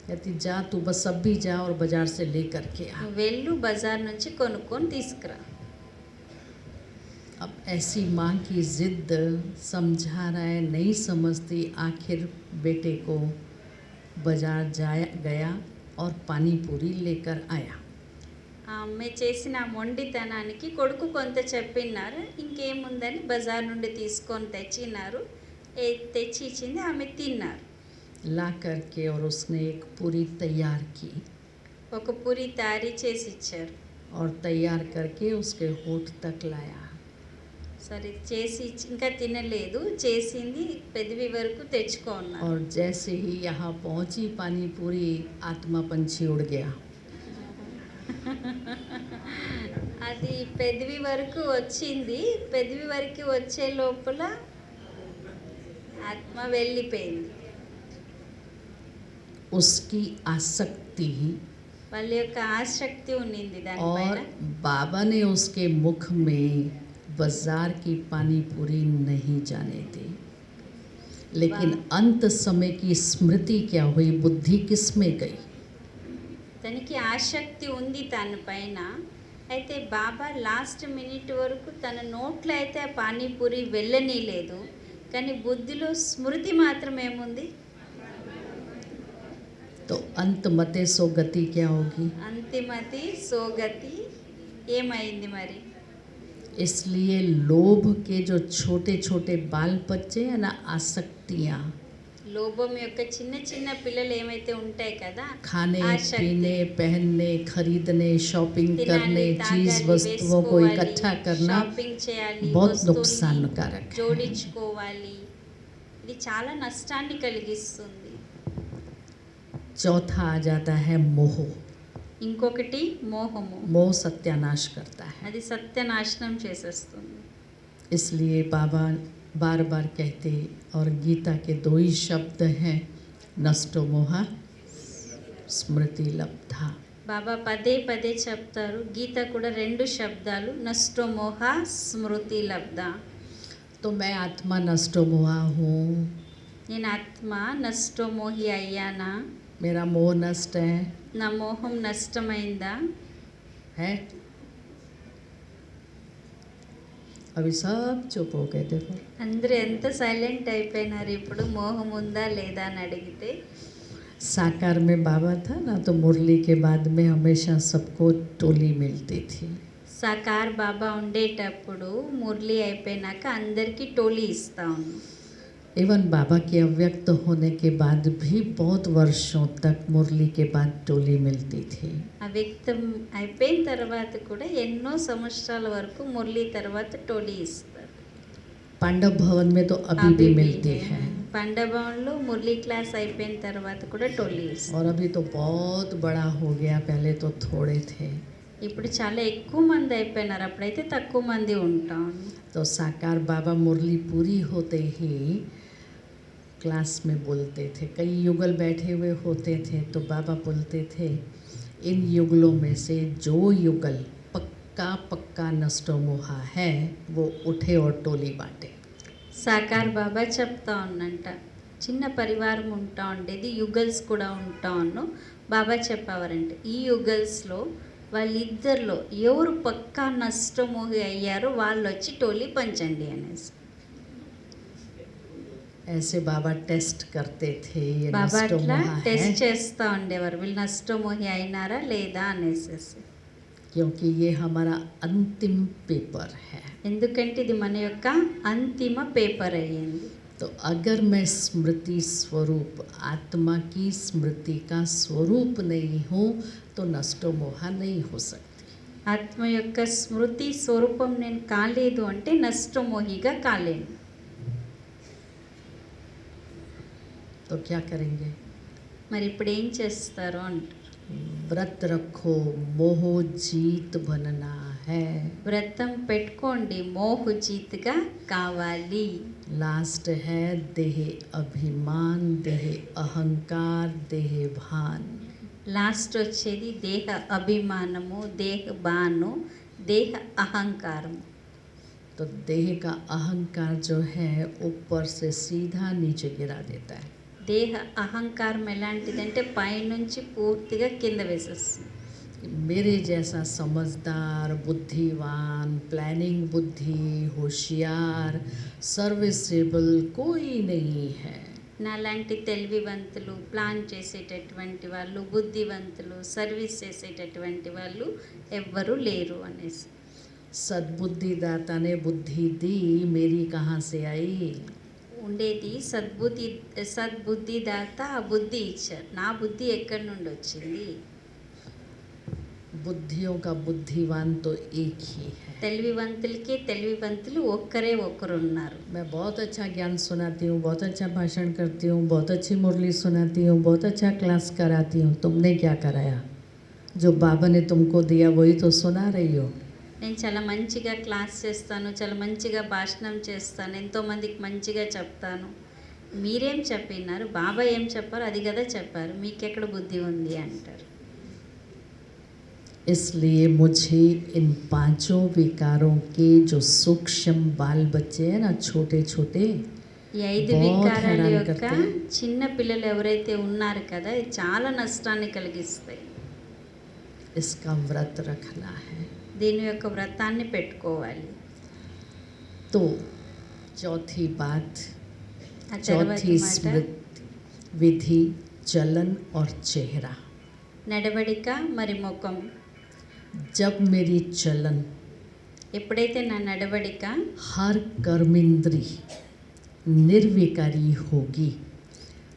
कहती जा तू बस अब भी जा और बाजार से लेकर के आ। నువ్వు వెళ్ళు, బజార్ నుంచి కొనుక్కొని తీసుకురా. अब ऐसी माँ की जिद, समझा रहा है नहीं समझती, आखिर बेटे को बाजार जाया गया और पानी पूरी लेकर आया। ఆ అమ్మాయి చేసిన ఆ మొండితనానికి కొడుకు కొంత చెప్పినారు, ఇంకేముందని బజార్ నుండి తీసుకొని తెచ్చినారు. తెచ్చి ఇచ్చింది, ఆమె తిన్నారు. ला करके और उसने एक पूरी तैयार की ఒక పూరి తయారీ చేసి ఇచ్చారు. और तैयार करके उसके होठ तक लाया। సరే చేసి ఇంకా తినలేదు, చేసింది పెదవి వరకు తెచ్చుకున్నారు. और जैसे ही यहाँ पहुँची पानी पूरी, आत्मा पंछी उड़ गया। అది పెదవి వరకు వచ్చింది. పెదవి వరకు వచ్చే లోపల ఆత్మ వెళ్ళిపోయింది. उसकी आसक्ति వాళ్ళ యొక్క ఆసక్తి ఉన్నింది और దానిపైన. बाबा ने उसके मुख में बाजार की पानी पूरी नहीं जाने दी। लेकिन अंत समय की स्मृति क्या हुई, बुद्धि किस में गई? తనకి ఆసక్తి ఉంది తన పైన. అయితే బాబా లాస్ట్ మినిట్ వరకు తన నోట్లో అయితే ఆ పానీపూరి వెళ్ళనీలేదు, కానీ బుద్ధిలో స్మృతి మాత్రం ఏముంది? तो अंत मते सो गति क्या होगी? అంతిమతి సోగతి ఏమైంది మరి? इसलिए लोभ के जो छोटे छोटे बाल बच्चे हैं ना, आसक्तियाँ, లోభం యొక్క చిన్న చిన్న పిల్లలు ఏమైతే ఉంటాయి కదా, खाने आसक्ति, पीने पहनने खरीदने शॉपिंग తినాలి, करने चीज తాగాలి, वस्तुओं को వేసుకోవాలి, इकट्ठा करना షాపింగ్ చేయాలి, बहुत వస్తువుల్ని नुकसानकारक है। జోడించుకోవాలి, ఇది చాలా నష్టాన్ని కలిగిస్తుంది. चौथा आ जाता है मोह। ఇంకొకటి మోహము. मोह सत्यानाश करता है। అది సత్యనాశనం చేసేస్తుంది. इसलिए बाबा बार बार कहते, और गीता के 2 ही शब्द हैं, नष्टो मोहा स्मृति लब्धा। బాబా పదే పదే చెప్తారు, గీత కూడా 2 శబ్దాలు, నష్టో మోహ స్మృతి లబ్ధ. तो मैं आत्मा नष्टो मोहा हूँ, నేను ఆత్మ నష్టో మోహి అయ్యానా? मेरा मोह नष्ट నా మోహం నష్టమైందా? है। अभी सब चुप हो गए देखो। అందరూ ఎంత సైలెంట్ అయిపోయినారు ఇప్పుడు, మోహం ఉందా లేదా అని అడిగితే. साकार में बाबा था ना, तो मुरली के बाद में हमेशा सबको टोली मिलती थी। సాకార్ బాబా ఉండేటప్పుడు మురళి అయిపోయినాక అందరికీ టోలీ ఇస్తా ఉన్నాం. इवन बाबा के अव्यक्त होने के बाद भी बहुत वर्षों तक मुरली के बाद टोली मिलती थी। అవ్యక్తం అయిపోయిన తర్వాత కూడా ఎన్నో సంవత్సరాల వరకు మురళి తర్వాత టోలీ ఇస్తారు. पांडव भवन में तो अभी भी मिलती है, పండభవన్లో మురళీ క్లాస్ అయిపోయిన తర్వాత కూడా టోలీ ఇస్తారు. और अभी तो बहुत बड़ा हो गया, पहले तो थोड़े थे। ఇప్పుడు చాలా ఎక్కువ మంది అయిపోయినారు, అప్పుడైతే తక్కువ మంది ఉంటాం. तो साकार बाबा मुरली पूरी होते ही क्लास में बोलते थे, कई युगल बैठे हुए होते थे, तो बाबा बोलते थे, इन युगलों में से जो युगल पक्का पक्का नष्टो मोहा है वो उठे और टोली बांटे। సాకార్ బాబా చెప్తా ఉన్నంట, చిన్న పరివారం ఉంటా ఉండేది, యుగల్స్ కూడా ఉంటా ఉన్నాం. బాబా చెప్పేవారంటే, ఈ యుగల్స్లో వాళ్ళిద్దరిలో ఎవరు పక్కా నష్టమోహి అయ్యారో వాళ్ళు వచ్చి టోలీ పంచండి అనేసి. ऐसे बाबा टेस्ट करते थे, ये బాబా नष्टो అట్లా मोहा है, టెస్ట్ చేస్తూ ఉండేవారు, వీళ్ళు నష్టమోహి అయినారా లేదా అనేసి. क्योंकि ये हमारा अंतिम पेपर है। ఎందుకంటే ఇది మన యొక్క అంతిమ పేపర్ అయ్యింది. तो अगर मैं स्मृति स्वरूप, आत्मा की स्मृति का स्वरूप नहीं हूँ, तो नष्टो मोहा नहीं हो सकती। ఆత్మ యొక్క స్మృతి స్వరూపం నేను కాలేదు అంటే నష్టమోహిగా కాలేను. तो क्या करेंगे? మరి ఇప్పుడు ఏం చేస్తారు అంటారు. व्रत रखो, मोह जीत बनना है। వ్రతం పెట్టుకోండి, మోహు జీత్గా కావాలి. लास्ट है देह अभिमान, देह अहंकार, देह भान। లాస్ట్ వచ్చేది దేహ అభిమానము, దేహ బాను, దేహ అహంకారము. तो देह का अहंकार जो है ऊपर से सीधा नीचे गिरा देता है। దేహ అహంకారం ఎలాంటిదంటే పైనుంచి పూర్తిగా కింద వేసేస్తుంది. मेरे जैसा समझदार, बुद्धिवान, प्लानिंग बुद्धि, होशियार, सर्विसेबल कोई नहीं है। నాలాంటి తెలివివంతులు, ప్లాన్ చేసేటటువంటి వాళ్ళు, బుద్ధివంతులు, సర్వీస్ చేసేటటువంటి వాళ్ళు ఎవ్వరూ లేరు అనేసి. सद्बुद्धि दाता ने बुद्धि दी, मेरी कहाँ से आई? ఉండేది సద్బుద్ధిదాత ఆ బుద్ధి ఇచ్చారు. నా బుద్ధి ఎక్కడి నుండి వచ్చింది? बुद्धियों का बुद्धिवान तो एक ही है। తెలివివంతులకి తెలివివంతులు ఒక్కరే ఒకరు ఉన్నారు. मैं बहुत अच्छा ज्ञान सुनाती हूँ, बहुत अच्छा भाषण करती हूँ, बहुत अच्छी मुरली सुनाती हूँ, बहुत अच्छा क्लास कराती हूँ। तुमने क्या कराया? जो बाबा ने तुमको दिया वही तो सुना रही हो। నేను చాలా మంచిగా క్లాస్ చేస్తాను, చాలా మంచిగా భాషణం చేస్తాను, ఎంతోమందికి మంచిగా చెప్తాను. మీరేం చెప్పినారు? బాబా ఏం చెప్పారు అది కదా చెప్పారు, మీకెక్కడ బుద్ధి ఉంది అంటారు. इसलिए मुझे इन पांचों विकारों के जो सूक्ष्म बाल बच्चे हैं ना, छोटे छोटे, ఈ 5 बहुत వికారాల हैरान యొక్క करते हैं। చిన్న పిల్లలు ఎవరైతే ఉన్నారు కదా, ఇది చాలా నష్టాన్ని కలిగిస్తాయి. इसका व्रत रखना है। దీని యొక్క వ్రతాన్ని పెట్టుకోవాలి. तो चौथी बात, ఆ తర్వాత चौथी మాట स्मृति, विधि, चलन और चेहरा। నడవడిక మరి ముఖం. जब मेरी चलन, ఎప్పుడైతే నా నడవడిక हर कर्मेंद्री निर्विकारी होगी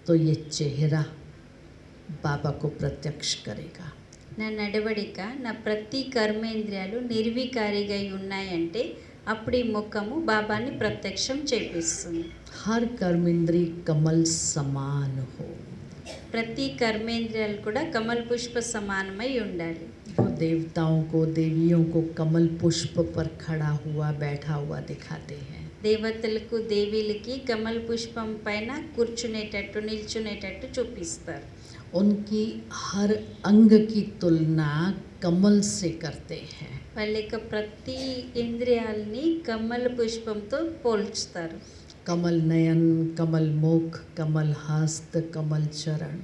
तो ये चेहरा बाबा को प्रत्यक्ष करेगा। నా నడవడిక, నా ప్రతి కర్మేంద్రియాలు నిర్వికారిగా ఉన్నాయంటే అప్పుడు ఈ ముఖము బాబాని ప్రత్యక్షం చేపిస్తుంది. हर कर्मेंद्री कमल समान हो। ప్రతి కర్మేంద్రియాలు కూడా కమల పుష్ప సమానమై ఉండాలి. वो देवताओं को, देवियों को कमल पुष्प पर खड़ा हुआ, बैठा हुआ दिखाते हैं। దేవతలకు దేవీలకి కమల పుష్పం పైన కూర్చునేటట్టు, నిల్చునేటట్టు చూపిస్తారు. उनकी हर अंग की तुलना कमल से करते हैं। వాళ్ళ యొక్క ప్రతి ఇంద్రియాలని కమల పుష్పంతో పోల్చుతారు. कमल नयन, कमल मुख, कमल हस्त, कमल चरण।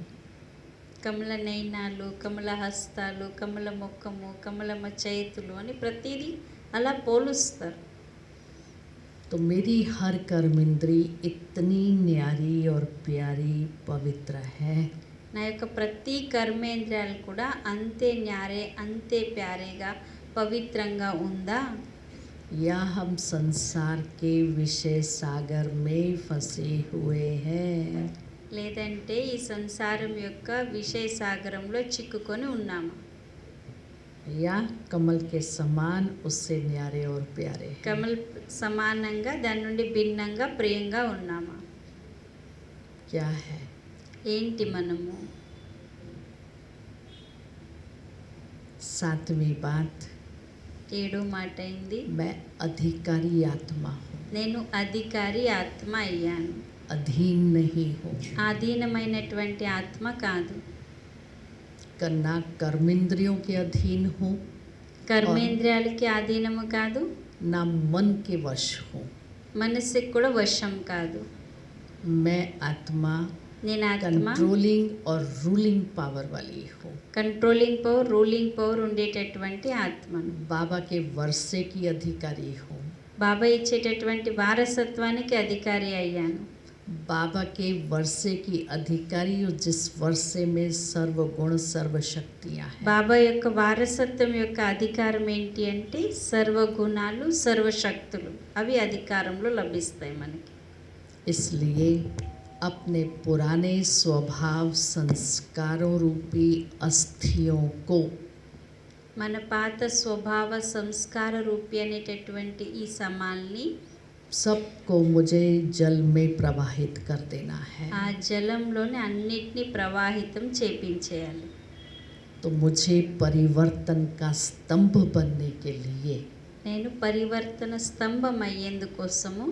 కమల నయనాలు, కమల హస్తాలు, కమల ముఖము, కమలమ చేతులు అని ప్రతిదీ అలా పోలుస్తారు. तो मेरी हर कर्मेंद्री इतनी न्यारी और प्यारी पवित्र है। నా యొక్క ప్రతి కర్మేంద్రియాలు కూడా అంతే న్యారే, అంతే ప్యారేగా, పవిత్రంగా ఉందా? या हम संसार के विषय सागर में फंसे हुए हैं, లేదంటే ఈ సంసారం యొక్క విషయ సాగరంలో చిక్కుకొని ఉన్నామా? या कमल के समान उससे न्यारे और प्यारे हैं। కమల్ సమానంగా దాని నుండి భిన్నంగా ప్రియంగా ఉన్నామా? क्या है? ఏంటి మనము? सातवीं बात, 7వ మాట అయింది. मैं अधिकारी आत्मा हूँ, నేను అధికారి ఆత్మ అయ్యాను. अधीन नहीं हूँ। ఆధీనమైనటువంటి ఆత్మ కాదు. ना कर्मेंद्रियों के अधीन हूँ, కర్మేంద్రియాలకి ఆధీనము కాదు, ना मन के वश हूँ। మనసుకి కూడా వశం కాదు. मैं आत्मा నేను ఆత్మ कंट्रोलिंग और रूलिंग पावर वाली हूँ। కంట్రోలింగ్ పవర్, రూలింగ్ పవర్ ఉండేటటువంటి ఆత్మను. बाबा के वर्षे की अधिकारी हूँ। బాబా ఇచ్చేటటువంటి వారసత్వానికి అధికారి అయ్యాను. बाबा के वर्षे की अधिकारी हूँ, जिस वर्षे में सर्व गुण सर्व शक्तियाँ हैं। బాబా యొక్క వారసత్వం యొక్క అధికారం ఏంటి అంటే సర్వగుణాలు, సర్వశక్తులు, అవి అధికారంలో లభిస్తాయి మనకి. इसलिए अपने पुराने स्वभाव संस्कारों रूपी अस्थियों को, మన పాత స్వభావ సంస్కార రూపి అనేటటువంటి ఈ సమాల్ని सबको मुझे जल में प्रवाहित कर देना है। ఆ జలంలోని అన్నిటినీ ప్రవాహితం చేపించేయాలి. तो मुझे परिवर्तन का स्तंभ बनने के लिए నేను పరివర్తన స్తంభం అయ్యేందుకోసము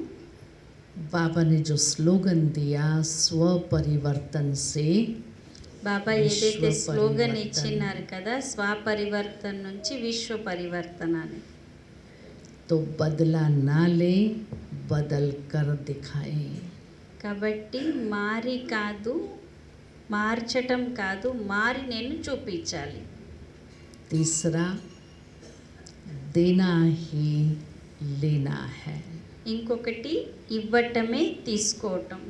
बाबा ने जो स्लोगन दिया, स्व परिवर्तन से బాబా విశ్వ ఏదైతే స్లోగన్ పరివర్తన. ఇచ్చినారు కదా స్వపరివర్తన నుంచి విశ్వ పరివర్తన అని. तो बदला ना ले, बदल कर दिखाए. కాబట్టి మారి కాదు, మార్చటం కాదు, మారి నేను చూపించాలి. तीसरा, देना ही लेना है. ఇంకొకటి ఇవ్వటమే తీసుకోవటం.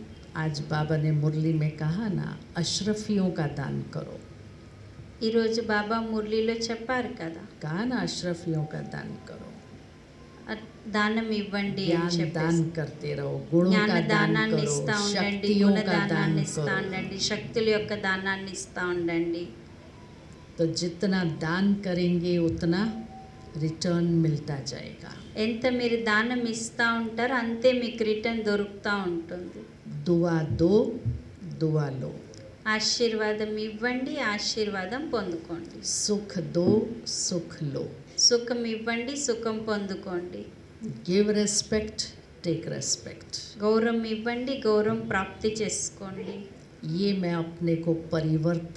आज बाबा ने मुरली में कहा ना, अशरफियों का दान करो. ఈరోజు బాబా మురళిలో చెప్పారు కదా, कहा ना, अशरफियों का दान करो. దానం ఇవ్వండి అని ज्ञान చెప్పేసి. दान करते रहो, गुणों జ్ఞాన का दान దానాన్ని करो, ఇస్తూ ఉండండి, शक्तियों గుణ का दान దానాన్ని ఇస్తూ करो. ఉండండి, శక్తుల యొక్క దానాన్ని ఇస్తూ ఉండండి. तो जितना दान करेंगे उतना रिटर्न मिलता जाएगा. ఎంత మీరు దానం ఇస్తూ ఉంటారో అంతే మీకు రిటర్న్ దొరుకుతూ ఉంటుంది. दुआ दो, दुआ लो. ఆశీర్వాదం ఇవ్వండి, ఆశీర్వాదం పొందుకోండి. सुख दो, सुख लो. సుఖం ఇవ్వండి, సుఖం పొందుకోండి. Give respect, take respect. గౌరవం ఇవ్వండి, గౌరవం ప్రాప్తి చేసుకోండి. ये मैं अपने को परिवर्तन